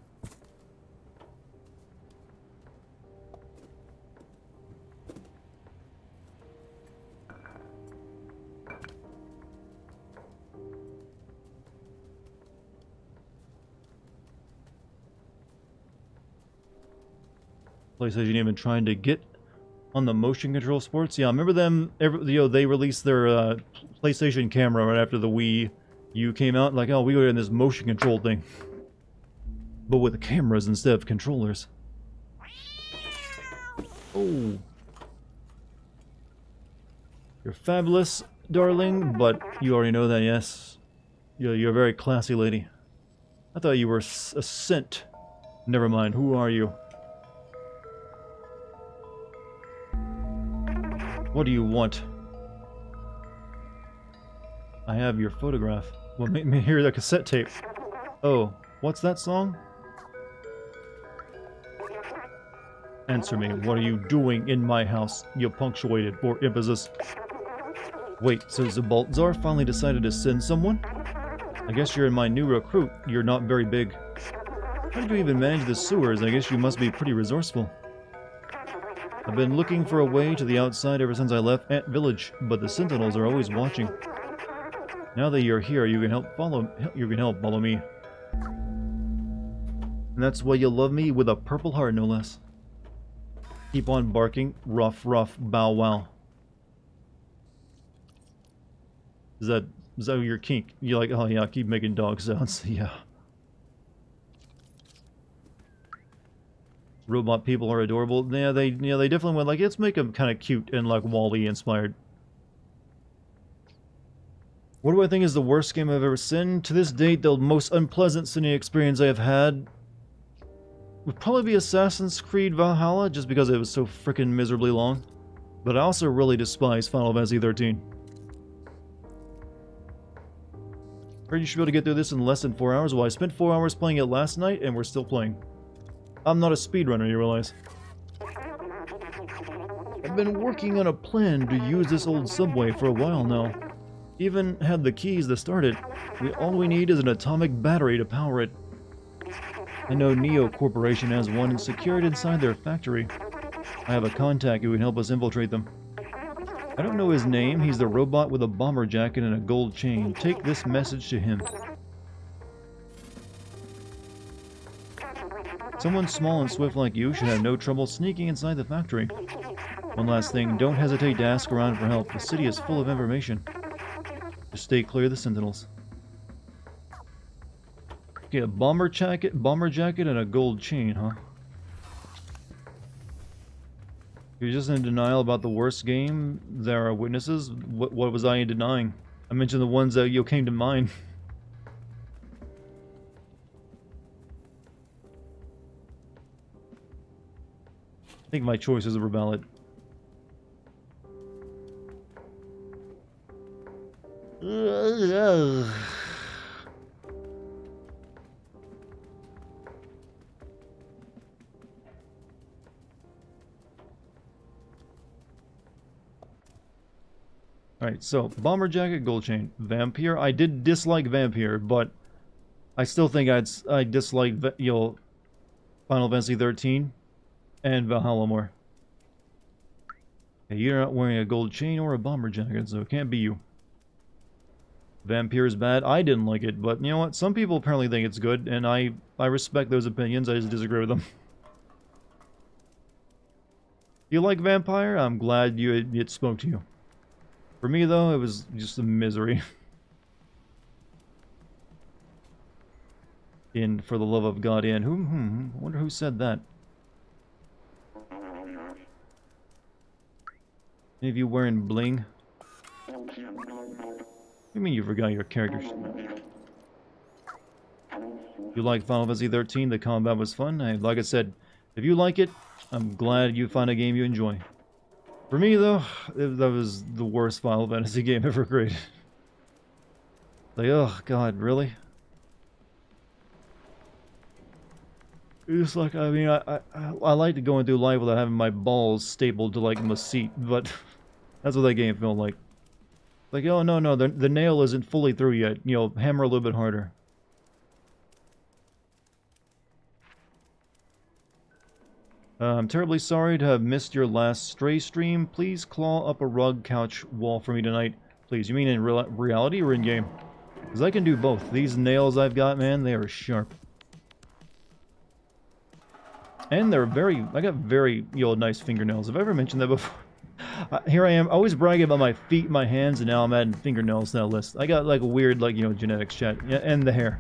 PlayStation even trying to get on the motion control sports. Yeah, I remember them. They released their PlayStation camera right after the Wii U came out. Like, oh, we were in this motion control thing, but with the cameras instead of controllers. Oh, you're fabulous, darling. But you already know that, yes. You're a very classy lady. I thought you were a scent. Never mind. Who are you? What do you want? I have your photograph. Well, make me hear the cassette tape. Oh, what's that song? Answer me. What are you doing in my house? You punctuated for emphasis. Wait, so Zabaltzar finally decided to send someone? I guess you're my new recruit. You're not very big. How did you even manage the sewers? I guess you must be pretty resourceful. I've been looking for a way to the outside ever since I left Ant Village, but the Sentinels are always watching. Now that you're here, you can help follow me. And that's why you love me, with a purple heart, no less. Keep on barking. Ruff, ruff, bow, wow. Is that your kink? You're like, oh yeah, keep making dog sounds. Yeah. Robot people are adorable. Yeah, they definitely went like, let's make them kind of cute and like Wall-E inspired. What do I think is the worst game I've ever seen? To this date, the most unpleasant cinema experience I have had would probably be Assassin's Creed Valhalla, just because it was so freaking miserably long. But I also really despise Final Fantasy 13. Heard you should be able to get through this in less than 4 hours. Well, I spent 4 hours playing it last night, and we're still playing. I'm not a speedrunner, you realize. I've been working on a plan to use this old subway for a while now. Even had the keys to start it. All we need is an atomic battery to power it. I know Neo Corporation has one secured inside their factory. I have a contact who can help us infiltrate them. I don't know his name. He's the robot with a bomber jacket and a gold chain. Take this message to him. Someone small and swift like you should have no trouble sneaking inside the factory. One last thing, don't hesitate to ask around for help. The city is full of information. Just stay clear of the sentinels. Okay, a bomber jacket, and a gold chain, huh? You're just in denial about the worst game? There are witnesses? What was I denying? I mentioned the ones that came to mind. I think my choices were valid. Alright, so, bomber jacket, gold chain. Vampire, I did dislike Vampire, but I still think I disliked, Final Fantasy 13 and Valhalla more. Okay, you're not wearing a gold chain or a bomber jacket, so it can't be you. Vampire is bad. I didn't like it, but you know what? Some people apparently think it's good, and I respect those opinions. I just disagree with them. You like Vampire? I'm glad it spoke to you. For me, though, it was just a misery. In For the Love of God, and I wonder who said that. Any of you wearing bling? What do you mean you forgot your character? You like Final Fantasy 13? The combat was fun. Like I said, if you like it, I'm glad you found a game you enjoy. For me, though, that was the worst Final Fantasy game ever created. Like, oh god, really? It's like, I mean, I like to go through life without having my balls stapled to, like, my seat, but that's what that game felt like. Like, oh, no, the nail isn't fully through yet. You know, hammer a little bit harder. I'm terribly sorry to have missed your last Stray stream. Please claw up a rug couch wall for me tonight. Please, you mean in reality or in-game? Because I can do both. These nails I've got, man, they are sharp. And they're I got very, nice fingernails. Have I ever mentioned that before? Here I am, always bragging about my feet, my hands, and now I'm adding fingernails to that list. I got, like, a weird, like, genetics chat. Yeah, and the hair.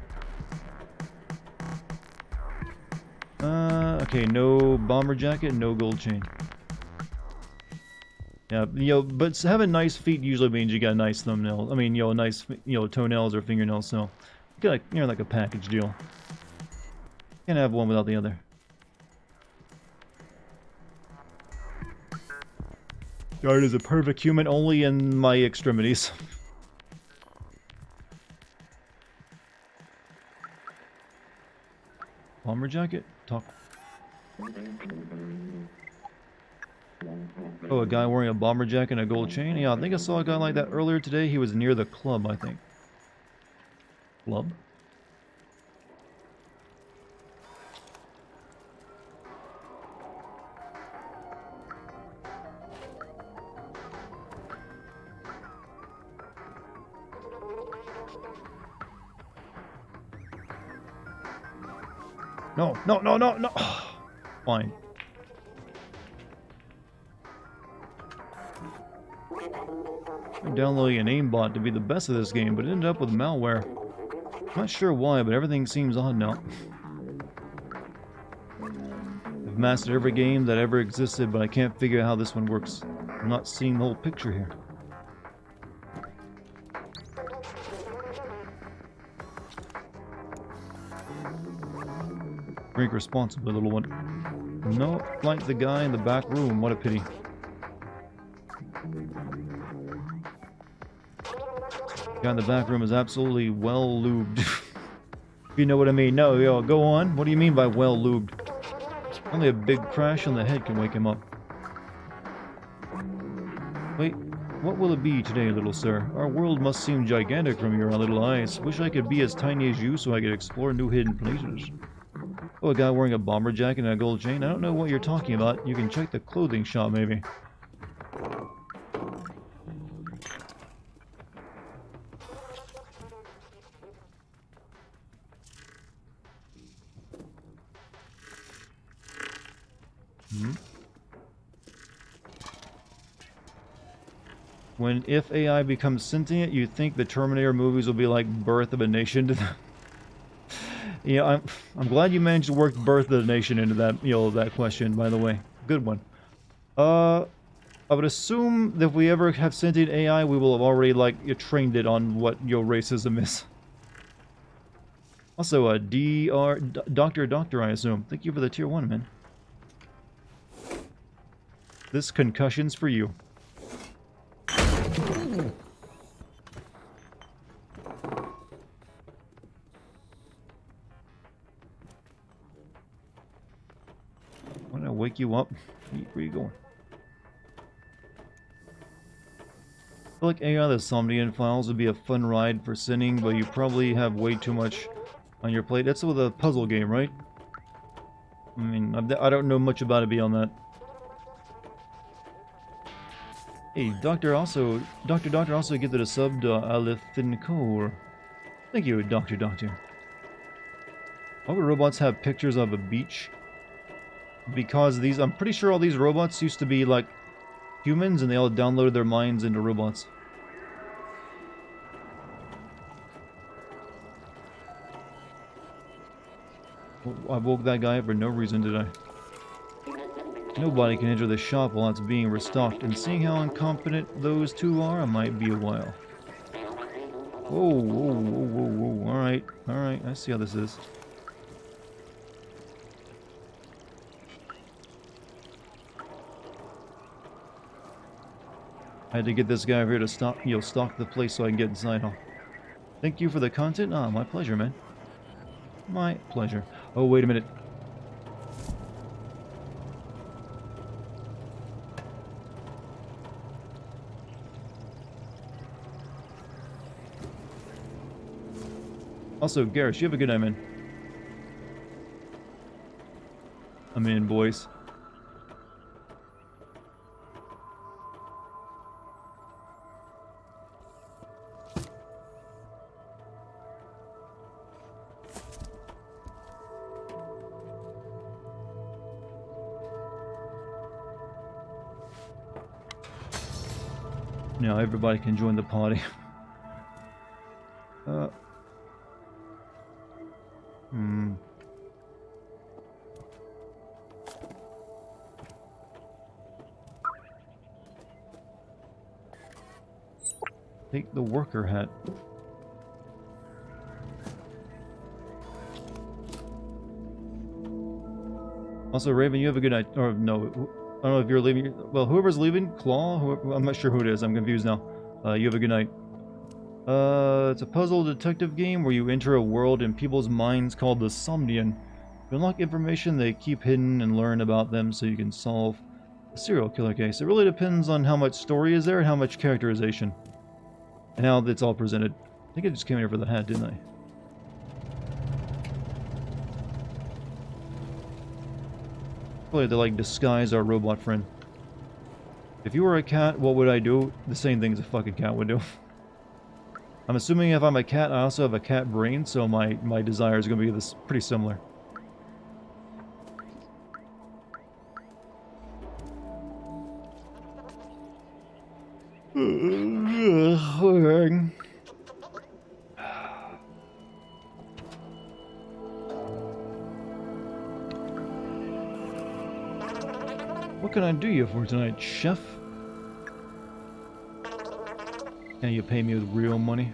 Okay, no bomber jacket, no gold chain. Yeah, but having nice feet usually means you got a nice thumbnail. I mean, nice, toenails or fingernails, so... You got, like a package deal. Can't have one without the other. Guard is a perfect human only in my extremities. Bomber jacket? Talk. Oh, a guy wearing a bomber jacket and a gold chain? Yeah, I think I saw a guy like that earlier today. He was near the club, I think. Club? No. Fine. I'm downloading an aimbot to be the best of this game, but it ended up with malware. I'm not sure why, but everything seems odd now. I've mastered every game that ever existed, but I can't figure out how this one works. I'm not seeing the whole picture here. Drink responsibly, little one. No, like the guy in the back room. What a pity. The guy in the back room is absolutely well lubed. If you know what I mean. No, go on. What do you mean by well lubed? Only a big crash on the head can wake him up. Wait, what will it be today, little sir? Our world must seem gigantic from your little eyes. Wish I could be as tiny as you so I could explore new hidden places. Oh, a guy wearing a bomber jacket and a gold chain? I don't know what you're talking about. You can check the clothing shop, maybe. Hmm? If AI becomes sentient, you think the Terminator movies will be like Birth of a Nation to them? Yeah, I'm glad you managed to work Birth of the Nation into that, that question, by the way. Good one. I would assume that if we ever have sentient AI, we will have already, like, trained it on what, racism is. Also, Doctor, I assume. Thank you for the tier 1, man. This concussion's for you. When I wake you up, where are you going? I feel like AI the Somnian Files would be a fun ride for sinning, but you probably have way too much on your plate. That's with a puzzle game, right? I mean, I don't know much about it beyond that. Hey, Doctor also gifted a sub to Alithinkor. Thank you, Doctor. Why would robots have pictures of a beach? Because I'm pretty sure all these robots used to be like humans and they all downloaded their minds into robots. I woke that guy up for no reason, did I? Nobody can enter the shop while it's being restocked, and seeing how incompetent those two are, it might be a while. Whoa. Alright, I see how this is. I had to get this guy over here to stock the place so I can get inside, huh? Thank you for the content. Ah, my pleasure, man. My pleasure. Oh, wait a minute. Also, Garrus, you have a good night, man. I'm in, boys. Now everybody can join the party. Take the worker hat. Also, Raven, you have a good night. Or, no, I don't know if you're leaving. Well, whoever's leaving, Claw, whoever, I'm not sure who it is. I'm confused now. You have a good night. It's a puzzle detective game where you enter a world in people's minds called the Somnian. You unlock information they keep hidden and learn about them so you can solve a serial killer case. It really depends on how much story is there and how much characterization. And how it's all presented. I think I just came here for the hat, didn't I? Probably to, like, disguise our robot friend. If you were a cat, what would I do? The same thing as a fucking cat would do. I'm assuming if I'm a cat, I also have a cat brain, so my desire is going to be this pretty similar. What can I do you for tonight, chef? Can you pay me with real money?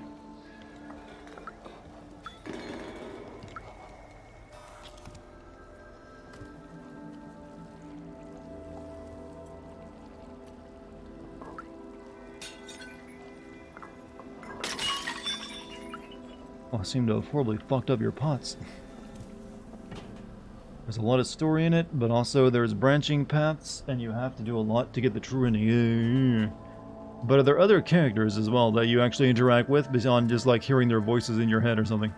Oh, I seem to have horribly fucked up your pots. There's a lot of story in it, but also there's branching paths, and you have to do a lot to get the true ending. But are there other characters as well that you actually interact with beyond just like hearing their voices in your head or something?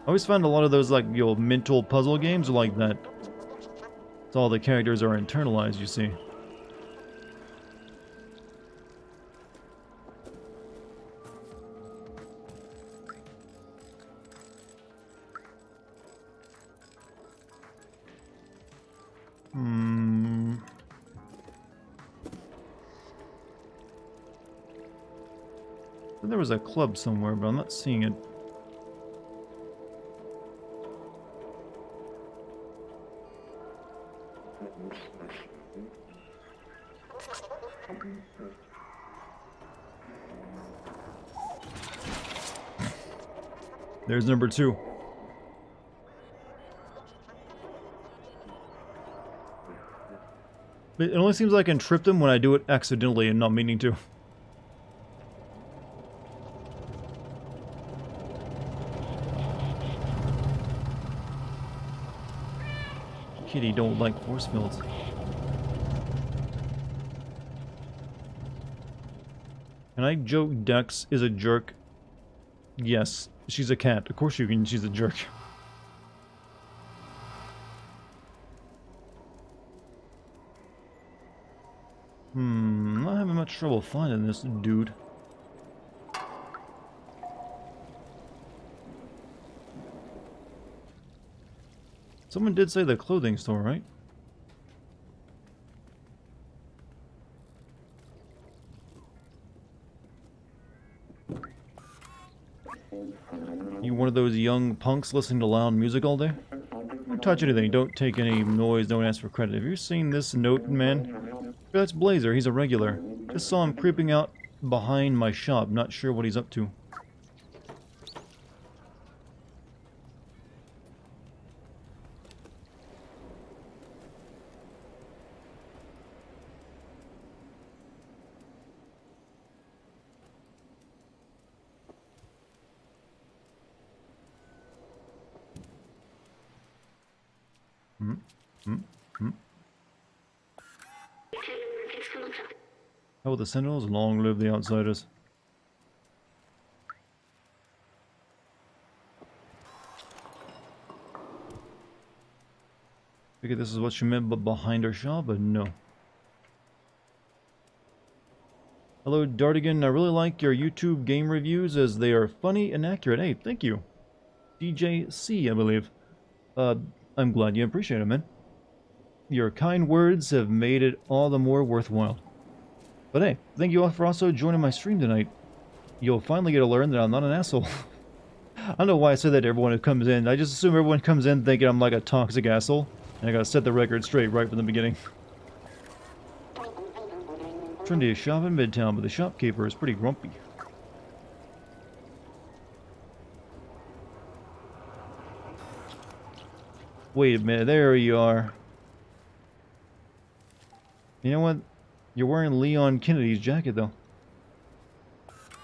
I always find a lot of those like mental puzzle games are like that. It's all the characters are internalized, you see. there was a club somewhere, but I'm not seeing it. There's number 2. It only seems like I can trip them when I do it accidentally and not meaning to. Kitty don't like force fields. And I joke Dex is a jerk. Yes, she's a cat. Of course you can, she's a jerk. I'm not having much trouble finding this dude. Someone did say the clothing store, right? You one of those young punks listening to loud music all day? Don't touch anything, don't take any noise, don't ask for credit. Have you seen this note, man? That's Blazer, he's a regular. Just saw him creeping out behind my shop, not sure what he's up to. How about the Sentinels? Long live the Outsiders. Figured this is what she meant, but behind her shop, but no. Hello, Dartigan. I really like your YouTube game reviews as they are funny and accurate. Hey, thank you. DJC, I believe. I'm glad you appreciate it, man. Your kind words have made it all the more worthwhile. But hey, thank you all for also joining my stream tonight. You'll finally get to learn that I'm not an asshole. I don't know why I say that to everyone who comes in. I just assume everyone comes in thinking I'm like a toxic asshole. And I gotta set the record straight right from the beginning. Trendy shop in Midtown, but the shopkeeper is pretty grumpy. Wait a minute, there you are. You know what? You're wearing Leon Kennedy's jacket, though.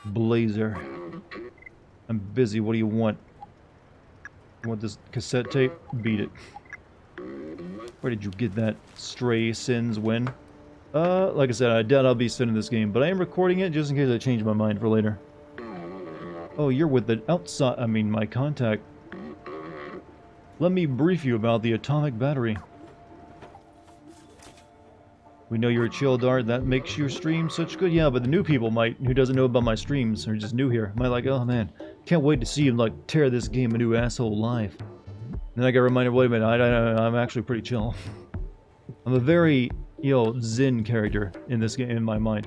Blazer. I'm busy, what do you want? You want this cassette tape? Beat it. Where did you get that? Stray Sins win? Like I said, I doubt I'll be sending this game, but I am recording it just in case I change my mind for later. Oh, you're with the outside, my contact. Let me brief you about the atomic battery. We know you're a chill dart, that makes your stream such good. Yeah, but the new people might, who doesn't know about my streams, or just new here, might like, oh man, can't wait to see him like tear this game a new asshole live. And then I got reminded, wait a minute, I'm actually pretty chill. I'm a very, zen character in this game, in my mind.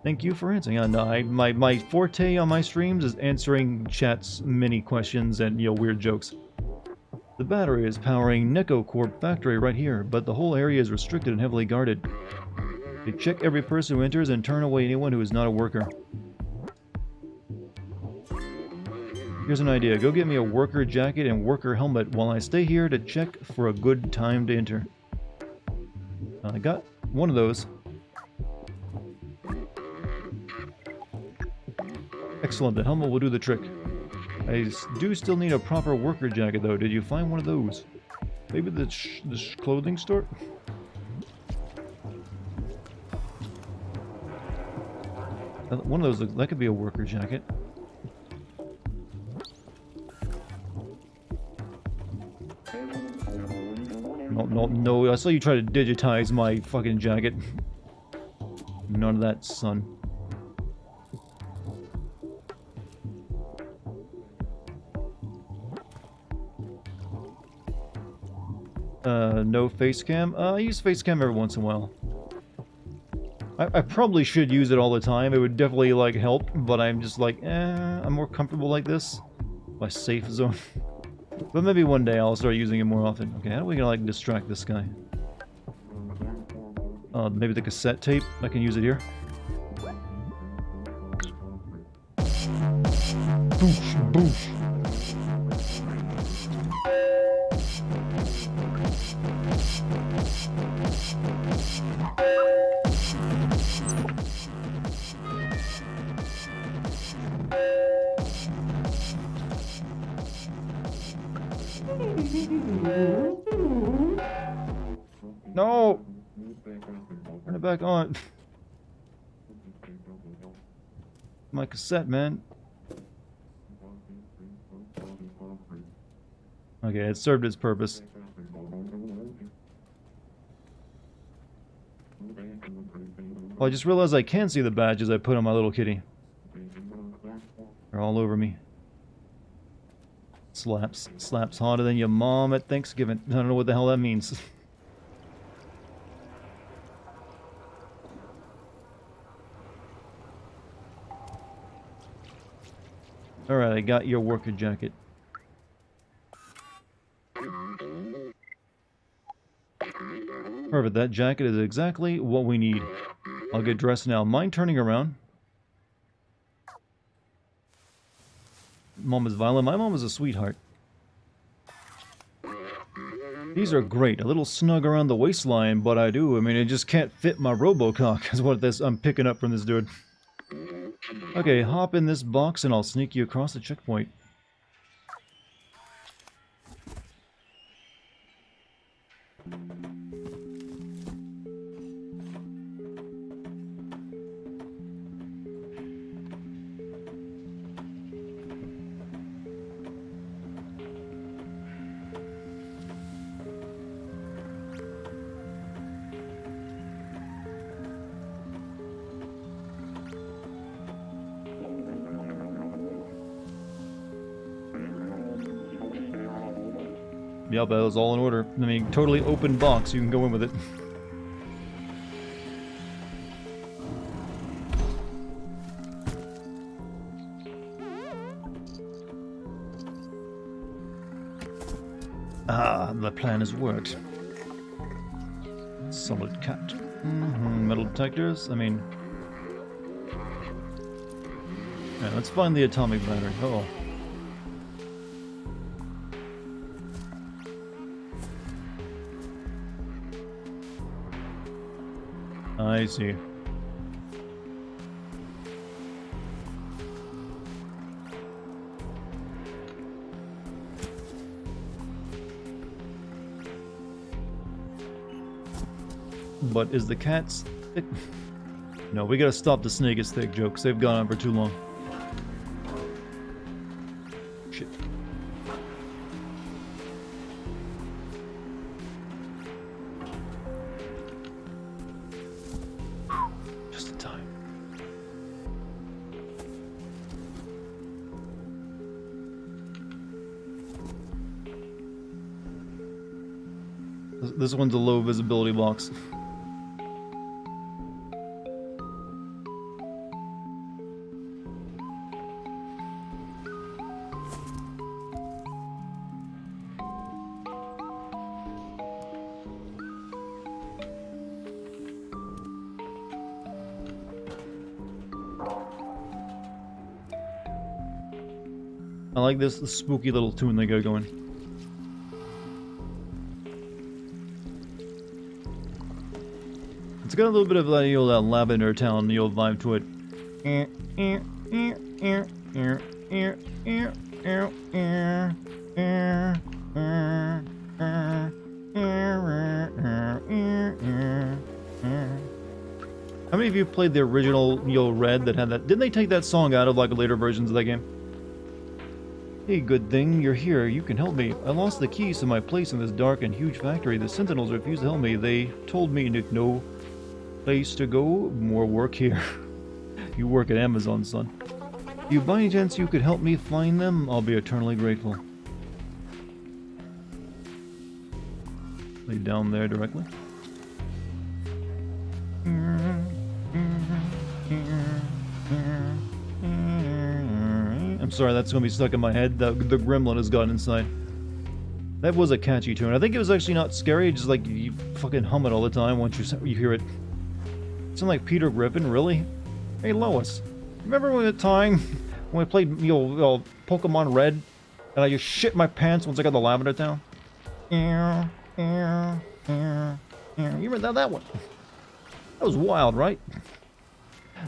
Thank you for answering. And my forte on my streams is answering chat's many questions and, weird jokes. The battery is powering NecoCorp factory right here, but the whole area is restricted and heavily guarded. They check every person who enters and turn away anyone who is not a worker. Here's an idea. Go get me a worker jacket and worker helmet while I stay here to check for a good time to enter. I got one of those. Excellent, the helmet will do the trick. I do still need a proper worker jacket, though. Did you find one of those? Maybe the clothing store? One of those, that could be a worker jacket. No, I saw you try to digitize my fucking jacket. None of that, son. No face cam? I use face cam every once in a while. I probably should use it all the time. It would definitely, like, help, but I'm just like, I'm more comfortable like this. My safe zone. But maybe one day I'll start using it more often. Okay, how are we gonna, like, distract this guy? Maybe the cassette tape? I can use it here. Boosh, boosh. No! Turn it back on. My cassette, man. Okay, it served its purpose. Well, I just realized I can see the badges I put on my little kitty. They're all over me. Slaps. Slaps harder than your mom at Thanksgiving. I don't know what the hell that means. Alright, I got your worker jacket. Perfect, that jacket is exactly what we need. I'll get dressed now. Mind turning around? Mom is violent. My mom is a sweetheart. These are great. A little snug around the waistline, but I mean, it just can't fit my Robocock, is what I'm picking up from this dude. Okay, hop in this box and I'll sneak you across the checkpoint. Yep, that was all in order. I mean, totally open box, you can go in with it. Ah, the plan has worked. Solid cat. Metal detectors, I mean... Yeah, let's find the atomic battery. Uh-oh. I see. But is the cat's thick? No, we gotta stop the snake is thick jokes. They've gone on for too long. Shit. Just in time. This one's a low visibility box. I like this spooky little tune they got going. It's got a little bit of that old Lavender Town, the old vibe to it. How many of you played the original Red that had that? Didn't they take that song out of like later versions of that game? Hey, good thing you're here. You can help me. I lost the keys to my place in this dark and huge factory. The Sentinels refused to help me. They told me no place to go. More work here. You work at Amazon, son. You by any chance you could help me find them? I'll be eternally grateful. Lay down there directly. sorry, that's gonna be stuck in my head. The gremlin has gotten inside. That was a catchy tune. I think it was actually not scary, just like you fucking hum it all the time once you hear it. Sound like Peter Griffin, really? Hey Lois, remember when the time when we played Pokemon Red and I just shit my pants once I got the Lavender Town? You remember that one? That was wild, right?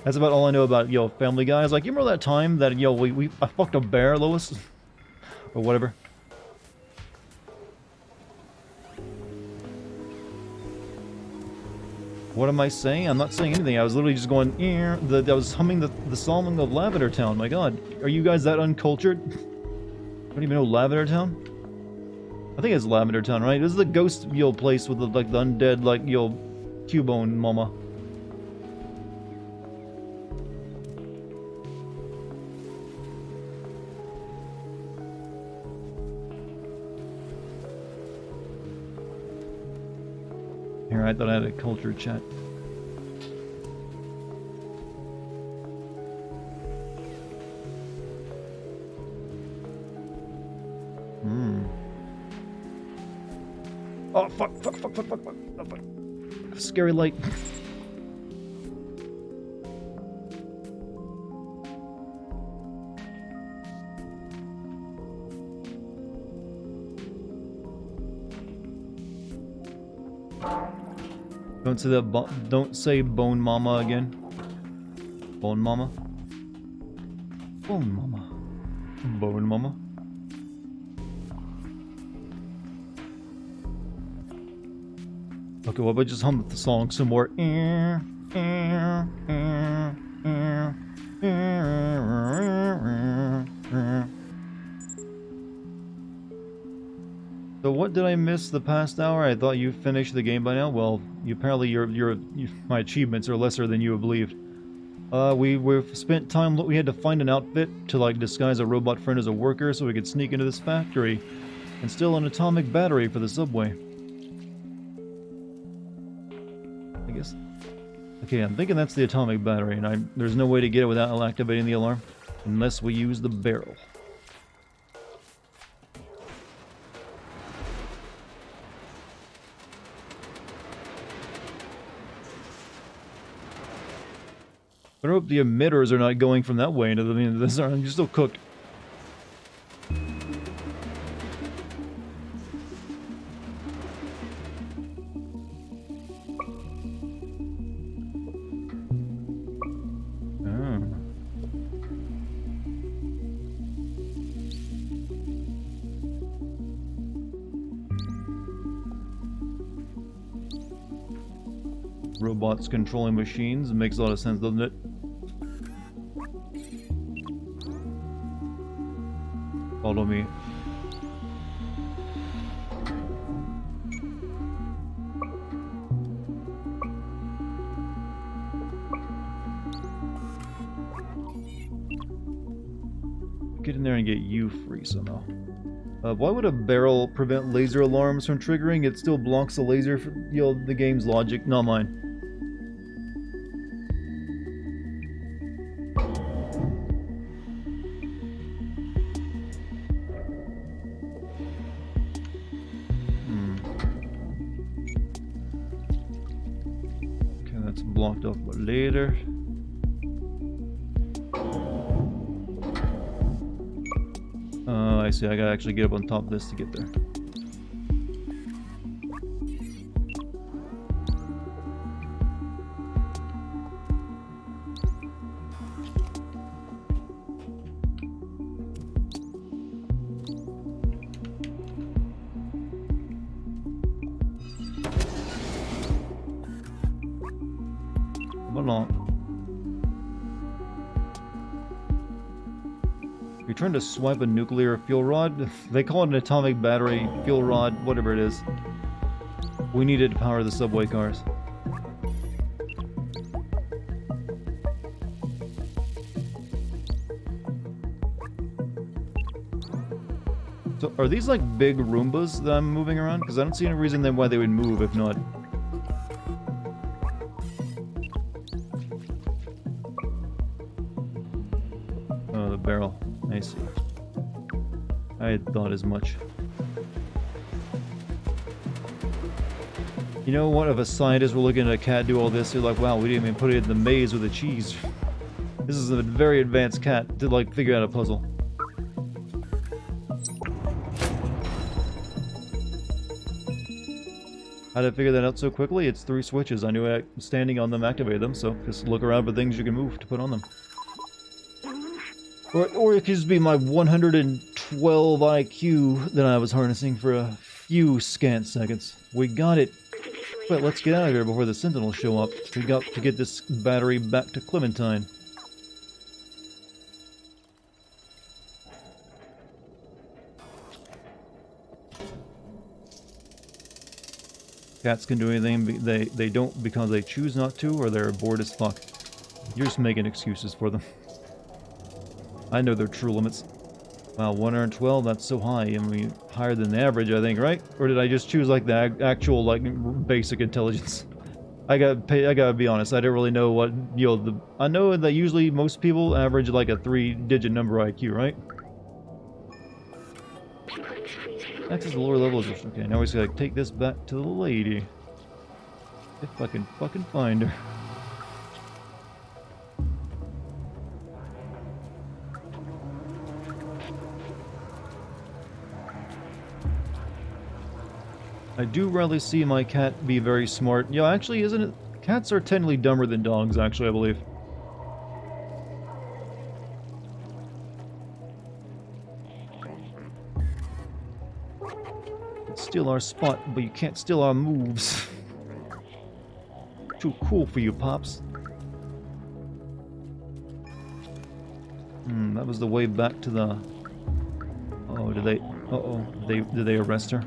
That's about all I know about, Family Guy. Like, you remember that time that, I fucked a bear, Lois? Or whatever. What am I saying? I'm not saying anything. I was literally just going, I was humming the song of Lavender Town. My god. Are you guys that uncultured? Don't even know Lavender Town? I think it's Lavender Town, right? This is the ghost, place with the, the undead, Cubone mama. Here, I thought I had a culture chat. Oh, fuck. Oh, fuck. Scary light. Don't say that. Don't say Bone Mama again. Bone Mama. Bone Mama. Bone Mama. Okay, well, but just hum the song some more. So what did I miss the past hour? I thought you finished the game by now. Well, apparently my achievements are lesser than you have believed. We've spent time. We had to find an outfit to disguise a robot friend as a worker, so we could sneak into this factory and steal an atomic battery for the subway. I guess. Okay, I'm thinking that's the atomic battery, and there's no way to get it without activating the alarm, unless we use the barrel. I hope the emitters are not going from that way into this. I'm still cooked. Robots controlling machines. It makes a lot of sense, doesn't it? Follow me. Get in there and get you free somehow. Why would a barrel prevent laser alarms from triggering? It still blocks the laser for, the game's logic, not mine. Okay, that's blocked off by later. I see, I gotta actually get up on top of this to get there. Come along. You're trying to swipe a nuclear fuel rod? They call it an atomic battery, fuel rod, whatever it is. We need it to power the subway cars. So, are these like big Roombas that I'm moving around? Because I don't see any reason then why they would move if not. Oh, the barrel. I I see. I had thought as much. You know what, if a scientist were looking at a cat do all this, they're like, wow, we didn't even put it in the maze with the cheese. This is a very advanced cat to, like, figure out a puzzle. How did I figure that out so quickly? It's 3 switches. I knew standing on them activated them, so just look around for things you can move to put on them. Or it could just be my 112 IQ that I was harnessing for a few scant seconds. We got it. But let's get out of here before the Sentinels show up. We got to get this battery back to Clementine. Cats can do anything, they don't because they choose not to, or they're bored as fuck. You're just making excuses for them. I know their true limits. Wow, 112, that's so high. I mean, higher than the average, I think, right? Or did I just choose, like, the actual, like, basic intelligence? I gotta be honest, I didn't really know what, you know, I know that usually most people average, like, a 3-digit number IQ, right? Access the lower levels. Okay, now we just gotta take this back to the lady. If I can fucking find her. I do rarely see my cat be very smart. Yeah, actually, isn't it? Cats are technically dumber than dogs, actually, I believe. Steal our spot, but you can't steal our moves. Too cool for you, Pops. That was the way back to the... Oh, did they... Uh-oh. Did they arrest her?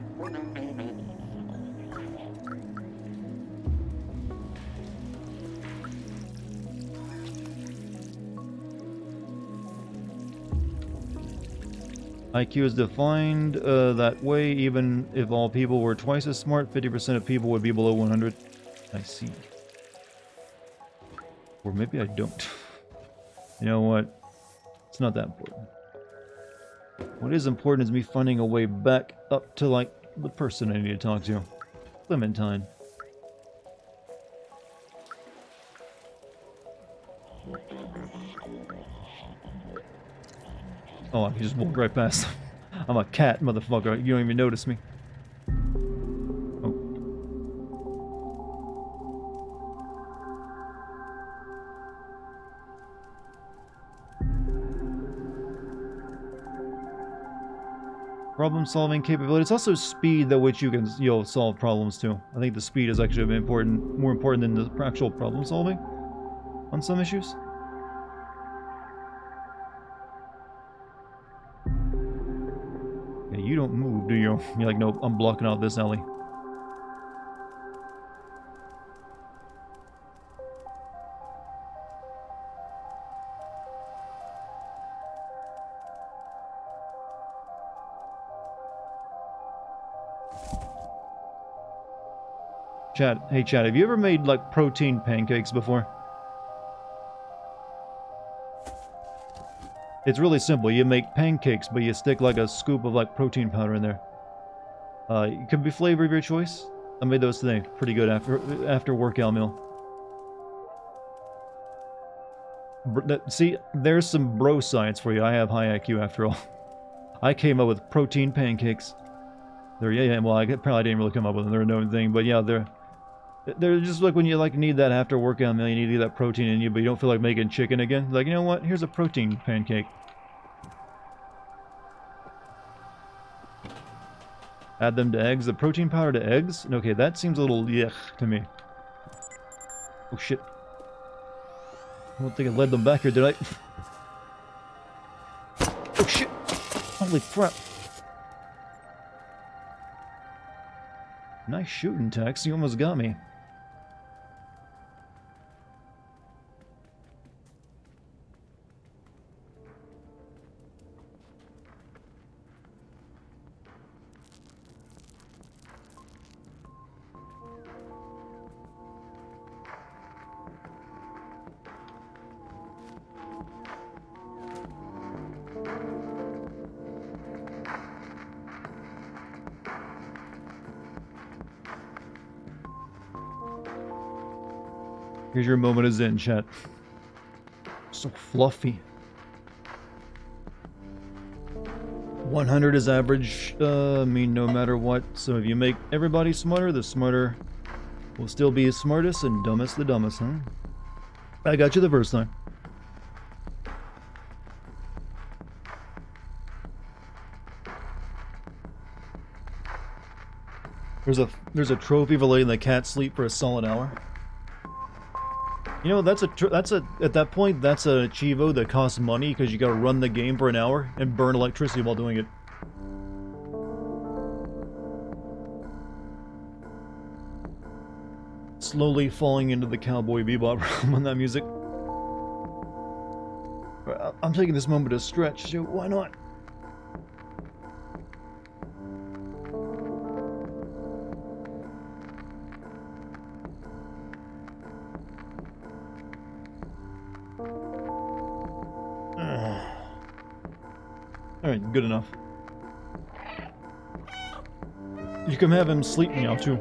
IQ is defined that way, even if all people were twice as smart, 50% of people would be below 100. I see. Or maybe I don't. You know what? It's not that important. What is important is me finding a way back up to, like, the person I need to talk to. Clementine. Oh, I can just walk right past them. I'm a cat, motherfucker. You don't even notice me. Oh. Problem-solving capability. It's also speed at which you can, solve problems too. I think the speed is actually more important than the actual problem-solving on some issues. You don't move, do you? You're like, nope, I'm blocking out this alley. Chad, hey Chad, have you ever made, like, protein pancakes before? It's really simple. You make pancakes, but you stick like a scoop of like protein powder in there. It could be flavor of your choice. I made those today. Pretty good after workout meal. See, there's some bro science for you. I have high IQ after all. I came up with protein pancakes. Well, I probably didn't really come up with them. They're a known thing, but yeah, they're just like when you like need that after workout meal, you need to get that protein in you, but you don't feel like making chicken again. Like, you know what? Here's a protein pancake. Add them to eggs. The protein powder to eggs? Okay, that seems a little yuck to me. Oh shit. I don't think I led them back here, did I? Oh shit! Holy crap. Nice shooting, Tex. You almost got me. Here's your moment of zen, chat. So fluffy. 100 is average, mean no matter what. So if you make everybody smarter, the smarter will still be smartest and dumbest the dumbest, huh? I got you the first time. There's a trophy for letting the cat sleep for a solid hour. You know, at that point, that's an achievo that costs money because you gotta run the game for an hour and burn electricity while doing it. Slowly falling into the Cowboy Bebop realm on that music. I'm taking this moment to stretch, so why not? Alright, good enough. You can have him sleep meow too.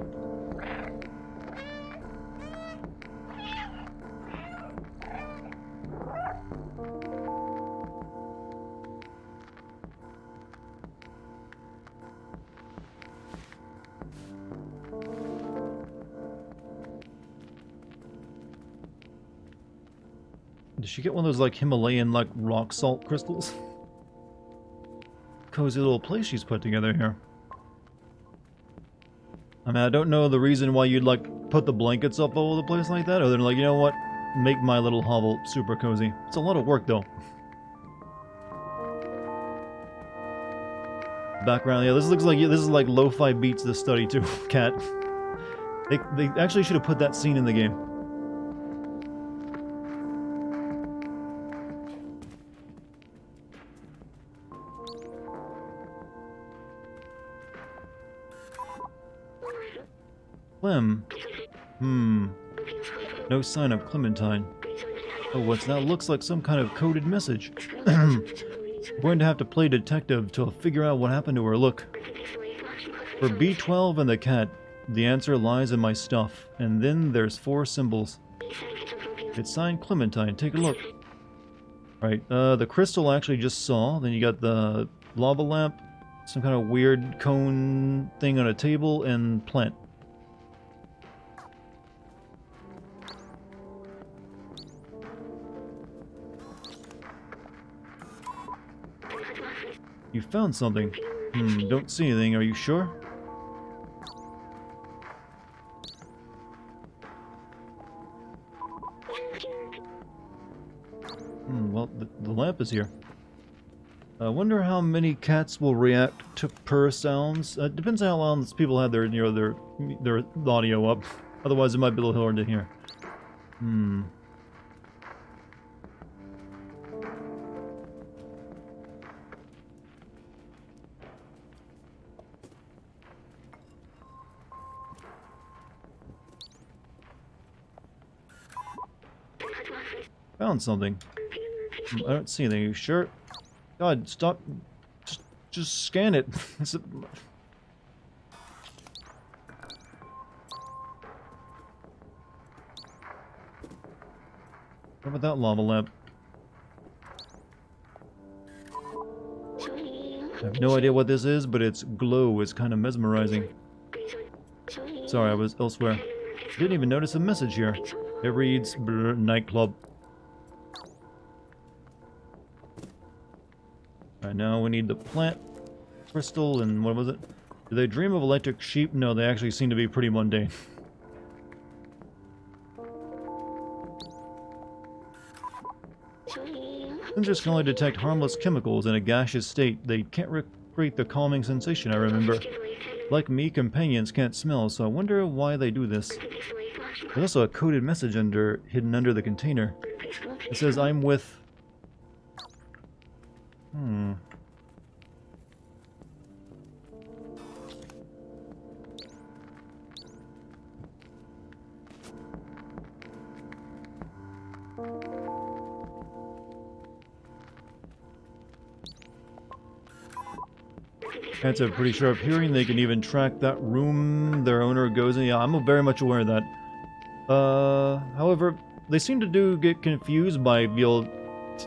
Did she get one of those like Himalayan like rock salt crystals? Cozy little place she's put together here. I mean, I don't know the reason why you'd like put the blankets up all over the place like that, other than like, you know what, make my little hovel super cozy. It's a lot of work though. Background, yeah, this looks like this is like lo-fi beats to study too, cat. They actually should have put that scene in the game. Clem. No sign of Clementine. Oh, what's that? Looks like some kind of coded message. I'm going to have to play detective to figure out what happened to her. Look. For B12 and the cat, the answer lies in my stuff. And then there's 4 symbols. It's signed Clementine. Take a look. Right, the crystal I actually just saw. Then you got the lava lamp, some kind of weird cone thing on a table, and plant. You found something. Don't see anything. Are you sure? Well, the lamp is here. I wonder how many cats will react to purr sounds. Depends on how long people have their, you know, their audio up. Otherwise, it might be a little hard to hear. Found something. I don't see anything. Are you sure? God, stop. Just scan it. What about that lava lamp? I have no idea what this is, but its glow is kind of mesmerizing. Sorry, I was elsewhere. Didn't even notice a message here. It reads, nightclub. Alright, now we need the plant crystal and what was it? Do they dream of electric sheep? No, they actually seem to be pretty mundane. Sensors can only detect harmless chemicals in a gaseous state. They can't recreate the calming sensation I remember. Like me, companions can't smell, so I wonder why they do this. There's also a coded message hidden under the container. It says, I'm with... Cats have pretty sharp hearing. They can even track that room their owner goes in. Yeah, I'm very much aware of that. However, they seem to get confused by the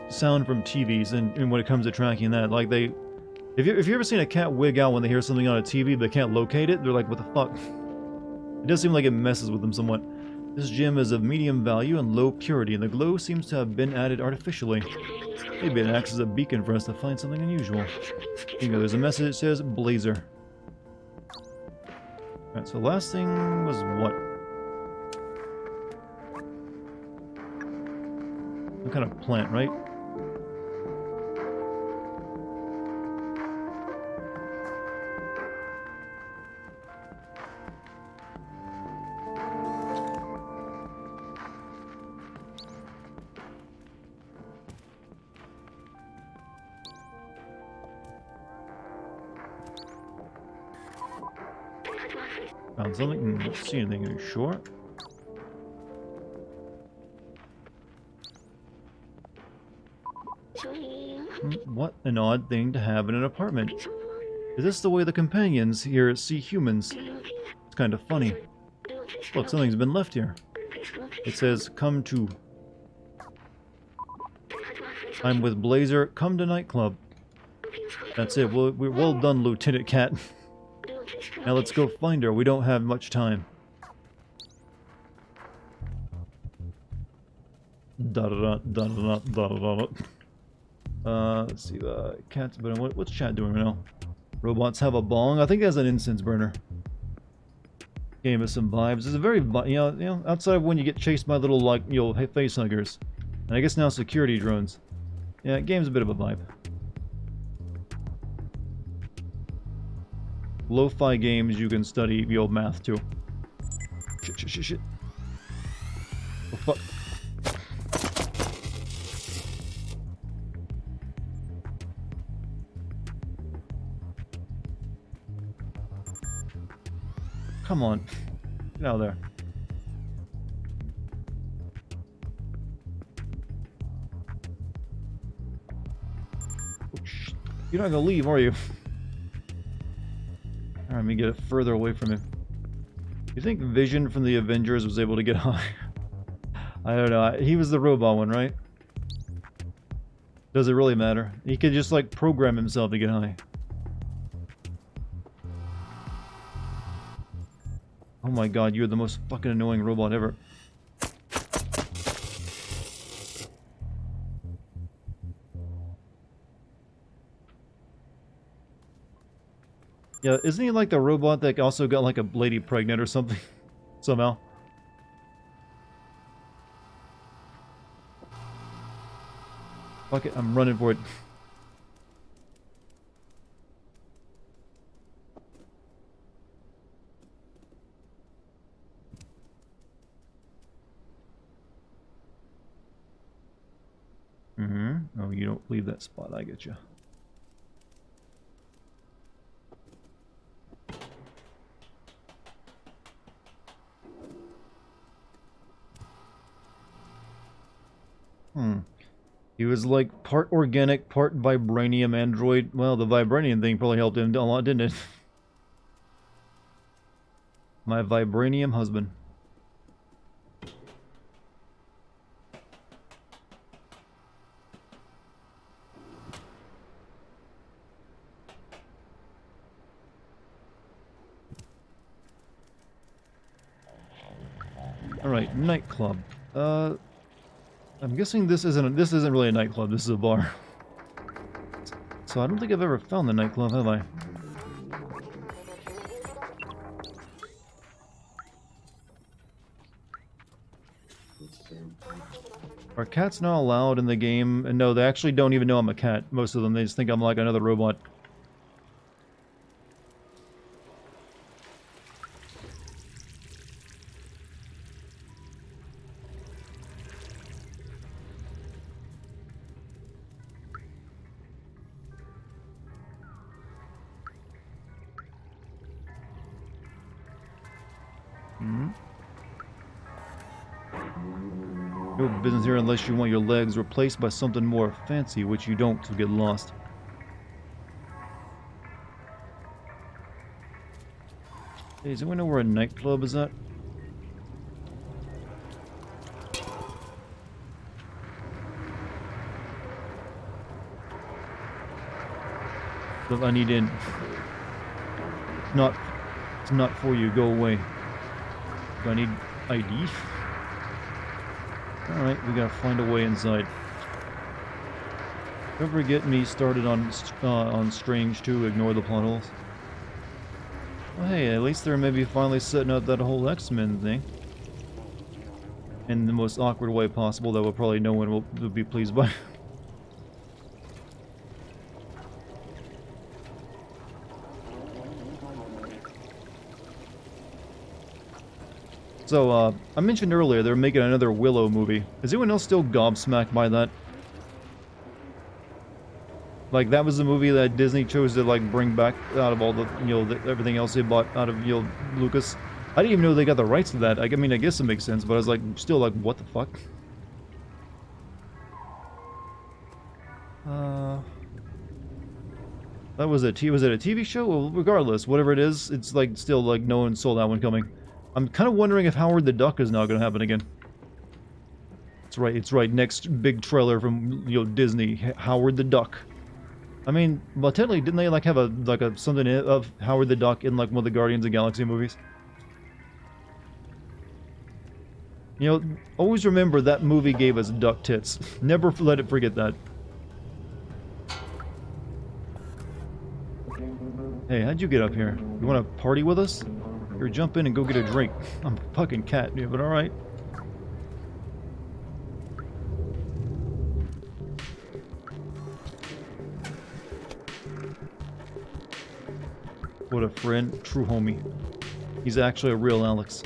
sound from TVs and when it comes to tracking that. Like if you ever seen a cat wig out when they hear something on a TV but they can't locate it, they're like, what the fuck? It does seem like it messes with them somewhat. This gem is of medium value and low purity, and the glow seems to have been added artificially. Maybe it acts as a beacon for us to find something unusual. Bingo, there's a message that says Blazer. Alright, so the last thing was what? Some kind of plant, right? Found something? Don't see anything, are you sure? What an odd thing to have in an apartment. Is this the way the companions here see humans? It's kind of funny. Look, something's been left here. It says, come to. I'm with Blazer, come to nightclub. That's it, we're well done, Lieutenant Cat. Now let's go find her, we don't have much time. Let's see, cat's burning. What's chat doing right now? Robots have a bong? I think it has an incense burner. Game has some vibes. It's a very, you know, outside of when you get chased by little, like, you know, face huggers. And I guess now security drones. Yeah, game's a bit of a vibe. Lo-fi games, you can study the old math too. Shit. Oh, fuck. Come on. Get out of there. Oh, shit. You're not gonna leave, are you? Alright, let me get it further away from him. You think Vision from the Avengers was able to get high? I don't know. He was the robot one, right? Does it really matter? He could just, like, program himself to get high. Oh my god, you're the most fucking annoying robot ever. Yeah, isn't he like the robot that also got like a lady pregnant or something? Somehow. Fuck it, I'm running for it. Oh, you don't leave that spot, I get you. He was like part organic, part vibranium android. Well, the vibranium thing probably helped him a lot, didn't it? My vibranium husband. Alright, nightclub. I'm guessing this isn't really a nightclub, this is a bar. So I don't think I've ever found the nightclub, have I? Are cats not allowed in the game? And no, they actually don't even know I'm a cat, most of them. They just think I'm like another robot. No business here unless you want your legs replaced by something more fancy, which you don't, so get lost. Hey, does anyone know where a nightclub is at? But I need in. It's not for you. Go away. Do I need ID? Alright, we gotta find a way inside. Don't get me started on Strange 2, ignore the plot holes. Well, hey, at least they're maybe finally setting up that whole X-Men thing. In the most awkward way possible that probably no one will be pleased by. So, I mentioned earlier they're making another Willow movie. Is anyone else still gobsmacked by that? Like, that was the movie that Disney chose to, like, bring back out of all the, everything else they bought out of, Lucas. I didn't even know they got the rights to that. I mean, I guess it makes sense, but I was, like, still like, what the fuck? That was was it a TV show? Well, regardless, whatever it is, it's, like, still, like, no one saw that one coming. I'm kind of wondering if Howard the Duck is now going to happen again. It's right, next big trailer from, Disney, Howard the Duck. I mean, well, technically, didn't they, like, have something of Howard the Duck in, like, one of the Guardians of the Galaxy movies? Always remember that movie gave us duck tits. Never let it forget that. Hey, how'd you get up here? You want to party with us? Or jump in and go get a drink. I'm a fucking cat, yeah, but alright. What a friend. True homie. He's actually a real Alex.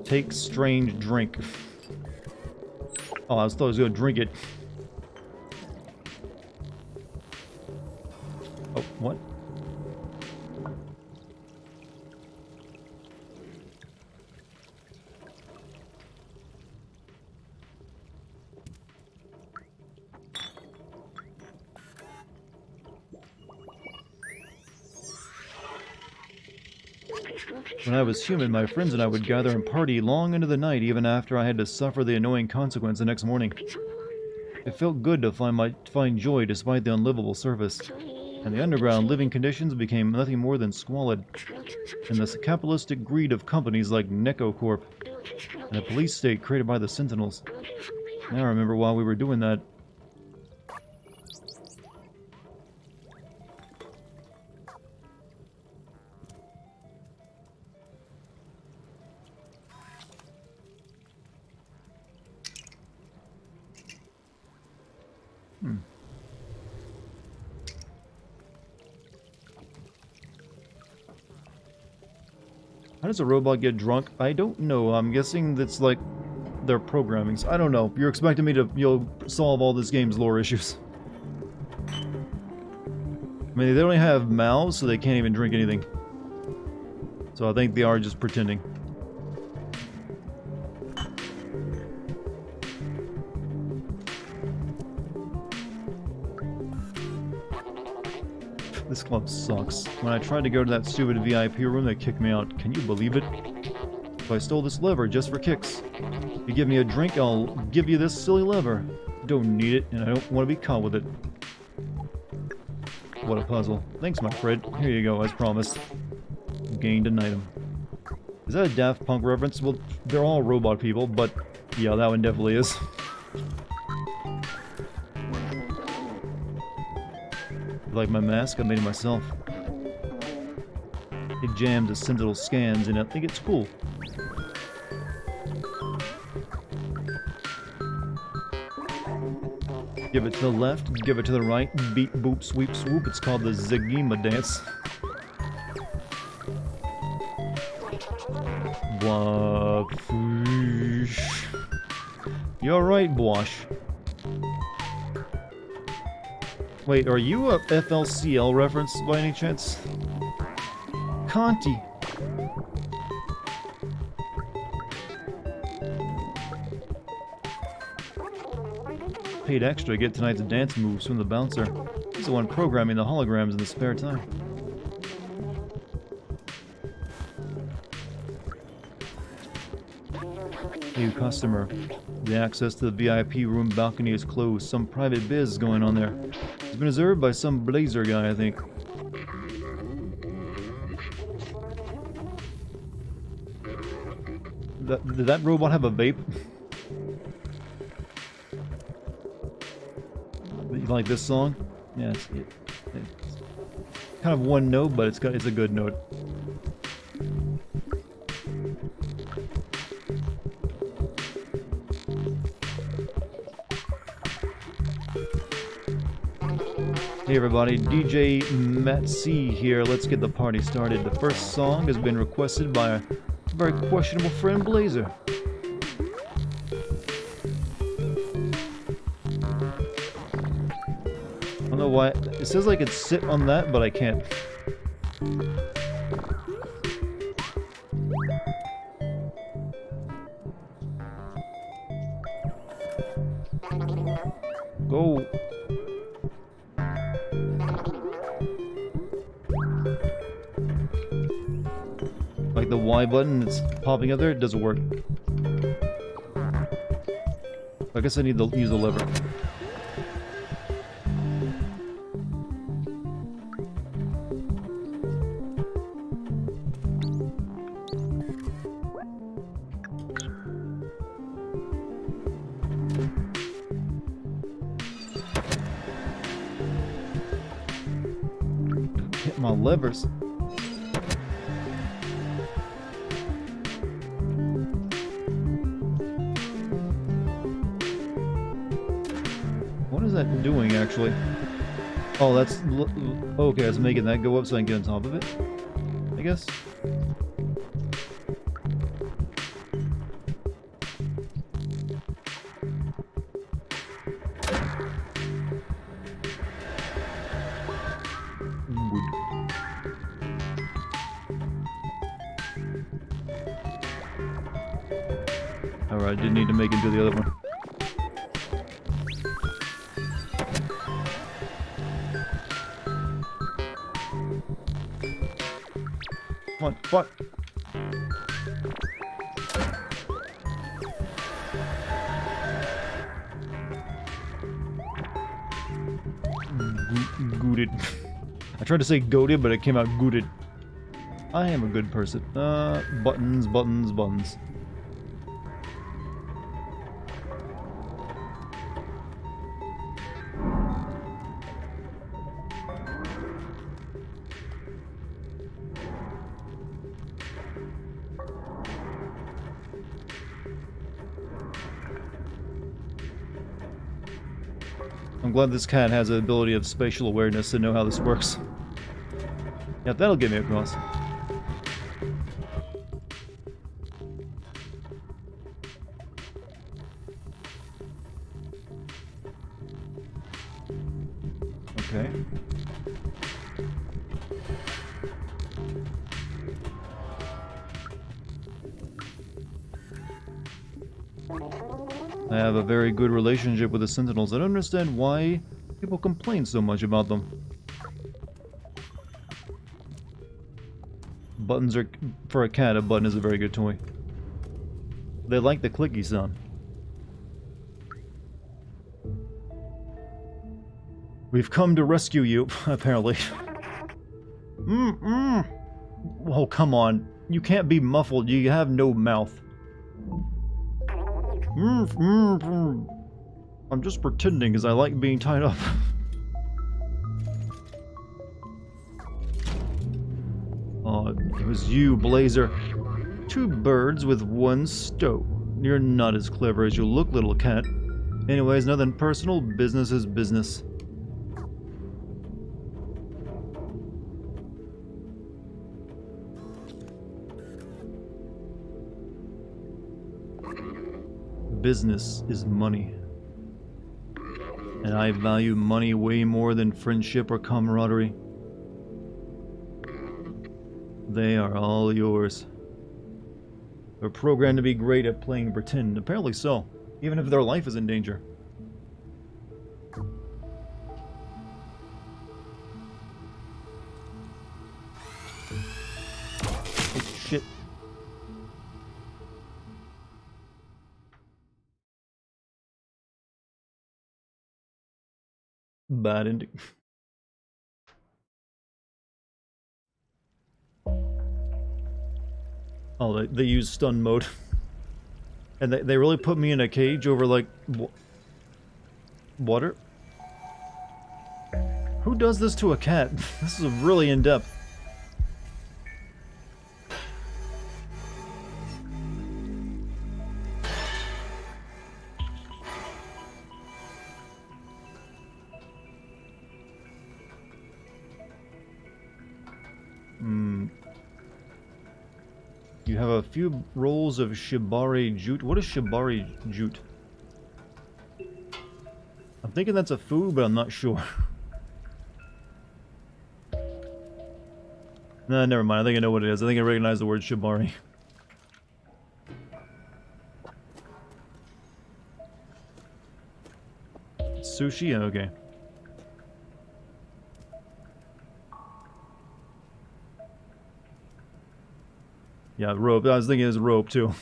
Take strange drink. Oh, I thought I was gonna drink it. Oh, what? When I was human, my friends and I would gather and party long into the night, even after I had to suffer the annoying consequence the next morning. It felt good to find joy despite the unlivable surface, and the underground living conditions became nothing more than squalid, and the capitalistic greed of companies like Necco Corp, and a police state created by the Sentinels. Now I remember why we were doing that. How does a robot get drunk? I don't know. I'm guessing that's like their programming. I don't know. You're expecting me to, solve all this game's lore issues. I mean, they don't even have mouths, so they can't even drink anything. So I think they are just pretending. This club sucks. When I tried to go to that stupid VIP room, they kicked me out. Can you believe it? So I stole this lever just for kicks. If you give me a drink, I'll give you this silly lever. Don't need it, and I don't want to be caught with it. What a puzzle. Thanks, my friend. Here you go, as promised. Gained an item. Is that a Daft Punk reference? Well, they're all robot people, but yeah, that one definitely is. Like my mask, I made it myself. It jams as Sentinel scans, and I think it's cool. Give it to the left, give it to the right, beat, boop, sweep, swoop. It's called the Zagima dance. Wafoosh. You alright, Bosh? Wait, are you a FLCL reference by any chance? Conti. Paid extra to get tonight's dance moves from the bouncer. He's the one programming the holograms in the spare time. Hey, customer. The access to the VIP room balcony is closed. Some private biz going on there. It's been observed by some blazer guy, I think. Did that robot have a vape? You like this song? Yeah, it's kind of one note, but it's a good note. Hey everybody, DJ Matt C here. Let's get the party started. The first song has been requested by a very questionable friend, Blazer. I don't know why. It says I could sit on that, but I can't. Go. Like the Y button that's popping up there, it doesn't work. I guess I need to use the lever. Hit my levers. What is that doing, actually? Oh, that's... Okay, it's making that go up so I can get on top of it, I guess. Alright, didn't need to make it do the other one. Come on, fuck! Gooted. I tried to say goated, but it came out gooted. I am a good person. Buttons, buttons, buttons. I'm glad this cat has the ability of spatial awareness to know how this works. Yeah, that'll get me across. Okay. I have a very good relationship with the Sentinels. I don't understand why people complain so much about them. Buttons are... For a cat, a button is a very good toy. They like the clicky sound. We've come to rescue you, apparently. Oh, come on. You can't be muffled. You have no mouth. I'm just pretending because I like being tied up. Oh, it was you, Blazer. Two birds with one stone. You're not as clever as you look, little cat. Anyways, nothing personal. Business is business. Business is money. And I value money way more than friendship or camaraderie. They are all yours. They're programmed to be great at playing pretend. Apparently so. Even if their life is in danger. Oh, shit. bad ending. Oh, they use stun mode. And they really put me in a cage over, like, water? Who does this to a cat? This is really in-depth. You have a few rolls of shibari jute. What is shibari jute? I'm thinking that's a food, but I'm not sure. Nah, never mind. I think I know what it is. I think I recognize the word shibari. Sushi? Okay. Yeah, rope. I was thinking it was rope, too.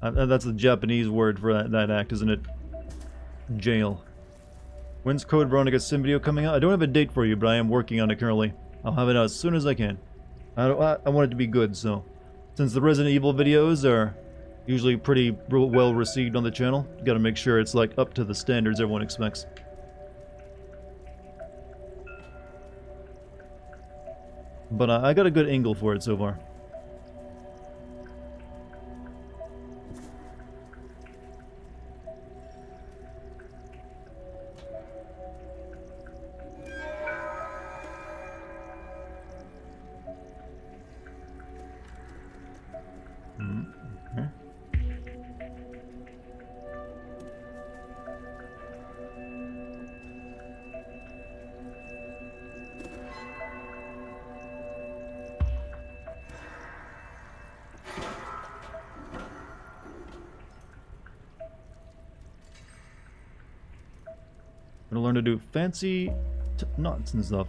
That's the Japanese word for that act, isn't it? Jail. When's Code Veronica Sim video coming out? I don't have a date for you, but I am working on it currently. I'll have it out as soon as I can. I want it to be good, so... Since the Resident Evil videos are usually pretty well received on the channel, gotta make sure it's, like, up to the standards everyone expects. But I got a good angle for it so far. Okay. I'm gonna learn to do fancy knots and stuff.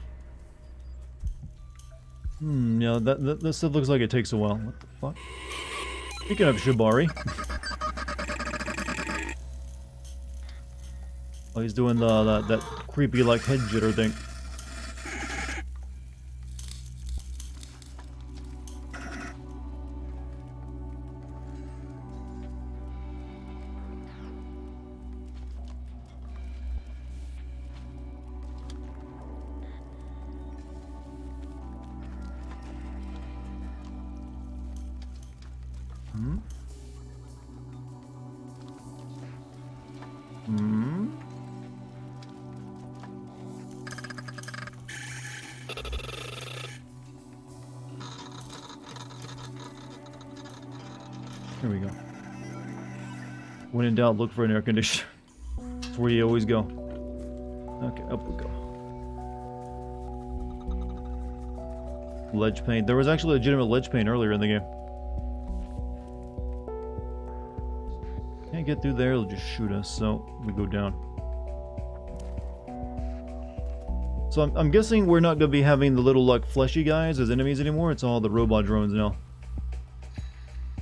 Yeah, that stuff looks like it takes a while. What the fuck? Speaking of shibari. Oh, he's doing that creepy, like, head jitter thing. Here we go. When in doubt, look for an air conditioner. That's where you always go. Okay, up we go. Ledge paint. There was actually legitimate ledge paint earlier in the game. Can't get through there, they'll just shoot us, so we go down. So I'm guessing we're not going to be having the little, like, fleshy guys as enemies anymore. It's all the robot drones now.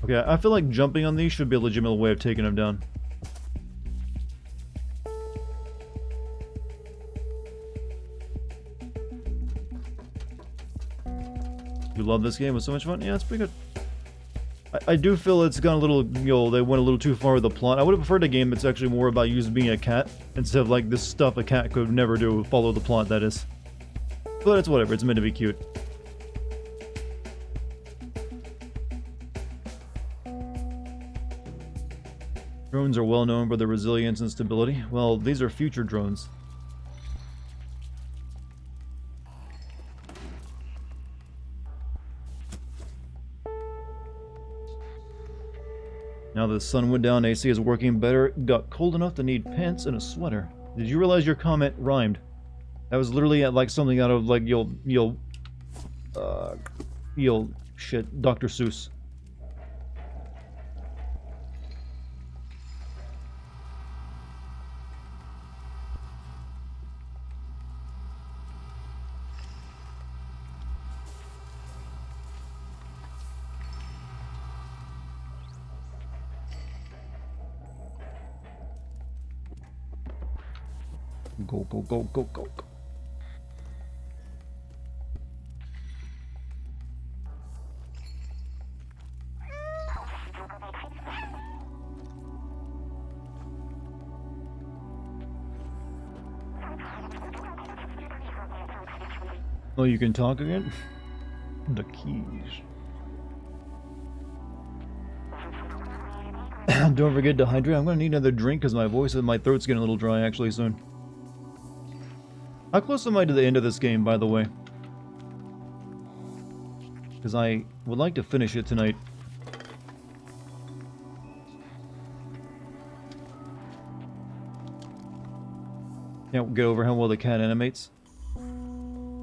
Okay, I feel like jumping on these should be a legitimate way of taking them down. You love this game? It was so much fun? Yeah, it's pretty good. I do feel it's gone a little, you know, they went a little too far with the plot. I would have preferred a game that's actually more about you being a cat, instead of, like, this stuff a cat could never do, follow the plot, that is. But it's whatever, it's meant to be cute. Drones are well known for their resilience and stability. Well, these are future drones. Now the sun went down, AC is working better. Got cold enough to need pants and a sweater. Did you realize your comment rhymed? That was literally like something out of, like, shit, Dr. Seuss. Go, go, go, go, go, go. Oh, you can talk again? The keys. Don't forget to hydrate. I'm gonna need another drink because my voice and my throat's getting a little dry actually soon. How close am I to the end of this game, by the way? Because I would like to finish it tonight. Can't get over how well the cat animates.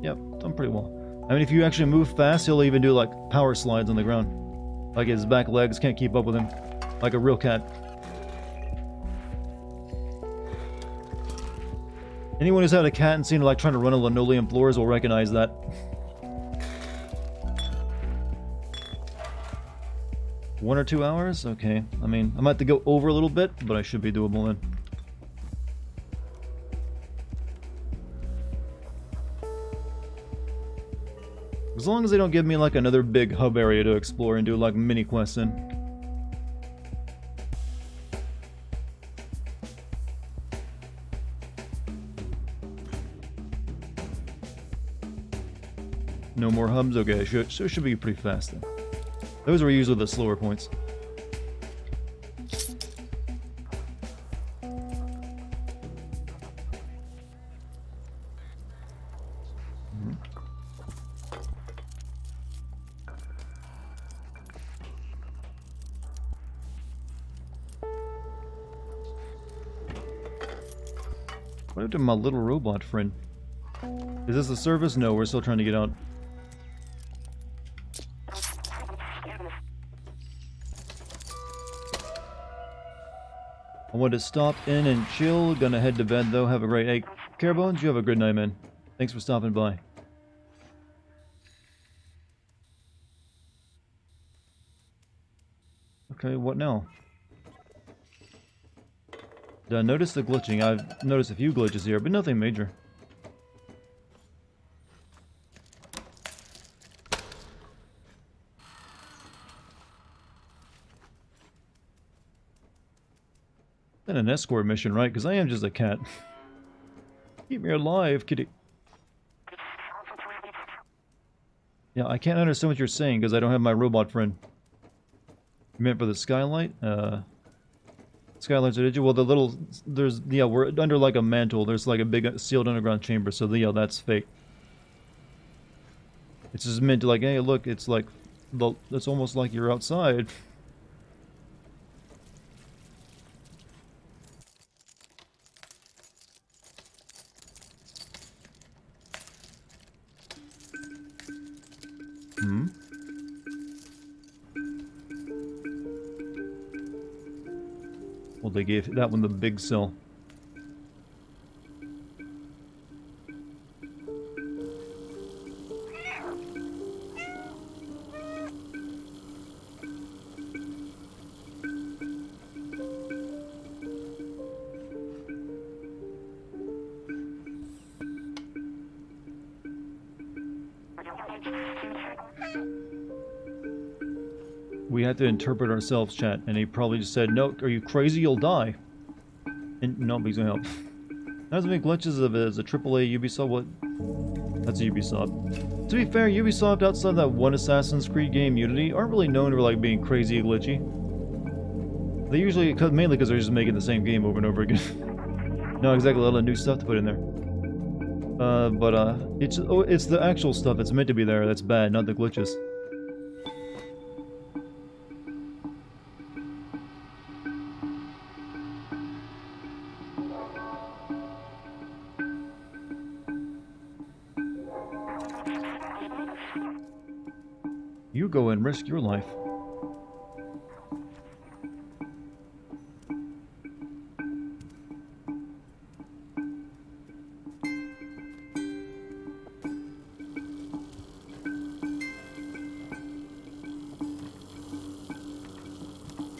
Yep, done pretty well. I mean, if you actually move fast, he'll even do like power slides on the ground. Like his back legs can't keep up with him. Like a real cat. Anyone who's had a cat and seen it like trying to run on linoleum floors will recognize that. One or 2 hours? Okay. I mean, I might have to go over a little bit, but I should be doable then. As long as they don't give me like another big hub area to explore and do like mini quests in. No more hubs? Okay, it should be pretty fast then. Those are usually the slower points. What happened to my little robot friend? Is this a service? No, we're still trying to get out. I want to stop in and chill. Gonna head to bed though. Have a great night. Carebones, you have a good night, man. Thanks for stopping by. Okay, what now? Did I notice the glitching? I've noticed a few glitches here, but nothing major. Then an escort mission, right? Because I am just a cat. Keep me alive, kitty. Yeah, I can't understand what you're saying because I don't have my robot friend. You meant for the skylight? Skylights are digital. Well, the little... There's... Yeah, we're under like a mantle. There's like a big sealed underground chamber. So, yeah, that's fake. It's just meant to like, hey, look, it's like... It's almost like you're outside. Hmm? Well, they gave that one the big cell. We had to interpret ourselves, chat, and he probably just said, "No, are you crazy? You'll die." And no, he's gonna help. Not as many glitches of it as a AAA Ubisoft. What? That's Ubisoft. To be fair, Ubisoft outside that one Assassin's Creed game, Unity, aren't really known for like being crazy glitchy. They usually, mainly because they're just making the same game over and over again. Not exactly a lot of new stuff to put in there. It's the actual stuff that's meant to be there that's bad, not the glitches. You go and risk your life.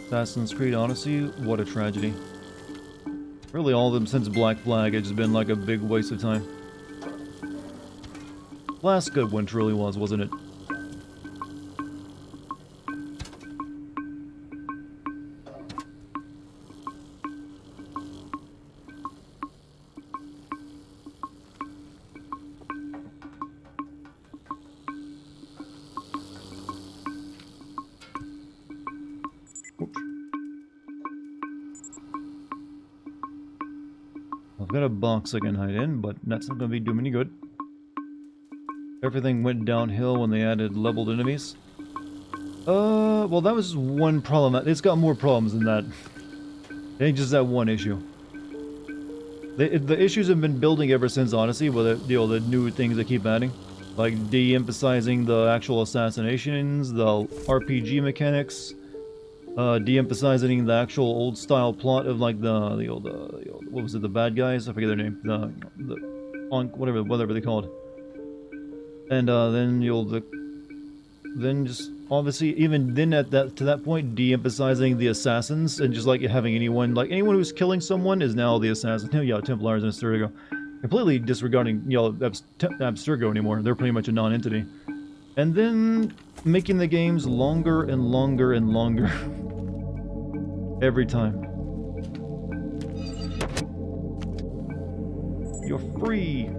Assassin's Creed Odyssey, what a tragedy. Really, all of them since Black Flag, it's just been like a big waste of time. Last good one truly was, wasn't it? I've got a box I can hide in, but that's not going to be doing any good. Everything went downhill when they added leveled enemies. Well, that was one problem. It's got more problems than that. It ain't just that one issue. The issues have been building ever since Odyssey, with the new things they keep adding, like de-emphasizing the actual assassinations, the RPG mechanics, de-emphasizing the actual old-style plot of like the old what was it, the bad guys? I forget their name. Whatever they called. And then just obviously even then to that point de-emphasizing the assassins and just like having anyone who's killing someone is now the assassin. Yeah, Templars and Abstergo. Completely disregarding Abstergo anymore. They're pretty much a non-entity. And then making the games longer and longer and longer every time. You're free.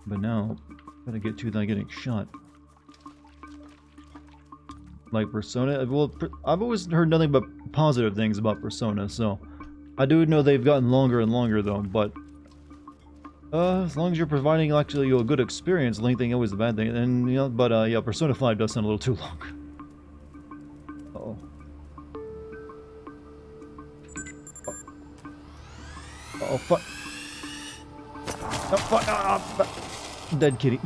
But now, gotta get to without getting shot. Like Persona, well, I've always heard nothing but positive things about Persona, so I do know they've gotten longer and longer though, but as long as you're providing actually a good experience, lengthening always the bad thing, and yeah, Persona 5 does sound a little too long. Uh-oh. Oh, fuck. Oh, fuck. Dead kitty.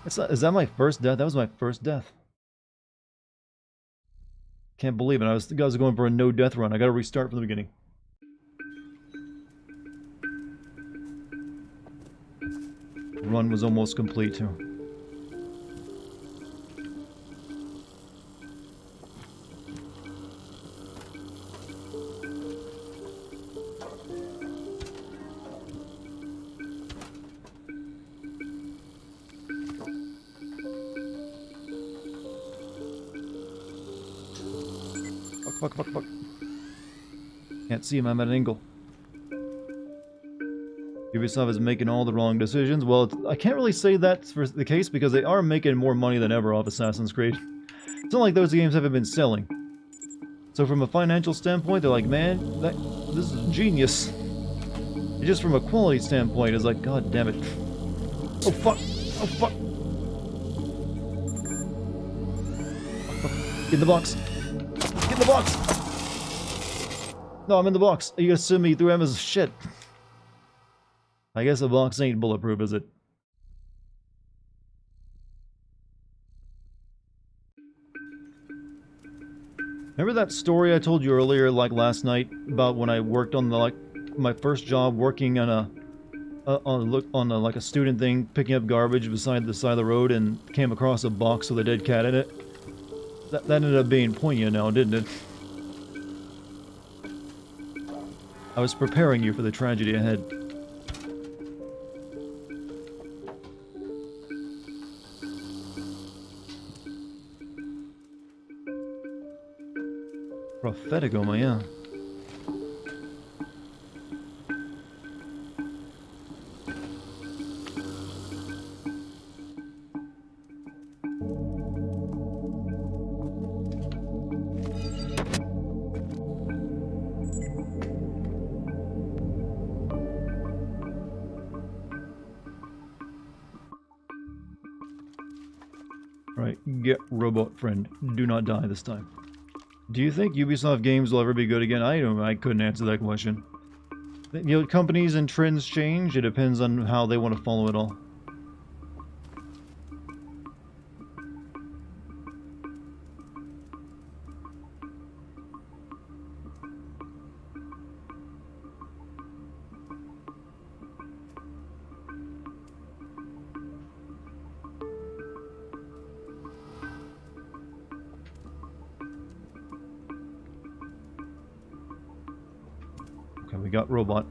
Is that my first death? That was my first death. Can't believe it. I was going for a no death run. I gotta restart from the beginning. Run was almost complete too. Fuck. Can't see him, I'm at an angle. Ubisoft is making all the wrong decisions. Well, I can't really say that's for the case because they are making more money than ever off Assassin's Creed. It's not like those games haven't been selling. So from a financial standpoint, they're like, man, this is genius. And just from a quality standpoint, it's like, god damn it. Oh fuck! Oh fuck! Get in the box! Get in the box! No, I'm in the box. You gonna send me through Emma's shit. I guess the box ain't bulletproof, is it? Remember that story I told you earlier, like last night, about when I worked on my first job working on a student thing, picking up garbage beside the side of the road, and came across a box with a dead cat in it? That ended up being poignant now, didn't it? I was preparing you for the tragedy ahead. Prophetico, yeah. Right, get robot friend. Do not die this time. Do you think Ubisoft games will ever be good again? I couldn't answer that question. Companies and trends change. It depends on how they want to follow it all. got robot.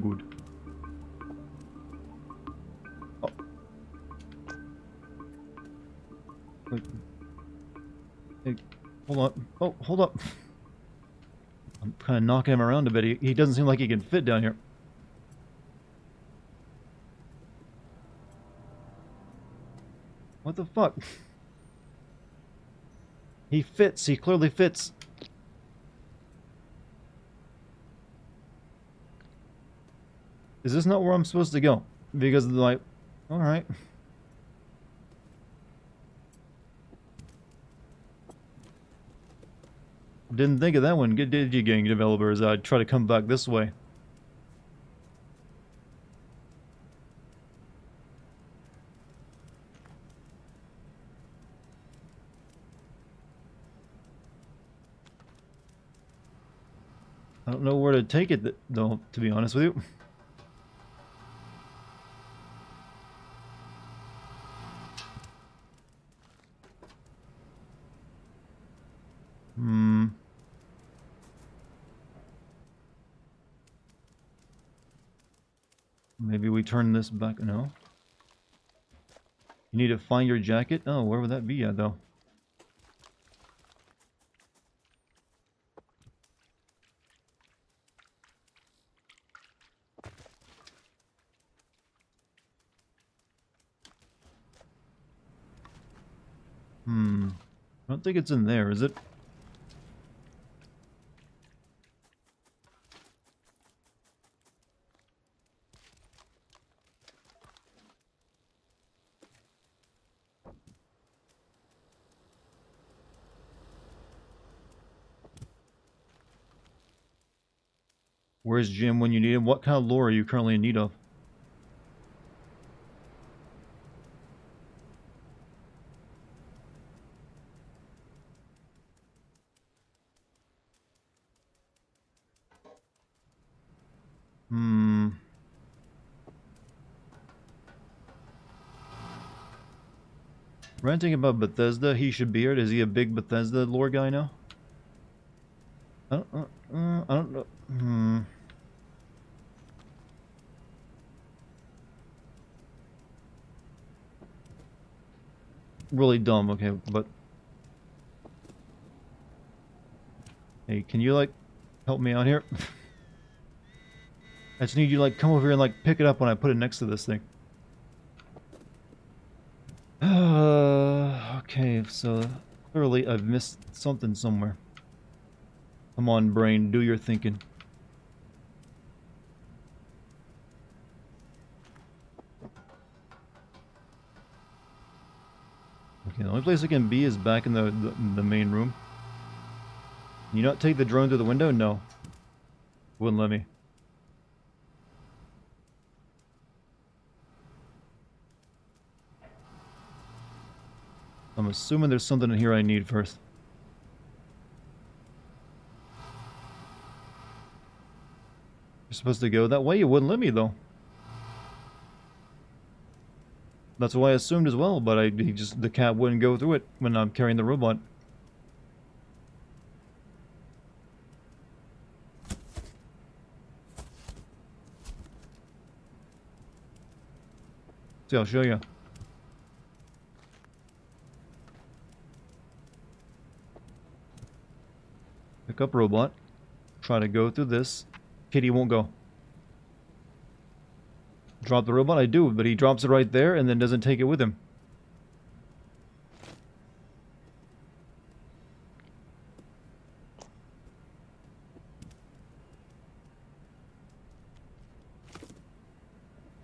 Good. Oh. Wait. Hey, hold on. Oh, hold up. I'm kind of knocking him around a bit. He doesn't seem like he can fit down here. What the fuck? He fits. He clearly fits. Is this not where I'm supposed to go? Because, like, alright. Didn't think of that one. Good, did you, gang developers? I'd try to come back this way. I don't know where to take it, though, to be honest with you. Maybe we turn this back. No. You need to find your jacket? Oh, where would that be at, though? I don't think it's in there, is it? Where's Jim when you need him? What kind of lore are you currently in need of? Ranting about Bethesda, he should be here. Is he a big Bethesda lore guy now? I don't know. Really dumb, okay, but... Hey, can you, like, help me out here? I just need you to, like, come over here and, like, pick it up when I put it next to this thing. Okay, so clearly I've missed something somewhere. Come on, brain, do your thinking. Okay, the only place I can be is back in the main room. Can you not take the drone through the window? No. Wouldn't let me. I'm assuming there's something in here I need first. You're supposed to go that way? You wouldn't let me, though. That's what I assumed as well, but the cat wouldn't go through it when I'm carrying the robot. See, I'll show you. Pick up robot. Try to go through this. Kitty won't go. Drop the robot? I do, but he drops it right there and then doesn't take it with him.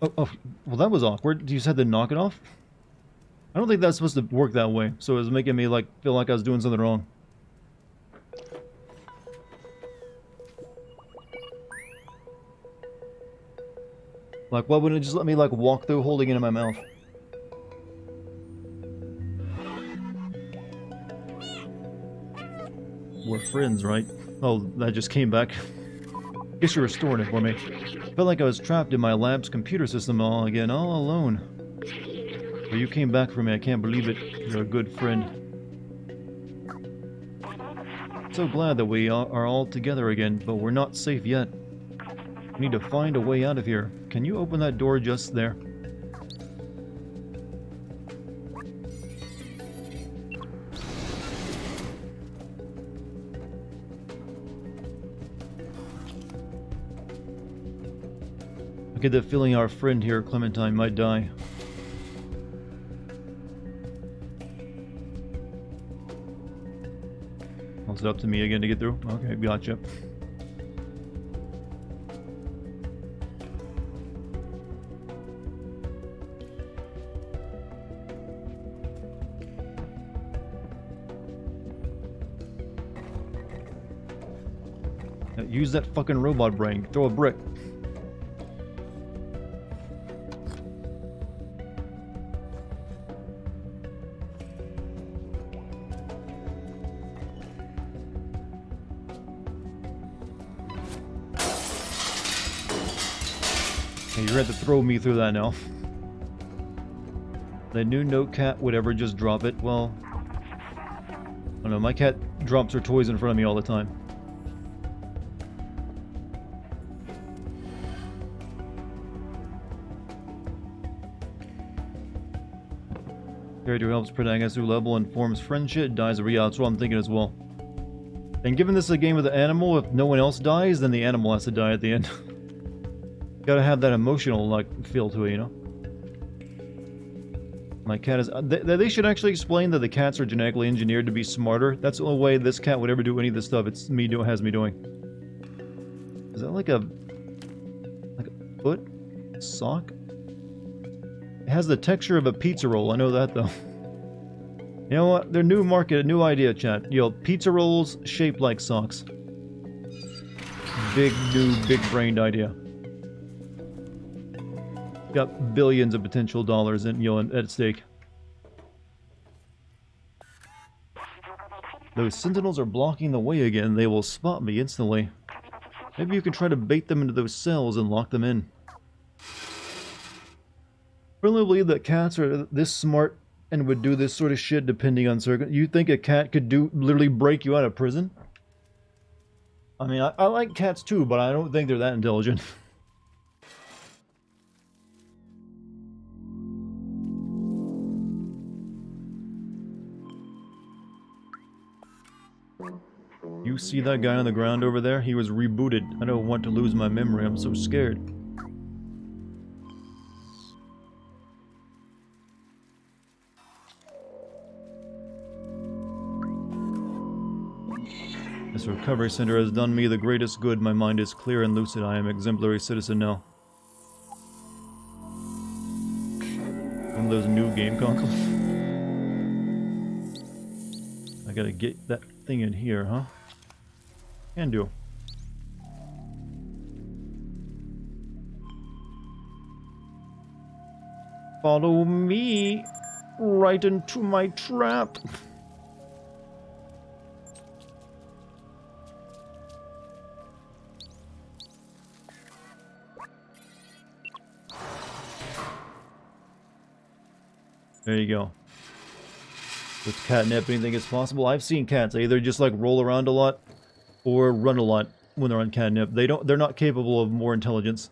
Oh, well that was awkward. You said to knock it off? I don't think that's supposed to work that way, so it was making me like feel like I was doing something wrong. Like, why wouldn't it just let me, like, walk through holding it in my mouth? friends, right? Oh, that just came back. Guess you're restoring it for me. Felt like I was trapped in my lab's computer system all alone. But you came back for me, I can't believe it. You're a good friend. So glad that we are all together again, but we're not safe yet. We need to find a way out of here. Can you open that door just there? I get the feeling our friend here, Clementine, might die. Oh, it's up to me again to get through? Okay, gotcha. Now, use that fucking robot brain. Throw a brick. You're gonna have to throw me through that now. I knew no cat would ever just drop it. Well, I don't know, my cat drops her toys in front of me all the time. Character helps protagonist through level and forms friendship, dies a that's what I'm thinking as well. And given this is a game with an animal, if no one else dies, then the animal has to die at the end. Gotta have that emotional, like, feel to it, you know? My cat is... They should actually explain that the cats are genetically engineered to be smarter. That's the only way this cat would ever do any of this stuff it's me has me doing. Is that like a... like a foot? Sock? It has the texture of a pizza roll, I know that though. You know what? Their new market, a new idea, chat. Yo, pizza rolls shaped like socks. Big, new, big-brained idea. Got billions of potential dollars in, at stake. Those sentinels are blocking the way again. They will spot me instantly. Maybe you can try to bait them into those cells and lock them in. I really believe that cats are this smart and would do this sort of shit depending on circumstances. You think a cat could literally break you out of prison? I mean, I like cats too, but I don't think they're that intelligent. You see that guy on the ground over there? He was rebooted. I don't want to lose my memory. I'm so scared. This recovery center has done me the greatest good. My mind is clear and lucid. I am an exemplary citizen now. One of those new game consoles. I gotta get that thing in here, huh? Can do. Follow me right into my trap. There you go. With catnip, anything is possible. I've seen cats. They either just like roll around a lot or run a lot when they're on catnip. They're not capable of more intelligence.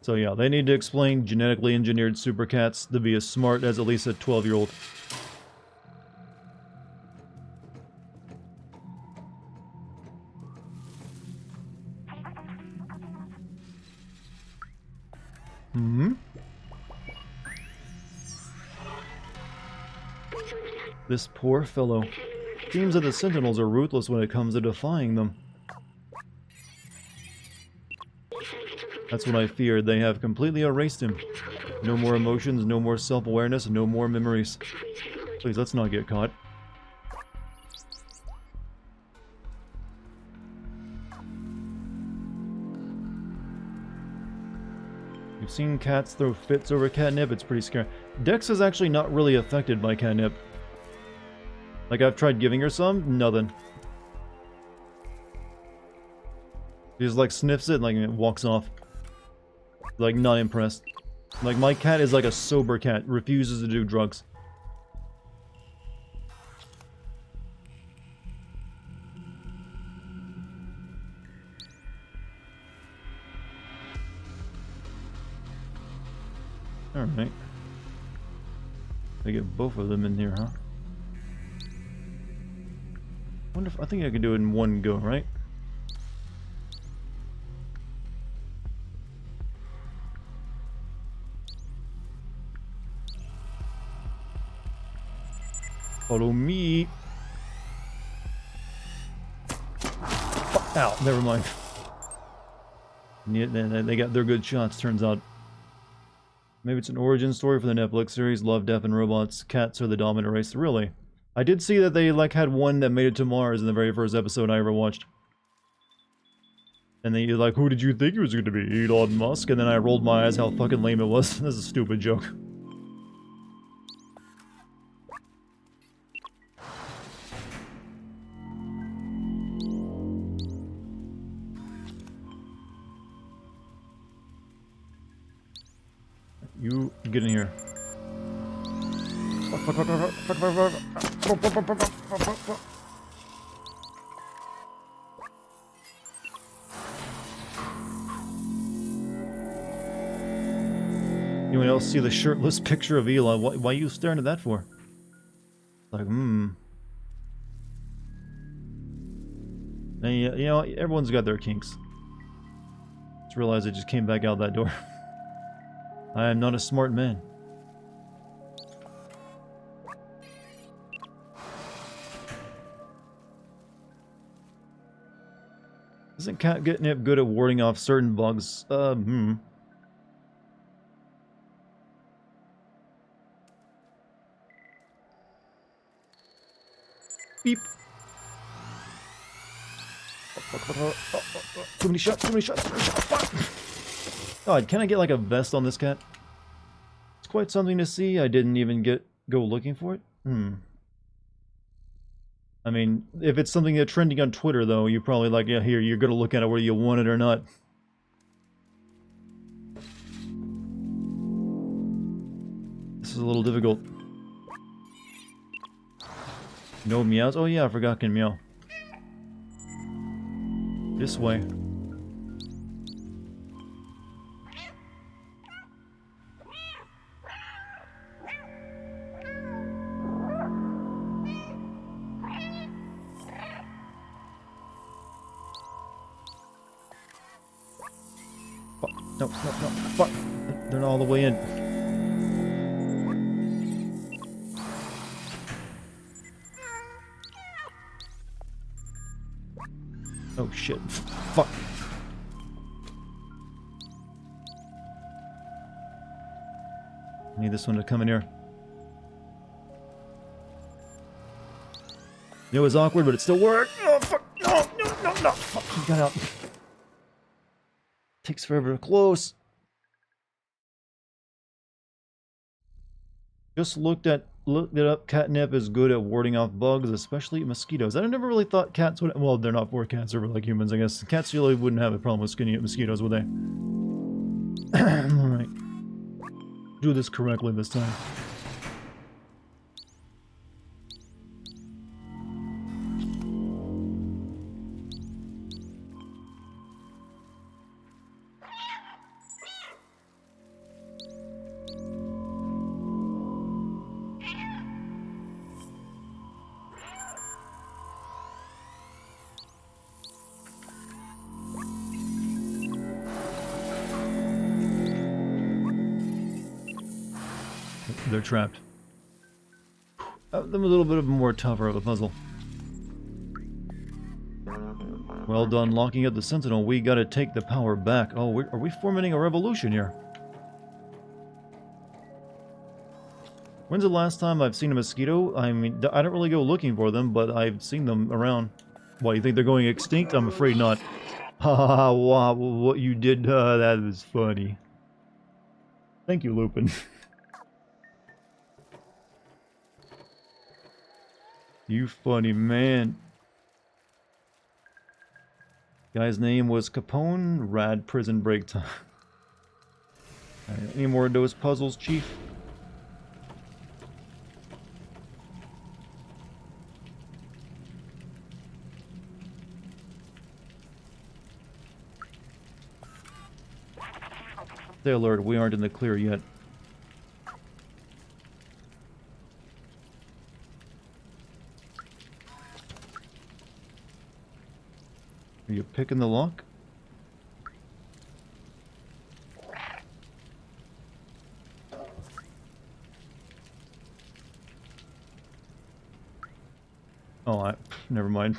So yeah, they need to explain genetically engineered super cats to be as smart as at least a 12-year-old. This poor fellow. Seems that the Sentinels are ruthless when it comes to defying them. That's what I feared. They have completely erased him. No more emotions, no more self-awareness, no more memories. Please, let's not get caught. You've seen cats throw fits over catnip. It's pretty scary. Dex is actually not really affected by catnip. Like, I've tried giving her some, nothing. She just, like, sniffs it and, like, it walks off. Like, not impressed. Like, my cat is like a sober cat, refuses to do drugs. Alright. I get both of them in here, huh? Wonder if I think I can do it in one go, right? Follow me. Ow, never mind. Yeah, they got their good shots, turns out. Maybe it's an origin story for the Netflix series, Love, Death, and Robots. Cats are the dominant race. Really? I did see that they, like, had one that made it to Mars in the very first episode I ever watched. And then you're like, who did you think it was going to be? Elon Musk? And then I rolled my eyes how fucking lame it was. This is a stupid joke. You get in here. Anyone else see the shirtless picture of Elon? Why are you staring at that for? Like, And you know, everyone's got their kinks. Just realized I just came back out that door. I am not a smart man. Isn't catnip good at warding off certain bugs? Beep. Too many shots, too many shots, too many shots. Fuck. God, can I get like a vest on this cat? It's quite something to see. I didn't even go looking for it. I mean, if it's something that's trending on Twitter, though, you're probably like, yeah, here, you're gonna look at it whether you want it or not. This is a little difficult. No meows? Oh yeah, I forgot can meow. This way. Fuck. No, fuck. They're not all the way in. Oh shit. Fuck. I need this one to come in here. It was awkward, but it still worked. Oh fuck. No. Fuck, he got out. Takes forever to close. Just looked it up. Catnip is good at warding off bugs, especially mosquitoes. I never really thought cats would. Well, they're not for cats. They're like humans, I guess. Cats really wouldn't have a problem with skinny mosquitoes, would they? All right. Do this correctly this time. They're trapped. Them a little bit of more tougher of a puzzle. Well done locking up the Sentinel. We gotta take the power back. Oh, are we fomenting a revolution here? When's the last time I've seen a mosquito? I mean, I don't really go looking for them, but I've seen them around. What, you think they're going extinct? I'm afraid not. Ha ha ha, wow, what you did, that was funny. Thank you, Lupin. You funny man. Guy's name was Capone. Rad prison break time. Right, any more of those puzzles, Chief? Stay alert, we aren't in the clear yet. Are you picking the lock? Oh, never mind.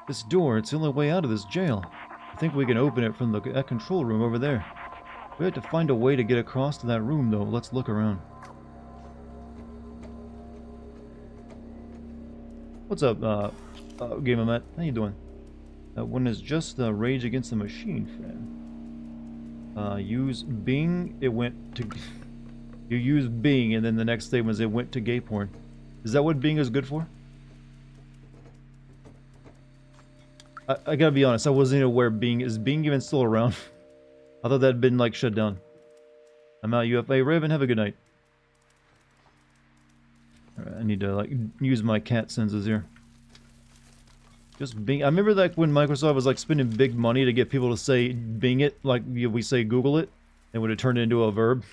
This door, it's the only way out of this jail. I think we can open it from that control room over there. We have to find a way to get across to that room, though. Let's look around. What's up, Game of Met? How you doing? That one is just Rage Against the Machine fan. Use Bing, it went to... You use Bing, and then the next thing was it went to gay porn. Is that what Bing is good for? I gotta be honest, I wasn't even aware Bing... Is Bing even still around? I thought that had been, like, shut down. I'm out, UFA. Raven, have a good night. Alright, I need to, like, use my cat senses here. Just Bing... I remember, like, when Microsoft was, like, spending big money to get people to say Bing it, like we say Google it, and would it turn it into a verb?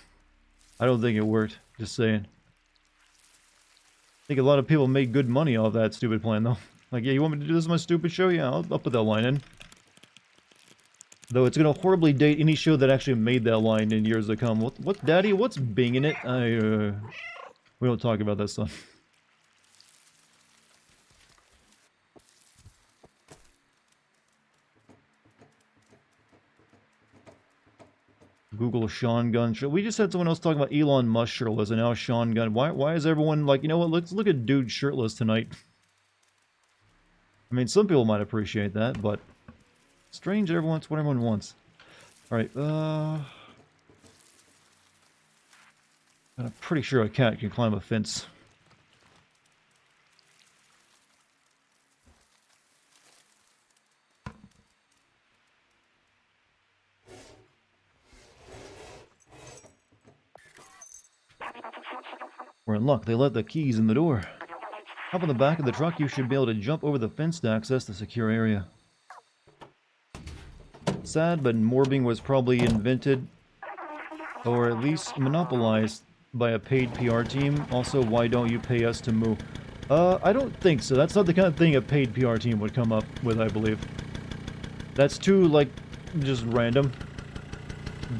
I don't think it worked. Just saying. I think a lot of people made good money off that stupid plan, though. Like, yeah, you want me to do this on my stupid show? Yeah, I'll put that line in. Though it's gonna horribly date any show that actually made that line in years to come. What, Daddy? What's Bing in it? We don't talk about that stuff. Google Sean Gunn. We just had someone else talking about Elon Musk shirtless, and now Sean Gunn. Why is everyone like, you know what? Let's look at dude shirtless tonight. I mean, some people might appreciate that, but strange. Everyone's what everyone wants. All right. I'm pretty sure a cat can climb a fence. We're in luck. They left the keys in the door. Up on the back of the truck, you should be able to jump over the fence to access the secure area. Sad, but morbing was probably invented, or at least monopolized, by a paid PR team. Also, why don't you pay us to move? I don't think so. That's not the kind of thing a paid PR team would come up with, I believe. That's too, like, just random.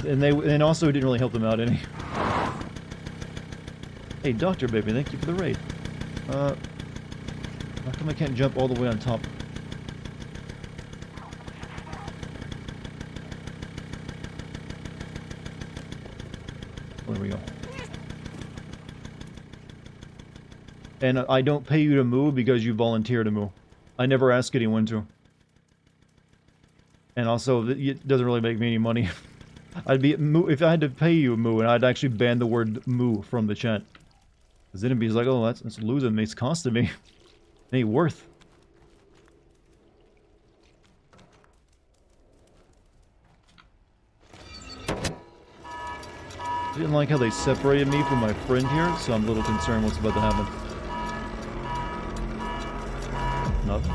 And also didn't really help them out any. Hey, Doctor Baby, thank you for the raid. How come I can't jump all the way on top? There we go. And I don't pay you to move because you volunteer to move. I never ask anyone to. And also, it doesn't really make me any money. If I had to pay you moo, and I'd actually ban the word moo from the chat. Because then it'd be like, oh, that's losing me, it's costing me. It ain't worth. I didn't like how they separated me from my friend here, so I'm a little concerned what's about to happen. Nothing.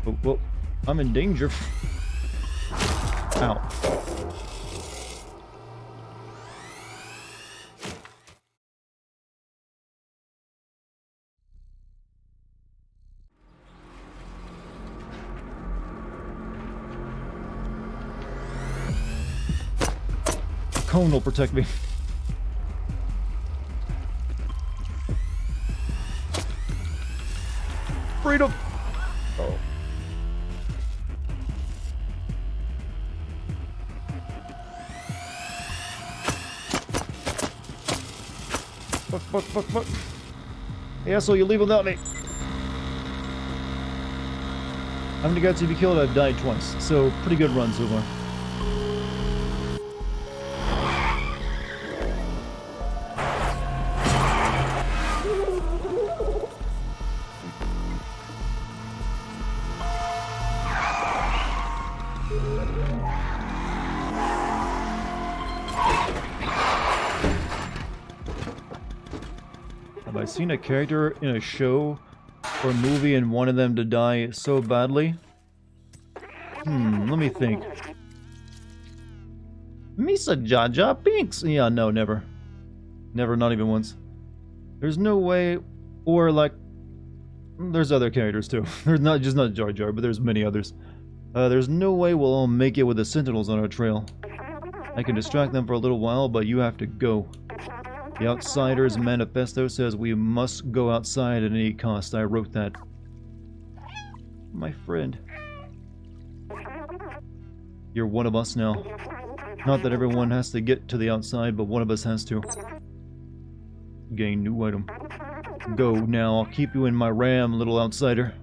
Oh, whoa. I'm in danger. Ow. Cone will protect me. Freedom! Oh. Fuck. Hey, asshole, you leave without me. How many guys have you killed? I've died twice, so pretty good run so far. Have I seen a character in a show or movie and wanted them to die so badly? Let me think. Misa Jar Jar Binks! Yeah, no, never. Never, not even once. There's no way, or like, there's other characters too. There's not Jar Jar, but there's many others. There's no way we'll all make it with the Sentinels on our trail. I can distract them for a little while, but you have to go. The Outsider's Manifesto says we must go outside at any cost. I wrote that. My friend. You're one of us now. Not that everyone has to get to the outside, but one of us has to. Gain new item. Go now. I'll keep you in my RAM, little outsider.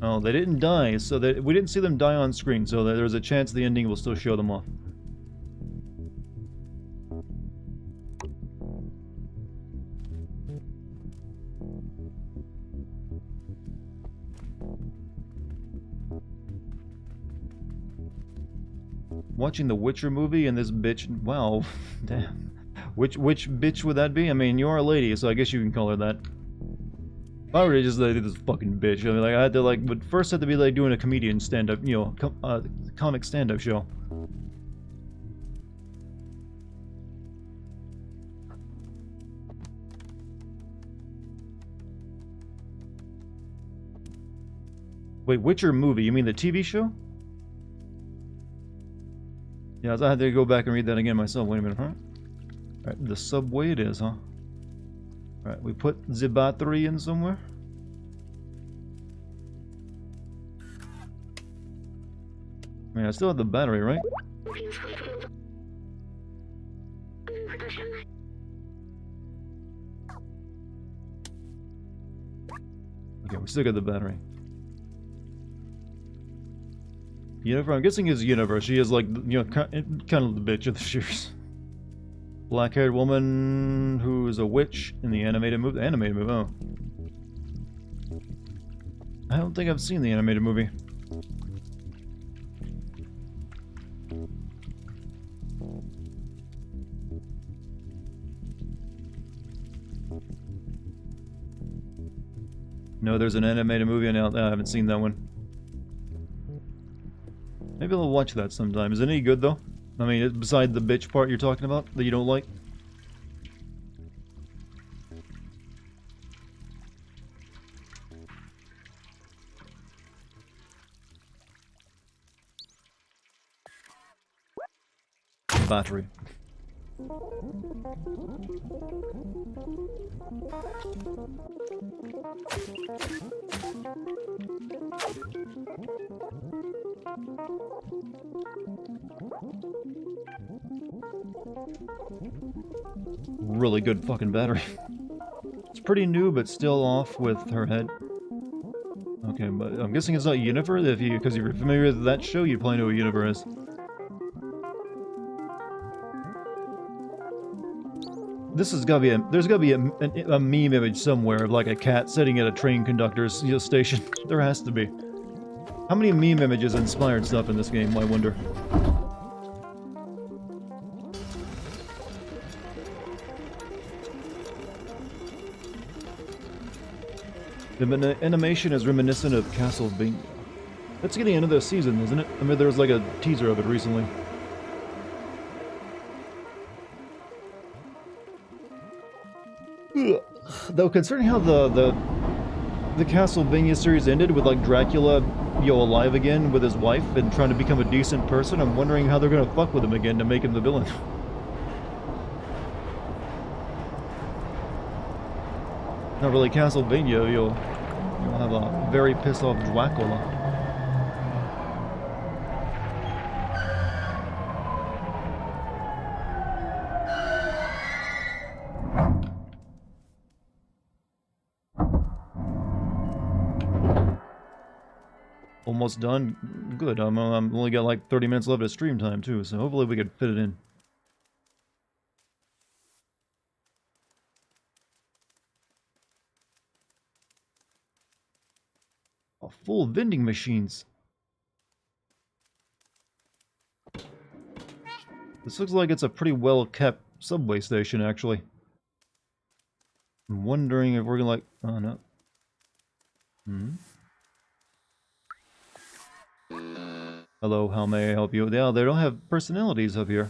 Oh, they didn't die, so that we didn't see them die on screen, so there's a chance the ending will still show them off. Watching the Witcher movie and this bitch. Wow, damn. Which bitch would that be? I mean, you're a lady, so I guess you can call her that. If I were to just like this fucking bitch, I mean, like I had to like, but first had to be like doing a comedian stand-up, you know, comic stand-up show. Wait, Witcher movie? You mean the TV show? Yeah, I had to go back and read that again myself. Wait a minute, huh? Alright, the subway it is, huh? Alright, we put the battery in somewhere. I mean, I still have the battery, right? Okay, we still got the battery. Yennefer, I'm guessing is Yennefer. She is like, you know, kind of the bitch of the series. Black-haired woman who is a witch in the animated movie. Oh. I don't think I've seen the animated movie. No, there's an animated movie now. I haven't seen that one. Maybe I'll watch that sometime. Is it any good though? I mean, besides the bitch part you're talking about that you don't like? Battery. Really good fucking battery. It's pretty new, but still off with her head. Okay, but I'm guessing it's not Yennefer. Because you're familiar with that show, you probably know who Yennefer is. This has got to be there's got to be a meme image somewhere of like a cat sitting at a train conductor's station. There has to be. How many meme images inspired stuff in this game, I wonder? The animation is reminiscent of Castlevania. That's getting another season, isn't it? I mean, there was like a teaser of it recently. Though, considering how the Castlevania series ended with like Dracula, alive again with his wife and trying to become a decent person, I'm wondering how they're gonna fuck with him again to make him the villain. Not really Castlevania, you'll have a very pissed off Dracula. Almost done. Good. I'm only got like 30 minutes left of stream time too, so hopefully we can fit it in. Oh, full vending machines. This looks like it's a pretty well kept subway station, actually. I'm wondering if we're gonna like. Oh no. Hello, how may I help you? Yeah, they don't have personalities up here.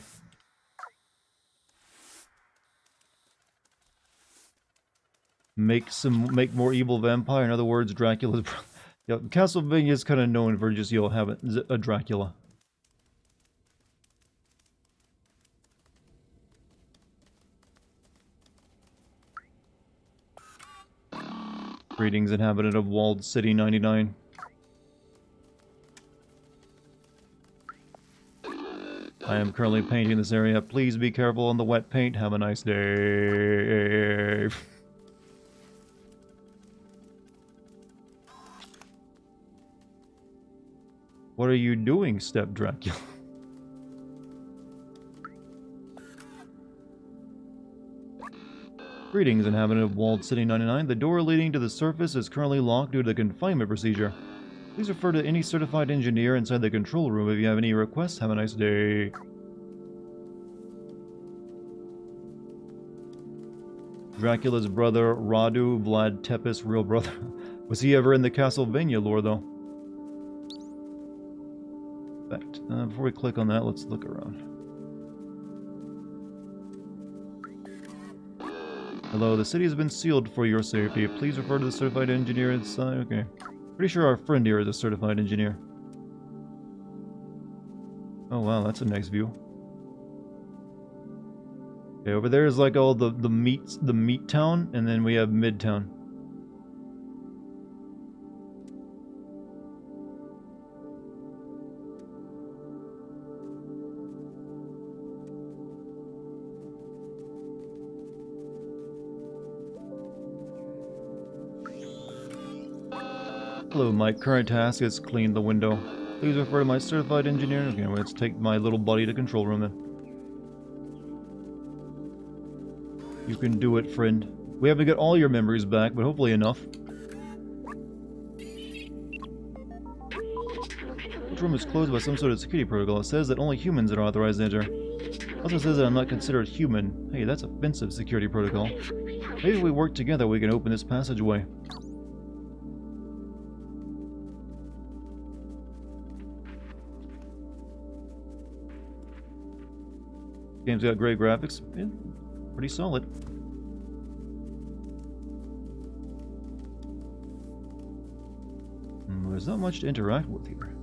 Make more evil vampire. In other words, Dracula's. Yeah, Castlevania is kind of known for just having a Dracula. Greetings, inhabitant of Walled City 99. I am currently painting this area. Please be careful on the wet paint. Have a nice day. What are you doing, Step Dracula? Greetings, inhabitant of Walled City 99. The door leading to the surface is currently locked due to the confinement procedure. Please refer to any certified engineer inside the control room if you have any requests. Have a nice day. Dracula's brother, Radu Vlad Tepes, real brother. Was he ever in the Castlevania lore, though? In fact, before we click on that, let's look around. Hello, the city has been sealed for your safety. Please refer to the certified engineer inside. Okay. Pretty sure our friend here is a certified engineer. Oh wow, that's a nice view. Okay, over there is like all the meat town, and then we have Midtown. Hello, my current task is clean the window. Please refer to my certified engineer. Okay, let's take my little buddy to control room then. You can do it, friend. We haven't got all your memories back, but hopefully enough. This room is closed by some sort of security protocol. It says that only humans are authorized to enter. It also says that I'm not considered human. Hey, that's offensive security protocol. Maybe if we work together we can open this passageway. Game's got great graphics. Yeah, pretty solid. There's not much to interact with here.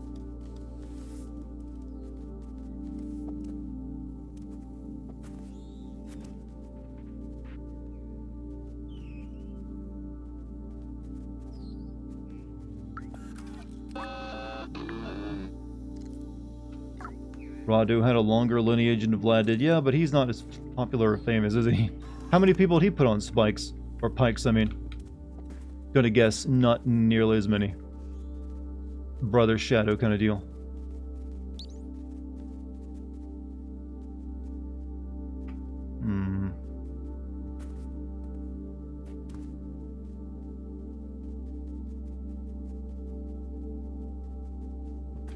Radu had a longer lineage than Vlad did. Yeah, but he's not as popular or famous, is he? How many people did he put on spikes? Or pikes, I mean. Gonna guess not nearly as many. Brother Shadow kind of deal.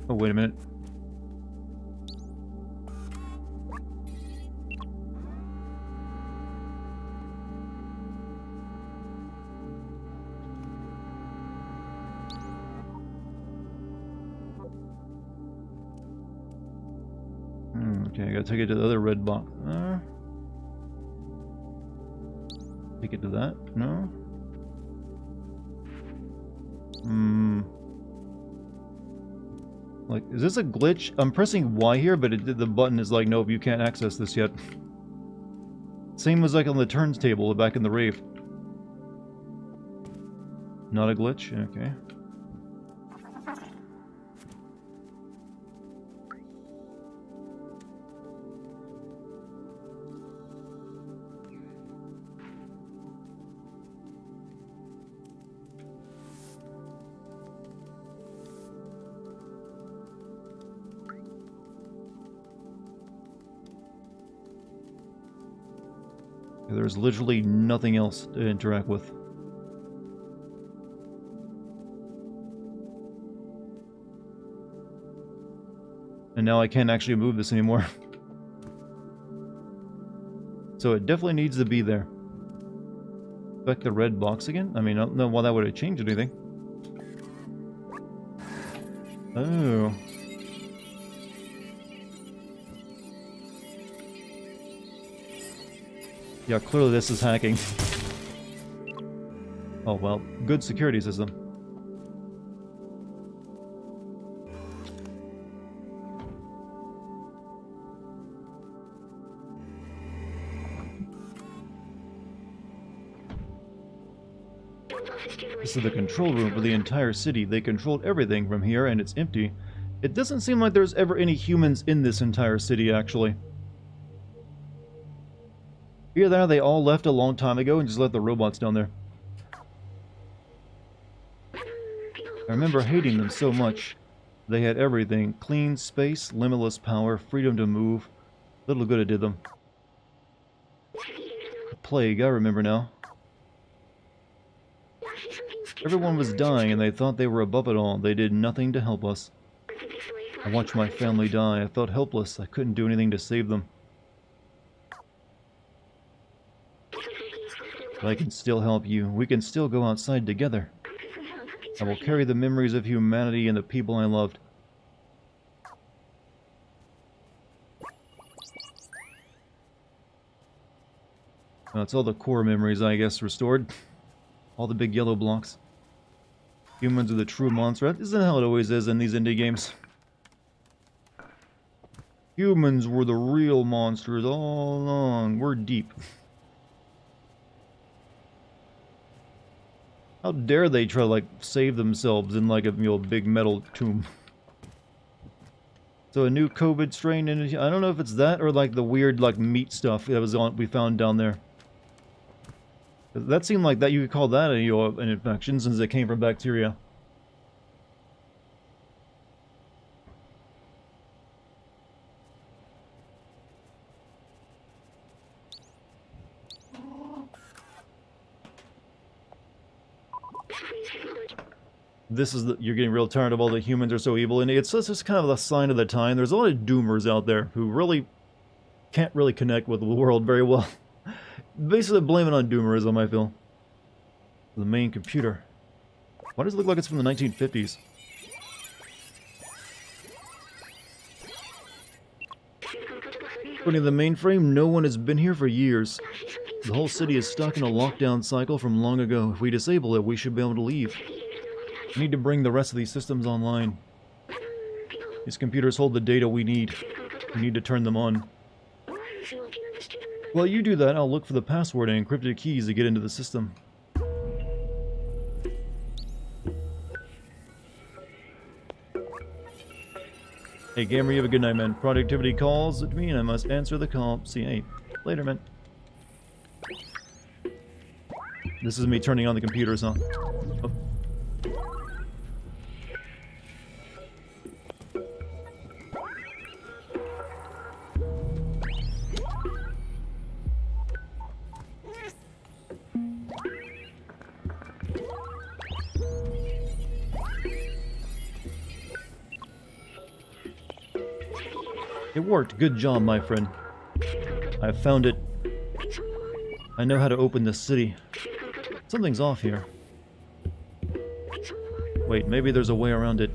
Oh, wait a minute. Okay, I gotta take it to the other red box. Take it to that? No? Like, is this a glitch? I'm pressing Y here, but the button is like, nope, you can't access this yet. Same as like on the turns table back in the rave. Not a glitch? Okay. There's literally nothing else to interact with. And now I can't actually move this anymore. So it definitely needs to be there. Back the red box again? I mean, I don't know why that would have changed anything. Oh. Yeah, clearly this is hacking. Oh well, good security system. This is the control room for the entire city. They controlled everything from here, and it's empty. It doesn't seem like there's ever any humans in this entire city, actually. Either that or they all left a long time ago and just left the robots down there. I remember hating them so much. They had everything. Clean space, limitless power, freedom to move. Little good it did them. The plague, I remember now. Everyone was dying and they thought they were above it all. They did nothing to help us. I watched my family die. I felt helpless. I couldn't do anything to save them. But I can still help you. We can still go outside together. I will carry the memories of humanity and the people I loved. Well, it's all the core memories, I guess, restored. All the big yellow blocks. Humans are the true monster. Isn't that how it always is in these indie games? Humans were the real monsters all along. We're deep. How dare they try to, like, save themselves in, like, a big metal tomb. So a new COVID strain, in it. I don't know if it's that or, like, the weird, like, meat stuff that was we found down there. That seemed like that you could call that an infection since it came from bacteria. This is you're getting real tired of all the humans are so evil, and it's just kind of a sign of the time. There's a lot of doomers out there who really can't really connect with the world very well. Basically blame it on doomerism, I feel. The main computer. Why does it look like it's from the 1950s? According to the mainframe, no one has been here for years. The whole city is stuck in a lockdown cycle from long ago. If we disable it, we should be able to leave. We need to bring the rest of these systems online. These computers hold the data we need. We need to turn them on. While you do that, I'll look for the password and encrypted keys to get into the system. Hey gamer, you have a good night, man. Productivity calls at me and I must answer the call. See you. Hey, later, man. This is me turning on the computers, huh? Oh. It worked. Good job, my friend. I found it. I know how to open this city. Something's off here. Wait, maybe there's a way around it.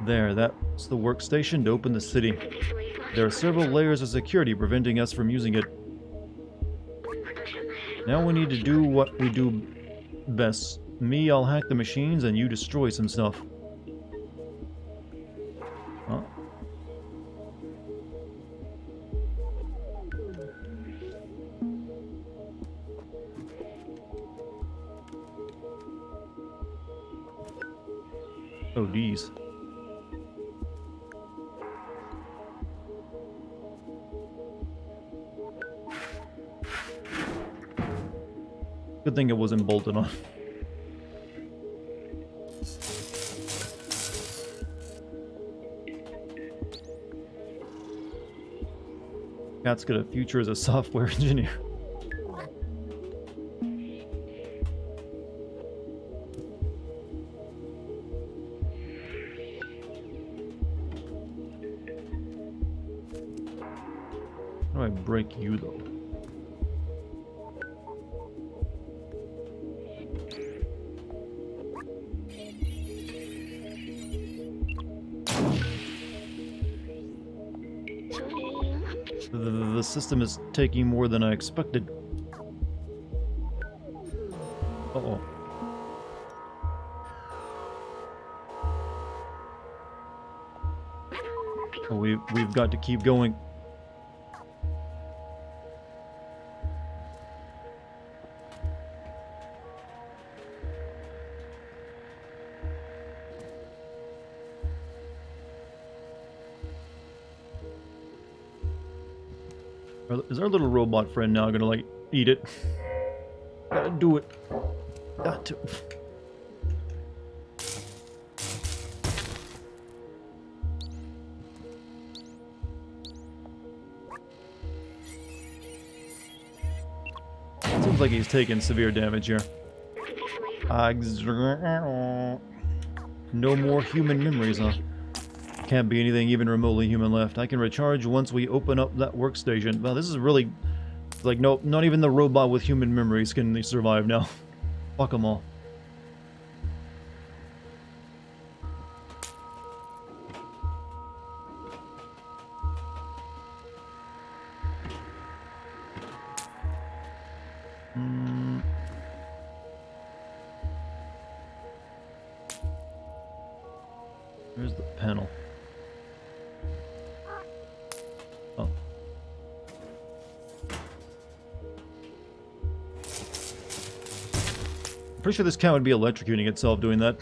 There, that's the workstation to open the city. There are several layers of security preventing us from using it. Now we need to do what we do best. Me, I'll hack the machines, and you destroy some stuff. DODs. Good thing it wasn't bolted on. Cat's got a future as a software engineer. How do I break you, though? The system is taking more than I expected. Uh-oh. Oh, we've got to keep going. Is our little robot friend now gonna, like, eat it? Gotta do it. Got to. Seems like he's taking severe damage here. No more human memories, huh? Can't be anything even remotely human left. I can recharge once we open up that workstation. Well, this is really... like, no, not even the robot with human memories can survive now. Fuck them all. Where's the panel? Oh. I'm pretty sure this cat would be electrocuting itself doing that.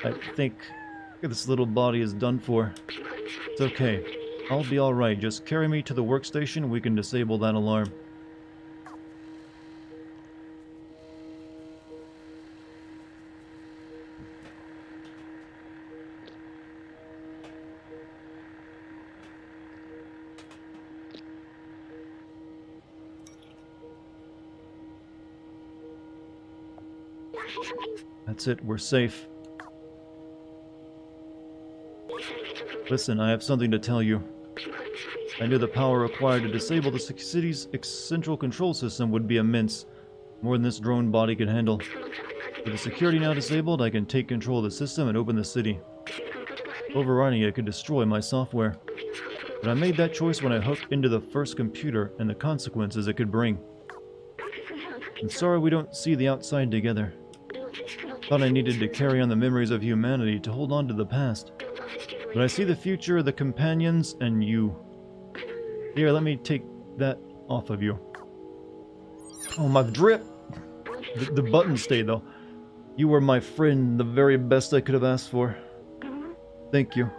I think this little body is done for. It's okay. I'll be alright. Just carry me to the workstation. We can disable that alarm. That's it. We're safe. Listen, I have something to tell you. I knew the power required to disable the city's central control system would be immense, more than this drone body could handle. With the security now disabled, I can take control of the system and open the city. Overriding it could destroy my software. But I made that choice when I hooked into the first computer and the consequences it could bring. I'm sorry we don't see the outside together. Thought I needed to carry on the memories of humanity to hold on to the past. But I see the future, the companions, and you. Here, let me take that off of you. Oh, my drip! The button stayed, though. You were my friend, the very best I could have asked for. Thank you.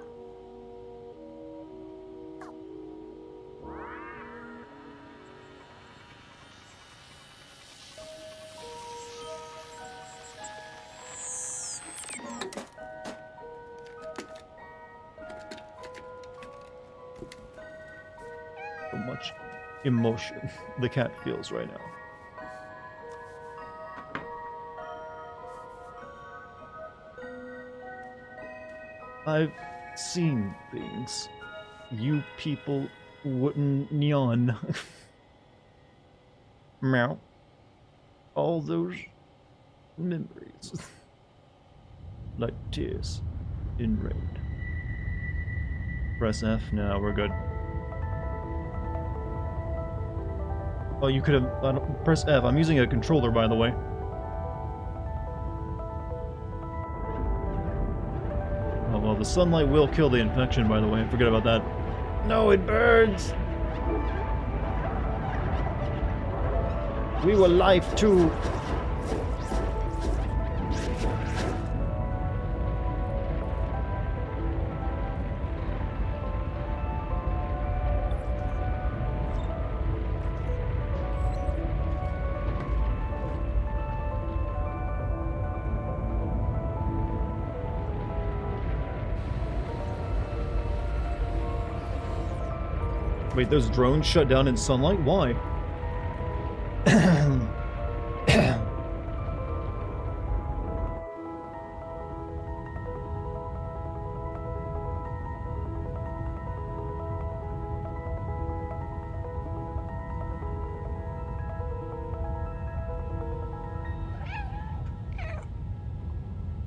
So much emotion the cat feels right now. I've seen things you people wouldn't yawn. Meow. All those memories. Like tears in rain. Press F. Now we're good. Oh, you could have... press F. I'm using a controller, by the way. Oh, well, the sunlight will kill the infection, by the way. Forget about that. No, it burns! We were life too. Wait, those drones shut down in sunlight? Why?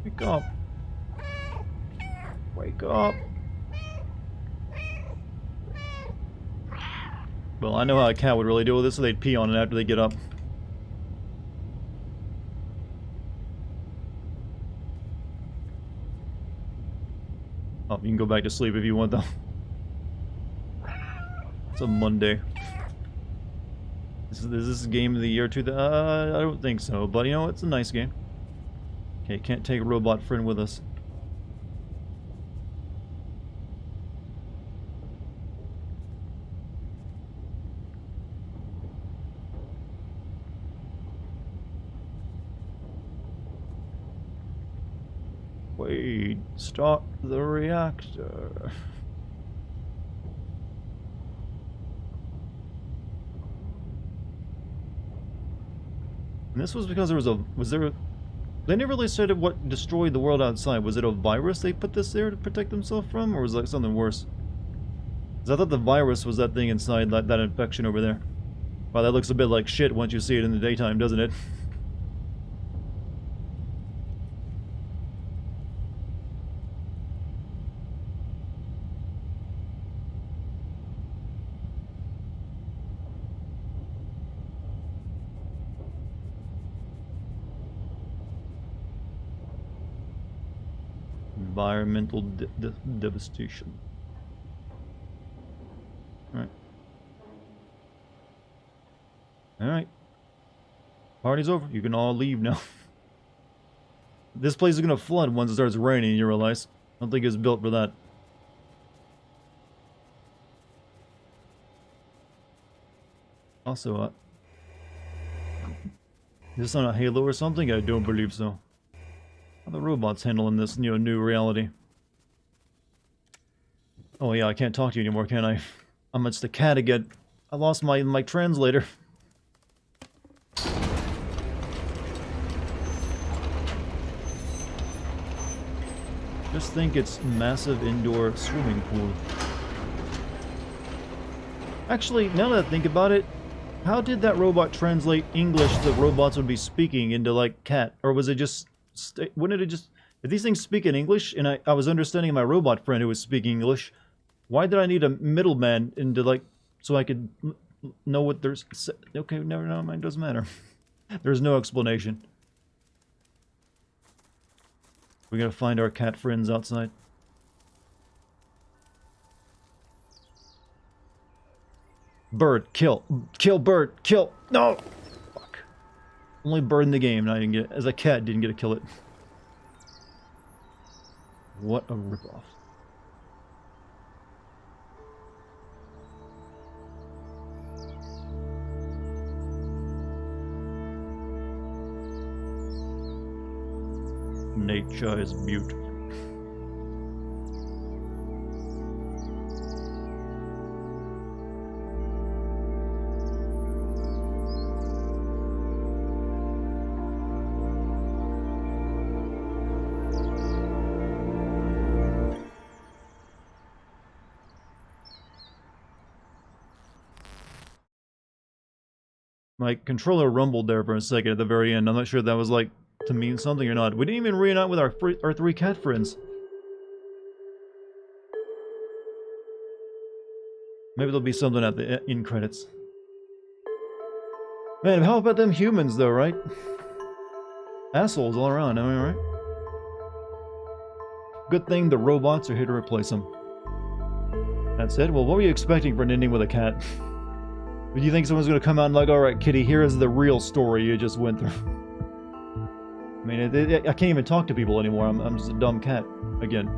Wake up. Wake up. Well, I know how a cat would really deal with this, so they'd pee on it after they get up. Oh, you can go back to sleep if you want, though. It's a Monday. Is this a game of the year 2000? I don't think so, but you know, it's a nice game. Okay, can't take a robot friend with us. Wait, start the reactor. And this was because there was they never really said what destroyed the world outside. Was it a virus they put this there to protect themselves from, or was it like something worse? Because I thought the virus was that thing inside that infection over there. Wow, that looks a bit like shit once you see it in the daytime, doesn't it? Environmental devastation. Alright. Alright. Party's over. You can all leave now. This place is gonna flood once it starts raining, you realize. I don't think it's built for that. Also, is this on a Halo or something? I don't believe so. How are the robots handling this, new reality? Oh yeah, I can't talk to you anymore, can I? I'm just a cat again. I lost my translator. Just think it's massive indoor swimming pool. Actually, now that I think about it, how did that robot translate English that robots would be speaking into, like, cat? Or was it just... wouldn't it just... If these things speak in English, and I was understanding my robot friend who was speaking English, why did I need a middleman into, like, so I could know what there's... Okay, never mind, doesn't matter. There's no explanation. We're gonna find our cat friends outside. Bird, kill. Kill bird, kill. No! Fuck. Only bird in the game, and I didn't get it. As a cat, didn't get to kill it. What a ripoff. Nature is beautiful. My controller rumbled there for a second at the very end. I'm not sure if that was like to mean something or not. We didn't even reunite with our three cat friends. Maybe there'll be something at the end credits. Man, how about them humans though, right? Assholes all around, am I right? Good thing the robots are here to replace them. That's it? Well, what were you expecting for an ending with a cat? Do you think someone's gonna come out and like, alright, kitty, here is the real story you just went through? I mean, I can't even talk to people anymore. I'm just a dumb cat. Again.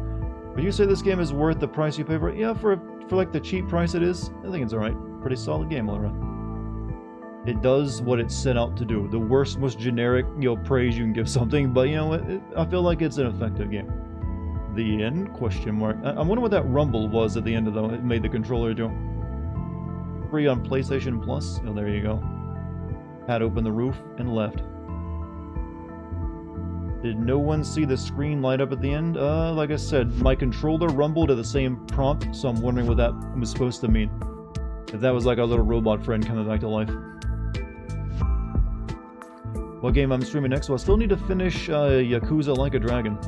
But you say this game is worth the price you pay for it? Yeah, for like the cheap price it is, I think it's alright. Pretty solid game all around. It does what it's set out to do. The worst, most generic, praise you can give something, but you know what? I feel like it's an effective game. The end? Question mark. I wonder what that rumble was at the end of though. It made the controller do. Free on PlayStation Plus. Oh, there you go. Had opened the roof and left. Did no one see the screen light up at the end? Like I said, my controller rumbled at the same prompt, so I'm wondering what that was supposed to mean. If that was like our little robot friend coming back to life. What game I'm streaming next? Well, I still need to finish Yakuza Like a Dragon.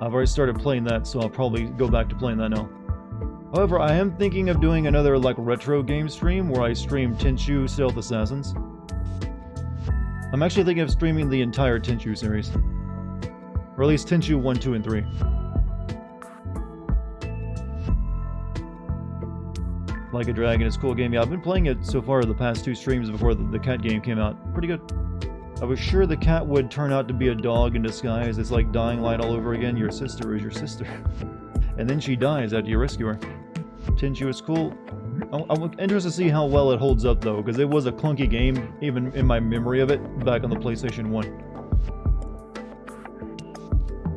I've already started playing that, so I'll probably go back to playing that now. However, I am thinking of doing another like retro game stream where I stream Tenchu Stealth Assassins. I'm actually thinking of streaming the entire Tenchu series. Or at least Tenchu 1, 2, and 3. Like a Dragon is a cool game. Yeah, I've been playing it so far the past 2 streams before the cat game came out. Pretty good. I was sure the cat would turn out to be a dog in disguise. It's like Dying Light all over again. Your sister is your sister. And then she dies after you rescue her. Tenchu is cool. I'm interested to see how well it holds up though, because it was a clunky game, even in my memory of it, back on the PlayStation 1.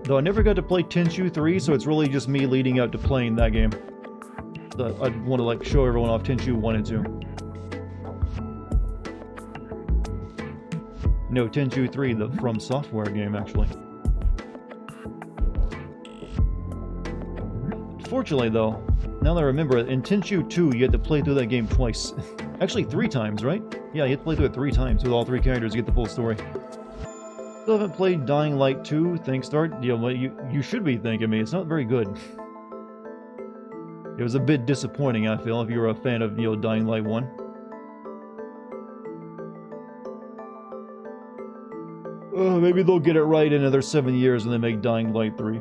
Though I never got to play Tenchu 3, so it's really just me leading up to playing that game. So I want to like show everyone off Tenchu 1 and 2. No, Tenchu 3, the From Software game, actually. Fortunately, though, now that I remember, in Tenchu 2, you had to play through that game twice. Actually, 3 times, right? Yeah, you had to play through it 3 times with all 3 characters to get the full story. Still haven't played Dying Light 2, thanks, Dart. You should be thanking me. It's not very good. It was a bit disappointing, I feel, if you were a fan of, Dying Light 1. Maybe they'll get it right in another 7 years when they make Dying Light 3.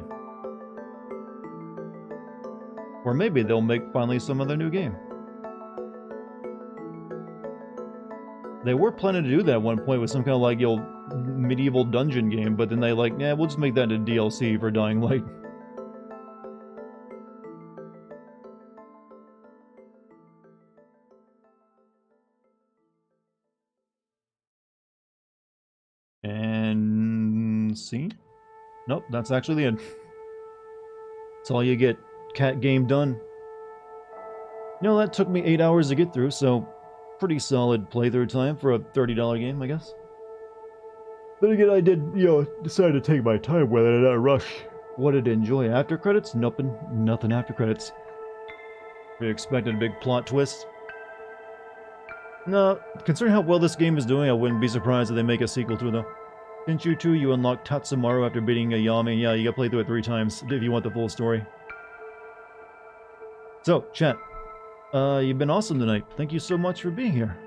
Or maybe they'll make finally some other new game. They were planning to do that at one point with some kind of like, medieval dungeon game, but then they like, yeah, we'll just make that into DLC for Dying Light. And see? Nope, that's actually the end. That's all you get. Cat game done. That took me 8 hours to get through, so pretty solid playthrough time for a $30 game, I guess. Then again, I did, decide to take my time with it and not rush. What did I enjoy? After credits? Nothing after credits. We expected a big plot twist. No, considering how well this game is doing, I wouldn't be surprised if they make a sequel to it, though. Tenchu 2, you unlock Tatsumaru after beating a Yami. Yeah, you gotta play through it 3 times if you want the full story. So, chat, you've been awesome tonight. Thank you so much for being here.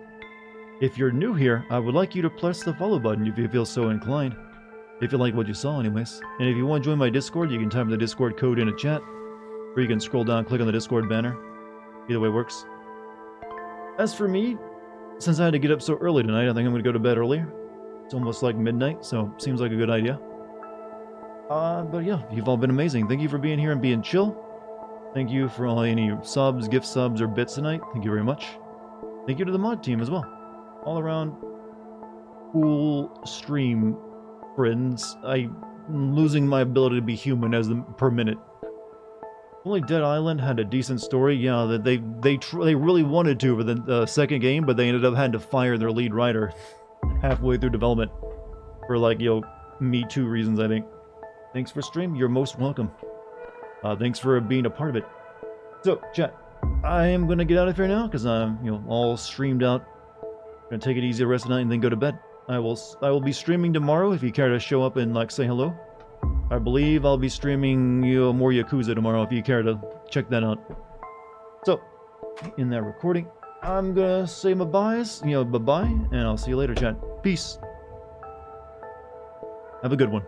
If you're new here, I would like you to press the follow button if you feel so inclined. If you like what you saw anyways. And if you want to join my Discord, you can type the Discord code in a chat. Or you can scroll down and click on the Discord banner. Either way works. As for me, since I had to get up so early tonight, I think I'm going to go to bed earlier. It's almost like midnight, so seems like a good idea. But yeah, you've all been amazing. Thank you for being here and being chill. Thank you for all any subs, gift subs, or bits tonight. Thank you very much. Thank you to the mod team as well. All around cool stream friends. I'm losing my ability to be human as per minute. Only Dead Island had a decent story. Yeah, that they really wanted to for the second game, but they ended up having to fire their lead writer halfway through development for like Me Too reasons, I think. Thanks for stream. You're most welcome. Thanks for being a part of it. So, chat, I am going to get out of here now because I'm, all streamed out. Gonna take it easy the rest of the night and then go to bed. I will be streaming tomorrow if you care to show up and like say hello. I believe I'll be streaming more Yakuza tomorrow if you care to check that out. So, in that recording, I'm gonna say my byes, bye-bye, and I'll see you later, chat. Peace. Have a good one.